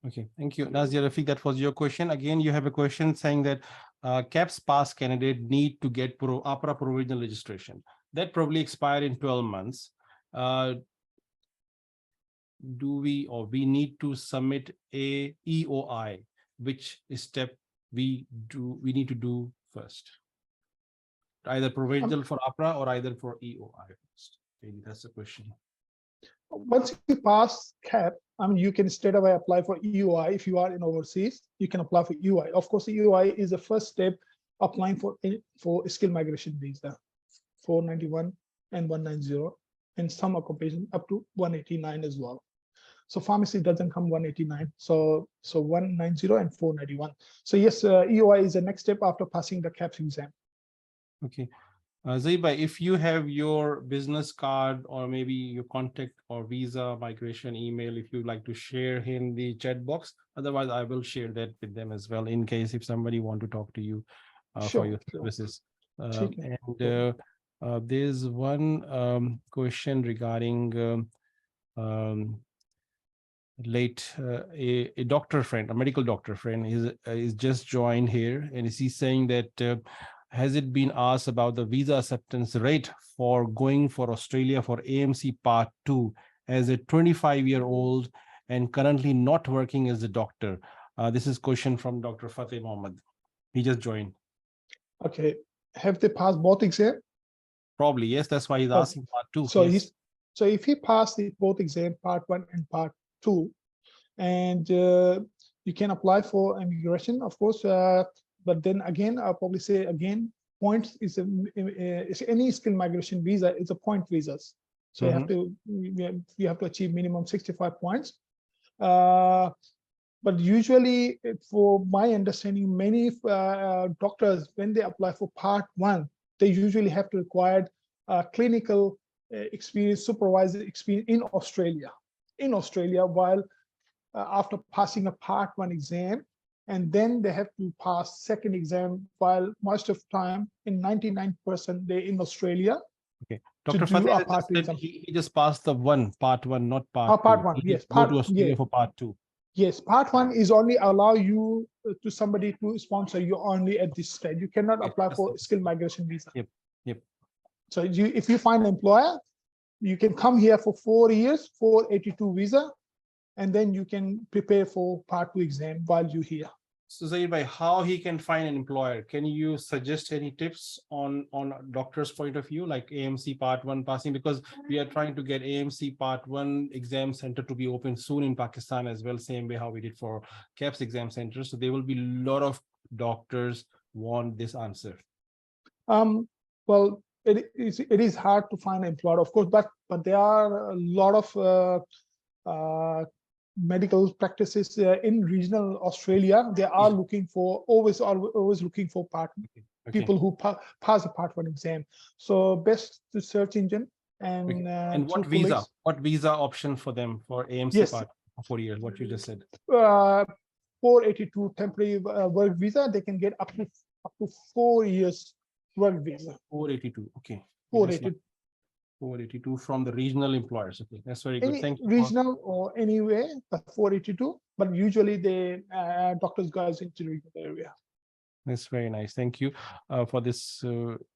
[SPEAKER 1] Okay, thank you. Nazia Rafiq, that was your question. Again, you have a question saying that Kaps pass candidate need to get APRA provisional registration. That probably expire in 12 months. Do we need to submit a EOI? Which step we need to do first? Either provisional for APRA or either for EOI first. Maybe that's the question.
[SPEAKER 2] Once you pass CAP, you can straight away apply for EOI. If you are in overseas, you can apply for EOI. Of course, EOI is the first step applying for skill migration visa, 491 and 190, and some occupation up to 189 as well. So pharmacy doesn't come 189, so 190 and 491. So yes, EOI is the next step after passing the Kaps exam.
[SPEAKER 1] Okay. Zaiba, if you have your business card or maybe your contact or visa migration email, if you'd like to share in the chat box, otherwise I will share that with them as well in case if somebody want to talk to you for your services. There's one question regarding a doctor friend, a medical doctor friend is just joined here, and he's saying that has it been asked about the visa acceptance rate for going for Australia for AMC Part 2 as a 25-year-old and currently not working as a doctor? This is question from Dr. Fateh Mohammed. He just joined.
[SPEAKER 2] Okay. Have they passed both exams?
[SPEAKER 1] Probably, yes. That's why he's asking Part 2.
[SPEAKER 2] So
[SPEAKER 1] yes.
[SPEAKER 2] So if he passed both exams, Part 1 and Part 2, and you can apply for immigration, of course, but then again, I'll probably say again, points is any skill migration visa is a point visas. So you have to achieve minimum 65 points. But usually, for my understanding, many doctors, when they apply for Part 1, they usually have to require clinical experience, supervisor experience in Australia. While after passing a Part 1 exam, and then they have to pass second exam, while most of the time, in 99%, they're in Australia.
[SPEAKER 1] Okay. Dr. Fateh, he just passed the Part 1, not Part 2.
[SPEAKER 2] Part 1, yes.
[SPEAKER 1] Go to Australia for Part 2.
[SPEAKER 2] Yes, Part 1 is only allow you to somebody to sponsor you only at this stage. You cannot apply for skill migration visa.
[SPEAKER 1] Yep.
[SPEAKER 2] So if you find an employer, you can come here for 4 years, 482 visa, and then you can prepare for Part 2 exam while you're here.
[SPEAKER 1] So Zahir, how he can find an employer? Can you suggest any tips on doctor's point of view, like AMC Part 1 passing? Because we are trying to get AMC Part 1 exam center to be open soon in Pakistan as well, same way how we did for Kaps exam center. So there will be a lot of doctors want this answer.
[SPEAKER 2] Well, it is hard to find an employer, of course, but there are a lot of medical practices in regional Australia. They are looking for always looking for people who pass a Part 1 exam. So best to search engine and
[SPEAKER 1] what visa option for them for AMC Part 4 years? What you just said.
[SPEAKER 2] 482 temporary work visa. They can get up to 4 years work visa.
[SPEAKER 1] 482. Okay.
[SPEAKER 2] 482
[SPEAKER 1] from the regional employers. Okay, that's very good. Thank you.
[SPEAKER 2] Regional or anywhere, but 482. But usually the doctors guys into the regional area.
[SPEAKER 1] That's very nice. Thank you for this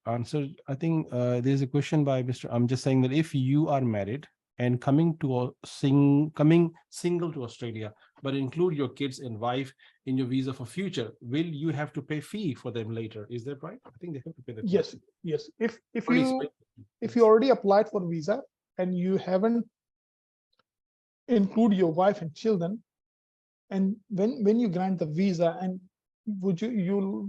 [SPEAKER 1] answer. I think there's a question by Mr. I'm just saying that if you are married and coming single to Australia, but include your kids and wife in your visa for future, will you have to pay fee for them later? Is that right? I think they have to pay that.
[SPEAKER 2] Yes, yes. If
[SPEAKER 1] Please,
[SPEAKER 2] you already applied for visa and you haven't include your wife and children, and when you grant the visa, and would you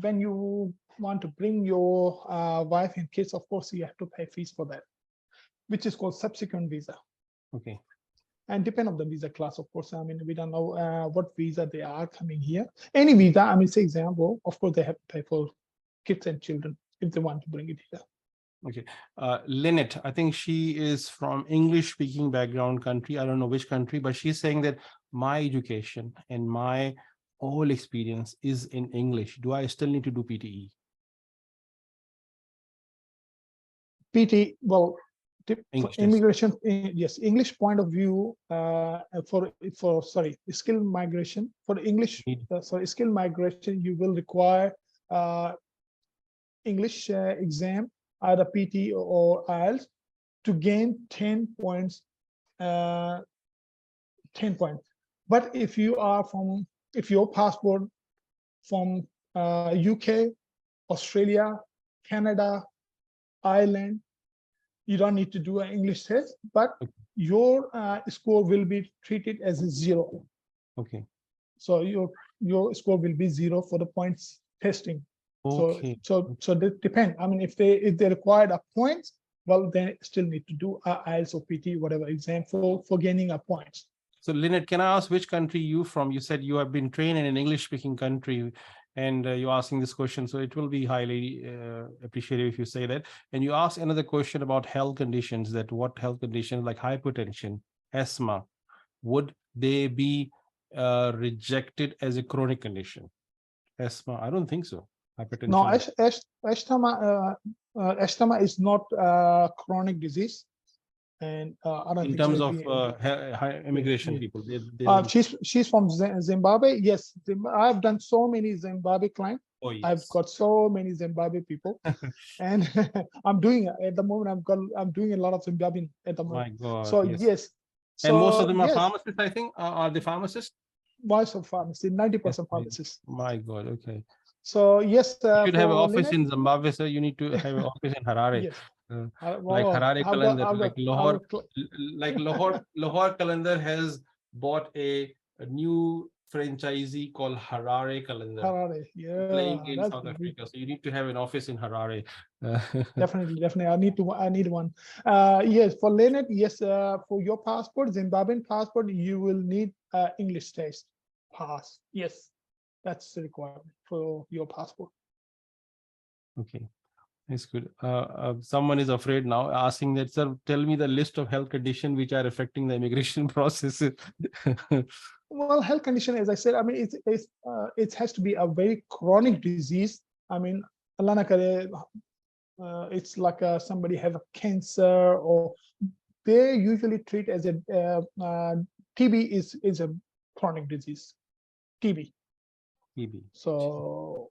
[SPEAKER 2] when you want to bring your wife and kids, of course you have to pay fees for that, which is called subsequent visa.
[SPEAKER 1] Okay.
[SPEAKER 2] And depend on the visa class, of course. I mean, we don't know what visa they are coming here. Any visa, I mean, say example, of course they have to pay for kids and children if they want to bring it here.
[SPEAKER 1] Okay. Lynette, I think she is from English speaking background country. I don't know which country, but she's saying that my education and my whole experience is in English. Do I still need to do PTE?
[SPEAKER 2] PT, well, for
[SPEAKER 1] English
[SPEAKER 2] immigration, yes, English point of view, for skill migration, for English, skill migration, you will require English exam, either PT or IELTS, to gain 10 points. 10 points. But if you are if your passport from UK, Australia, Canada, Ireland, you don't need to do an English test, but your score will be treated as a 0.
[SPEAKER 1] Okay.
[SPEAKER 2] So your score will be 0 for the points testing.
[SPEAKER 1] Okay.
[SPEAKER 2] So that depends. I mean, if they required a points, well, they still need to do IELTS or PT, whatever exam for gaining a points.
[SPEAKER 1] So Lynette, can I ask which country you from? You said you have been trained in an English speaking country, and you're asking this question. So it will be highly appreciated if you say that. And you ask another question about health conditions, that what health conditions like hypertension, asthma, would they be rejected as a chronic condition? Asthma, I don't think so. Hypertension.
[SPEAKER 2] No, asthma is not a chronic disease. And I don't
[SPEAKER 1] in
[SPEAKER 2] think
[SPEAKER 1] terms
[SPEAKER 2] so.
[SPEAKER 1] of immigration people,
[SPEAKER 2] she's from Zimbabwe. Yes, I've done so many Zimbabwe clients.
[SPEAKER 1] Oh, yes.
[SPEAKER 2] I've got so many Zimbabwe people, and I'm doing at the moment. I'm doing a lot of Zimbabwean at the moment.
[SPEAKER 1] My God.
[SPEAKER 2] So yes.
[SPEAKER 1] And most of them are pharmacists, I think. Are they pharmacists?
[SPEAKER 2] Most of pharmacists, 90% pharmacists.
[SPEAKER 1] My God. Okay.
[SPEAKER 2] So yes,
[SPEAKER 1] you should have an office in Zimbabwe, sir. You need to have an office in Harare.
[SPEAKER 2] Yes.
[SPEAKER 1] Like Harare Calendar, like Lahore Calendar has bought a new franchisee called Harare Calendar.
[SPEAKER 2] Harare, yeah,
[SPEAKER 1] playing in South Africa. So you need to have an office in Harare.
[SPEAKER 2] Definitely. I need one. Yes, for Lynette, yes, for your passport, Zimbabwean passport, you will need English test pass. Yes, that's the requirement for your passport.
[SPEAKER 1] Okay. That's good. Someone is afraid now, asking that, sir, tell me the list of health conditions which are affecting the immigration process.
[SPEAKER 2] Well, health condition, as I said, I mean, it has to be a very chronic disease. I mean, it's like somebody have a cancer, or they usually treat as a TB is a chronic disease. TB. So.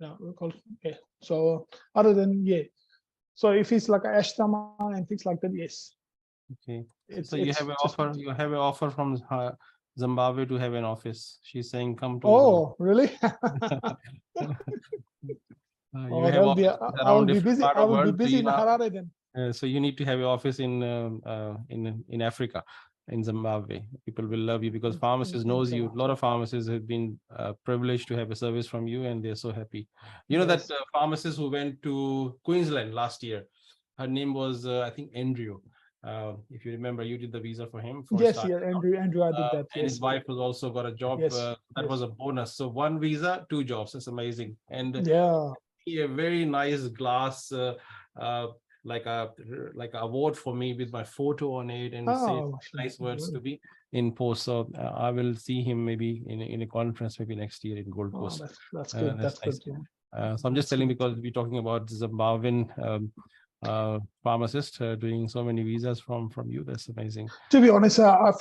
[SPEAKER 2] Okay. So other than so if it's like asthma and things like that, yes.
[SPEAKER 1] Okay. So you have an offer. You have an offer from Zimbabwe to have an office. She's saying, come to.
[SPEAKER 2] Oh, really?
[SPEAKER 1] I will be busy.
[SPEAKER 2] I will be busy in Harare then.
[SPEAKER 1] So you need to have an office in Africa. In Zimbabwe, people will love you because pharmacists knows you. A lot of pharmacists have been privileged to have a service from you, and they're so happy. You know that pharmacist who went to Queensland last year, her name was I think Andrew. If you remember, you did the visa for him.
[SPEAKER 2] Yes, Andrew, I did that.
[SPEAKER 1] And his wife was also got a job. That was a bonus. So 1 visa, 2 jobs. That's amazing. And a very nice glass. Like a award for me with my photo on it, and say nice words to be in post. So I will see him maybe in a conference maybe next year in Gold Coast.
[SPEAKER 2] That's good. That's nice. Good.
[SPEAKER 1] So I'm just telling because we're talking about Zimbabwean pharmacist doing so many visas from you. That's amazing.
[SPEAKER 2] To be honest, I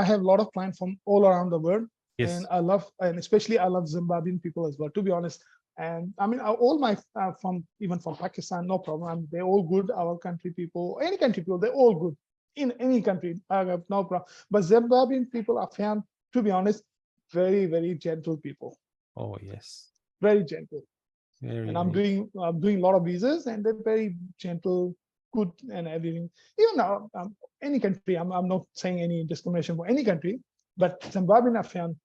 [SPEAKER 2] have a lot of clients from all around the world. And I love, and especially I love Zimbabwean people as well, to be honest. And I mean, all my even from Pakistan, no problem. They're all good. Our country people, any country people, they're all good in any country. I have no problem. But Zimbabwean people are found, to be honest, very, very gentle people.
[SPEAKER 1] Oh yes,
[SPEAKER 2] Very gentle.
[SPEAKER 1] very.
[SPEAKER 2] And I'm doing a lot of visas, and they're very gentle, good, and everything. Even now, any country, I'm not saying any discrimination for any country, but Zimbabwean I found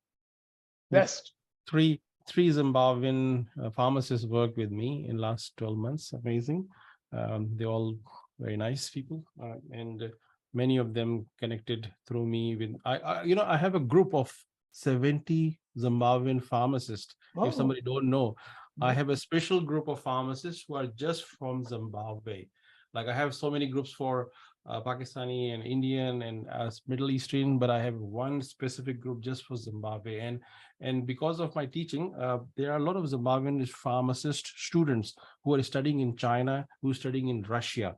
[SPEAKER 2] best.
[SPEAKER 1] Three Zimbabwean pharmacists work with me in last 12 months. Amazing. They're all very nice people, and many of them connected through me with. I have a group of 70 Zimbabwean pharmacists. If somebody don't know, I have a special group of pharmacists who are just from Zimbabwe. Like I have so many groups for Pakistani and Indian and Middle Eastern, but I have one specific group just for Zimbabwe. And because of my teaching, there are a lot of Zimbabwean pharmacist students who are studying in China, who are studying in Russia.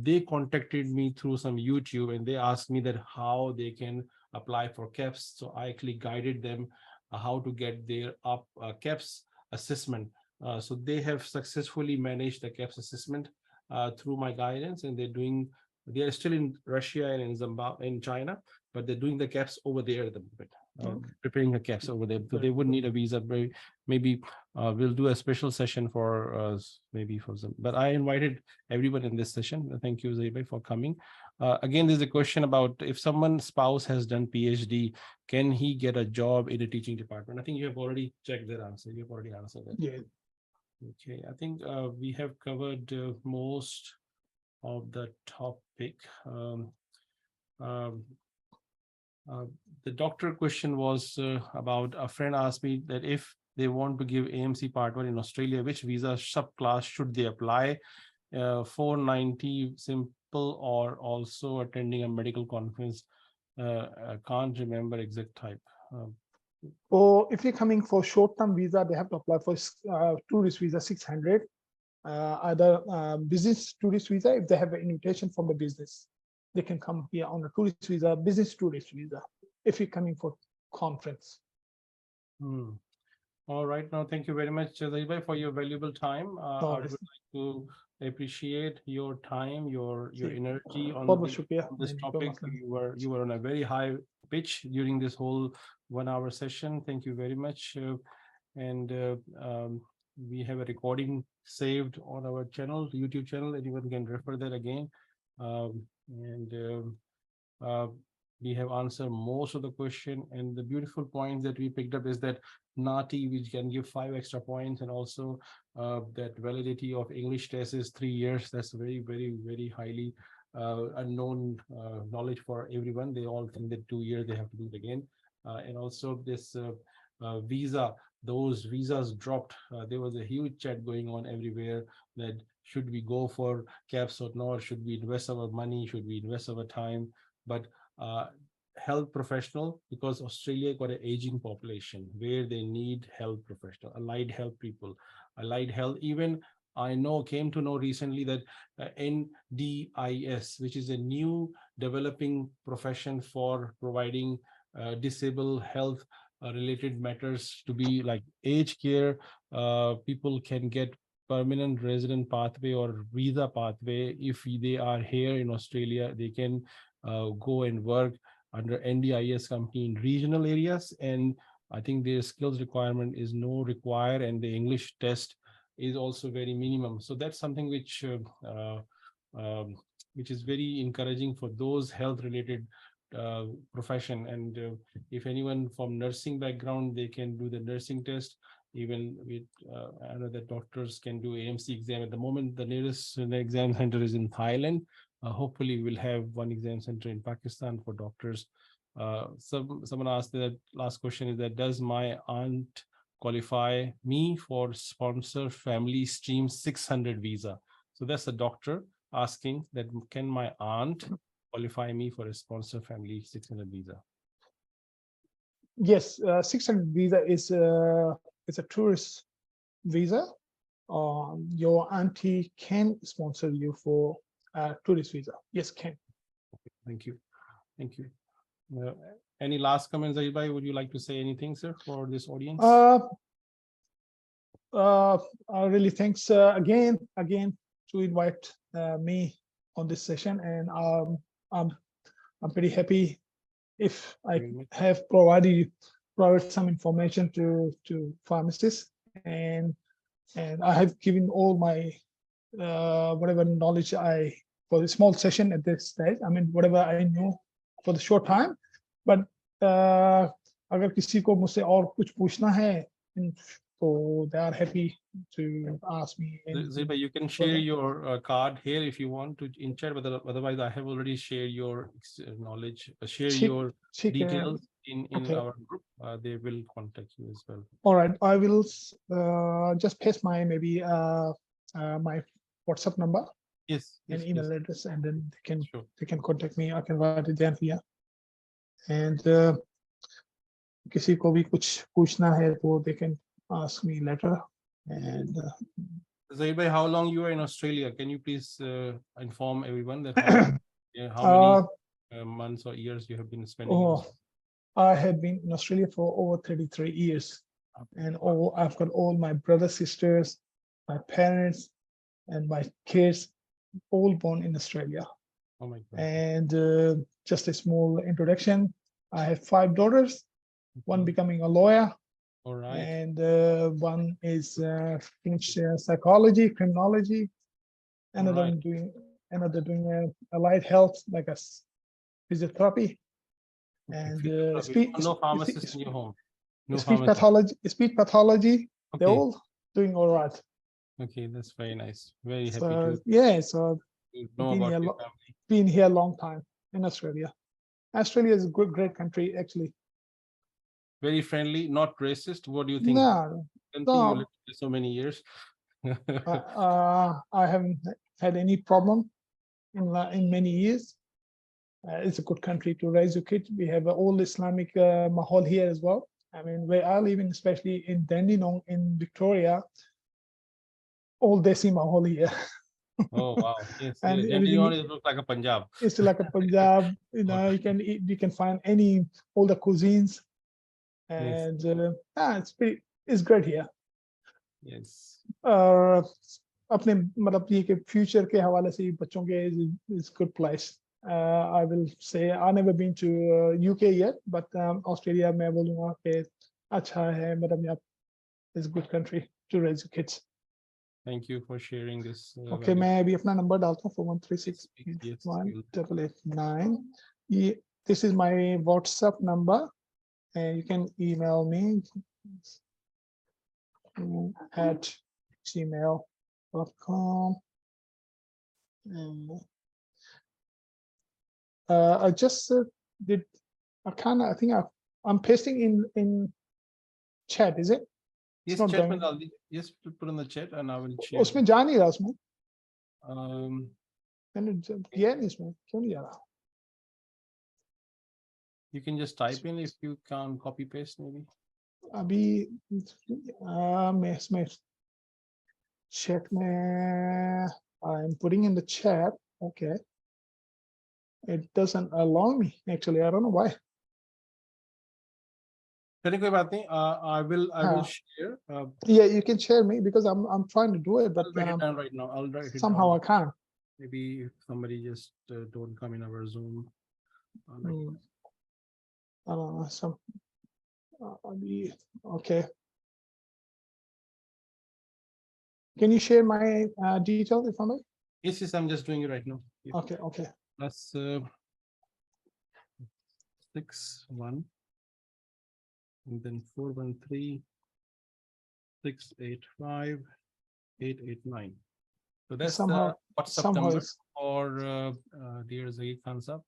[SPEAKER 1] They contacted me through some YouTube, and they asked me that how they can apply for Kaps. So I actually guided them how to get their Kaps assessment. So they have successfully managed the Kaps assessment through my guidance, and they are still in Russia and in Zimbabwe, in China, but they're doing the Kaps over there at the moment, preparing the Kaps over there. So they wouldn't need a visa. Maybe we'll do a special session for maybe for some. But I invited everyone in this session. Thank you, Zaibai, for coming. Again, there's a question about if someone's spouse has done PhD, can he get a job in a teaching department? I think you have already checked that answer. You've already answered that.
[SPEAKER 2] Yeah.
[SPEAKER 1] Okay, I think we have covered most of the topic. The doctor question was about a friend asked me that if they want to give AMC Part 1 in Australia, which visa subclass should they apply? 490 simple or also attending a medical conference? I can't remember exact type.
[SPEAKER 2] Or if you're coming for short-term visa, they have to apply for tourist visa 600. Either business tourist visa, if they have an invitation from the business, they can come here on a tourist visa, business tourist visa, if you're coming for conference.
[SPEAKER 1] All right. Now, thank you very much, Zaibai, for your valuable time. I would like to appreciate your time, your energy on this topic. You were on a very high pitch during this whole 1 hour session. Thank you very much. And we have a recording saved on our channel, YouTube channel. Anyone can refer that again. We have answered most of the question. And the beautiful point that we picked up is that Natti, which can give 5 extra points, and also that validity of English test is 3 years. That's very, very, very highly unknown knowledge for everyone. They all think that 2 years they have to do it again. And also this visa, those visas dropped. There was a huge chat going on everywhere that should we go for Kaps or not? Should we invest our money? Should we invest our time? But health professional, because Australia got an aging population where they need health professional, allied health people, allied health. Even I came to know recently that NDIS, which is a new developing profession for providing disabled health related matters, to be like aged care, people can get permanent resident pathway or visa pathway. If they are here in Australia, they can go and work under NDIS company in regional areas. And I think their skills requirement is no require, and the English test is also very minimum. So that's something which is very encouraging for those health related profession. And if anyone from nursing background, they can do the nursing test. Even with I know that doctors can do AMC exam. At the moment, the nearest exam center is in Thailand. Hopefully we'll have one exam center in Pakistan for doctors. Someone asked that last question is that, does my aunt qualify me for sponsor family stream 600 visa? So that's a doctor asking that, can my aunt qualify me for a sponsor family 600 visa?
[SPEAKER 2] Yes, 600 visa is a tourist visa. Your auntie can sponsor you for tourist visa. Yes, can.
[SPEAKER 1] Okay, thank you. Any last comments, Zahid? Would you like to say anything, sir, for this audience?
[SPEAKER 2] Really thanks again to invite me on this session, and I'm pretty happy if I have provided some information to pharmacists, and I have given all my whatever knowledge for the small session at this stage. I mean, whatever I know for the short time, but अगर किसी को मुझसे और कुछ पूछना है, so they are happy to ask me.
[SPEAKER 1] Zahid, you can share your card here if you want to in chat, but otherwise I have already shared your knowledge, share your details in our group. They will contact you as well.
[SPEAKER 2] All right, I will just paste my maybe my WhatsApp number,
[SPEAKER 1] yes,
[SPEAKER 2] and email
[SPEAKER 1] yes.
[SPEAKER 2] address, and then
[SPEAKER 1] Sure.
[SPEAKER 2] they can contact me. I can write it down here. And किसी को भी कुछ पूछना है तो they can ask me later. And
[SPEAKER 1] Zahid, how long you are in Australia? Can you please inform everyone that how many months or years you have been spending?
[SPEAKER 2] I have been in Australia for over 33 years, and I've got all my brothers, sisters, my parents, and my kids, all born in Australia.
[SPEAKER 1] Oh my God.
[SPEAKER 2] And just a small introduction: I have 5 daughters, one becoming a lawyer.
[SPEAKER 1] All right.
[SPEAKER 2] And one is finished psychology, criminology. Another doing allied health, like a physiotherapy. And
[SPEAKER 1] no pharmacist in your home. No
[SPEAKER 2] speech pathology. Okay. They're all doing all right.
[SPEAKER 1] Okay, that's very nice. Very happy to.
[SPEAKER 2] Yeah, so
[SPEAKER 1] been
[SPEAKER 2] here a long time in Australia. Australia is a great country, actually.
[SPEAKER 1] Very friendly, not racist. What do you think?
[SPEAKER 2] No.
[SPEAKER 1] You lived so many years.
[SPEAKER 2] I haven't had any problem in many years. It's a good country to raise your kids. We have an old Islamic mahal here as well. I mean, where I live in, especially in Dandenong in Victoria, all Desi mahal here.
[SPEAKER 1] Oh wow! Yes,
[SPEAKER 2] and
[SPEAKER 1] Dandenong looks like a Punjab.
[SPEAKER 2] It's like a Punjab. You know, you can find all the cuisines. And it's great here.
[SPEAKER 1] Yes.
[SPEAKER 2] अपने मतलब ये कि future के हवाले से बच्चों के is good place. I will say I never been to UK yet, but Australia मैं बोलूँगा कि अच्छा है, मतलब यहाँ is a good country to raise your kids.
[SPEAKER 1] Thank you for sharing this.
[SPEAKER 2] Okay, मैं अभी अपना नंबर डालता हूँ 41361889. This is my WhatsApp number. And you can email me at gmail.com. I just did. I think I'm pasting in chat. Is it?
[SPEAKER 1] Yes, chat. Yes, put in the chat, and I will share.
[SPEAKER 2] उसमें जा नहीं रहा उसमें. मैंने किया नहीं इसमें. क्यों नहीं जा रहा?
[SPEAKER 1] You can just type in if you can copy paste maybe.
[SPEAKER 2] अभी मैं इसमें chat में I'm putting in the chat. Okay. It doesn't allow me actually. I don't know why.
[SPEAKER 1] चलिए कोई बात नहीं. I will share.
[SPEAKER 2] Yeah, you can share me because I'm trying to do it, but
[SPEAKER 1] I'll write it down right now. I'll write it
[SPEAKER 2] somehow
[SPEAKER 1] down.
[SPEAKER 2] I can't.
[SPEAKER 1] Maybe if somebody just don't come in our Zoom.
[SPEAKER 2] I don't know. Okay. Can you share my details if I may?
[SPEAKER 1] Yes, I'm just doing it right now. Yes.
[SPEAKER 2] Okay.
[SPEAKER 1] Plus 61 and then 413-685-889. So that's the WhatsApp number for dear Zahid Khan Sahab.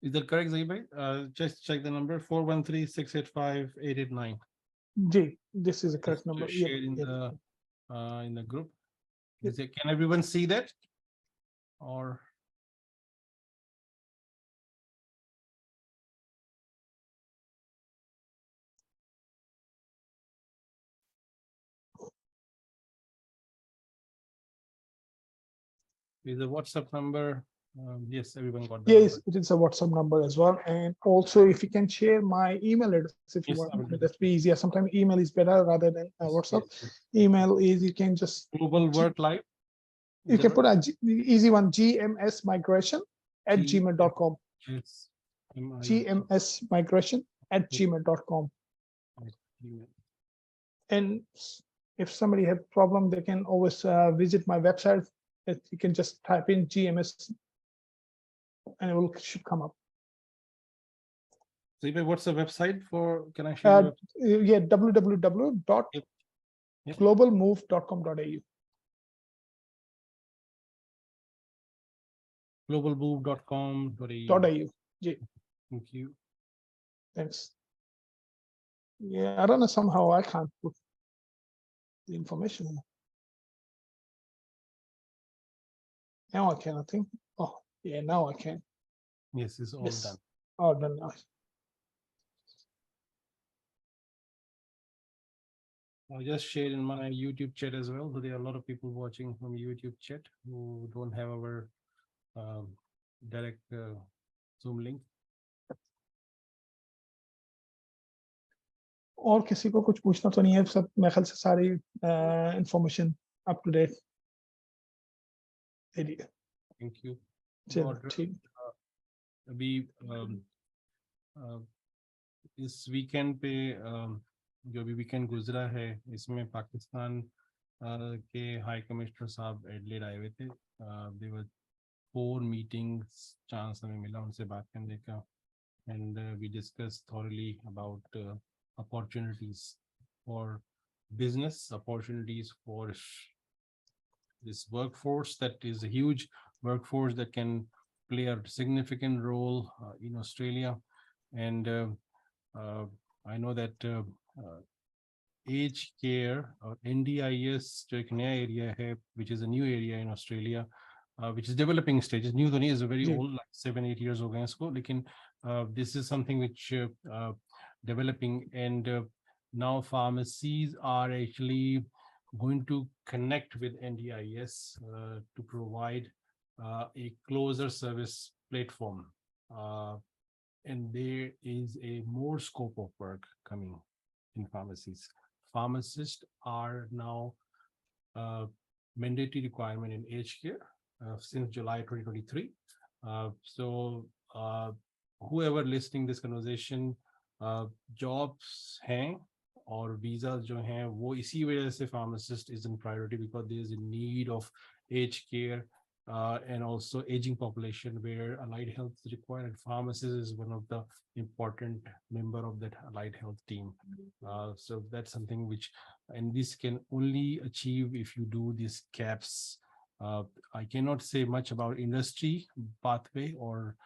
[SPEAKER 1] Is that correct, Zahid? Just check the number 413-685-889.
[SPEAKER 2] This is the correct number.
[SPEAKER 1] Share in the group. Can everyone see that? Or Is the WhatsApp number? Yes, everyone got that.
[SPEAKER 2] Yes, it is a WhatsApp number as well. And also, if you can share my email address, if you
[SPEAKER 1] Yes,
[SPEAKER 2] want,
[SPEAKER 1] I will do
[SPEAKER 2] that'd be easier. Sometimes email is better rather than WhatsApp. Email is, you can just,
[SPEAKER 1] Global Work Life.
[SPEAKER 2] you can put a easy one, gmsmigration@gmail.com.
[SPEAKER 1] Yes.
[SPEAKER 2] gmsmigration@gmail.com. And if somebody has problem, they can always visit my website. You can just type in GMS and it should come up.
[SPEAKER 1] So, what's the website for? Can I share?
[SPEAKER 2] Yeah, www.globalmove.com.au.
[SPEAKER 1] globalmove.com.au. Thank you.
[SPEAKER 2] Thanks. Yeah, I don't know, somehow I can't put the information. Now I can, I think. Oh, yeah, now I can.
[SPEAKER 1] Yes, it's all done.
[SPEAKER 2] All done now.
[SPEAKER 1] I just shared in my YouTube chat as well. So there are a lot of people watching from YouTube chat who don't have our direct Zoom link.
[SPEAKER 2] और किसी को कुछ पूछना तो नहीं है, सब मेरे ख्याल से सारी इंफॉर्मेशन अप टू डेट दे दी है।
[SPEAKER 1] Thank you.
[SPEAKER 2] चलो ठीक।
[SPEAKER 1] अभी इस वीकेंड पे जो भी वीकेंड गुजरा है, इसमें पाकिस्तान के हाई कमिश्नर साहब एडलेड आए हुए थे। देवर 4 मीटिंग्स चांस हमें मिला उनसे बात करने का, and we discussed thoroughly about opportunities for business, opportunities for this workforce that is a huge workforce that can play a significant role in Australia. And I know that aged care or NDIS जो एक नया area है, which is a new area in Australia, which is developing stages. New तो नहीं, is a very old, like 7-8 years हो गए इसको, लेकिन this is something which developing, and now pharmacies are actually going to connect with NDIS to provide a closer service platform, and there is a more scope of work coming in pharmacies. Pharmacists are now mandatory requirement in aged care since July 2023. So whoever listening this conversation, jobs हैं और visas जो हैं वो इसी वजह से pharmacist is in priority, because there is a need of aged care and also aging population where allied health is required, and pharmacist is one of the important member of that allied health team. So that's something which, and this can only achieve if you do these Kaps. I cannot say much about industry pathway or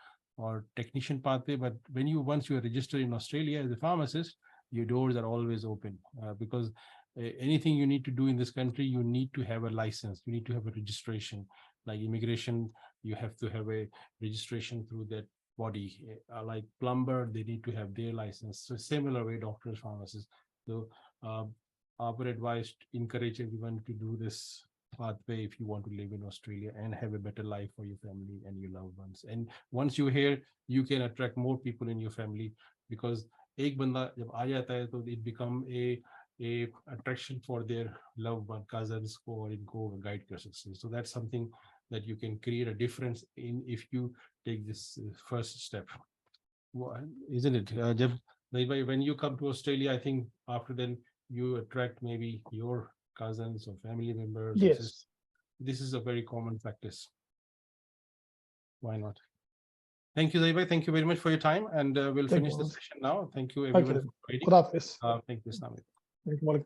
[SPEAKER 1] technician pathway, but when once you are registered in Australia as a pharmacist, your doors are always open, because anything you need to do in this country, you need to have a license, you need to have a registration. Like immigration, you have to have a registration through that body. Like plumber, they need to have their license. So similar way, doctors, pharmacists. So our advice, encourage everyone to do this pathway if you want to live in Australia and have a better life for your family and your loved ones. And once you're here, you can attract more people in your family, because एक बंदा जब आ जाता है तो it become a attraction for their loved one, cousins को, और इनको guide कर सकते हैं. So that's something that you can create a difference in if you take this first step, isn't it? जब when you come to Australia, I think after then you attract maybe your cousins or family members.
[SPEAKER 2] Yes.
[SPEAKER 1] This is a very common practice. Why not? Thank you, Zaybay. Thank you very much for your time, and we'll finish the session now. Thank you, everyone.
[SPEAKER 2] Thank you.
[SPEAKER 1] Thank you, Islamic.
[SPEAKER 2] Thank you.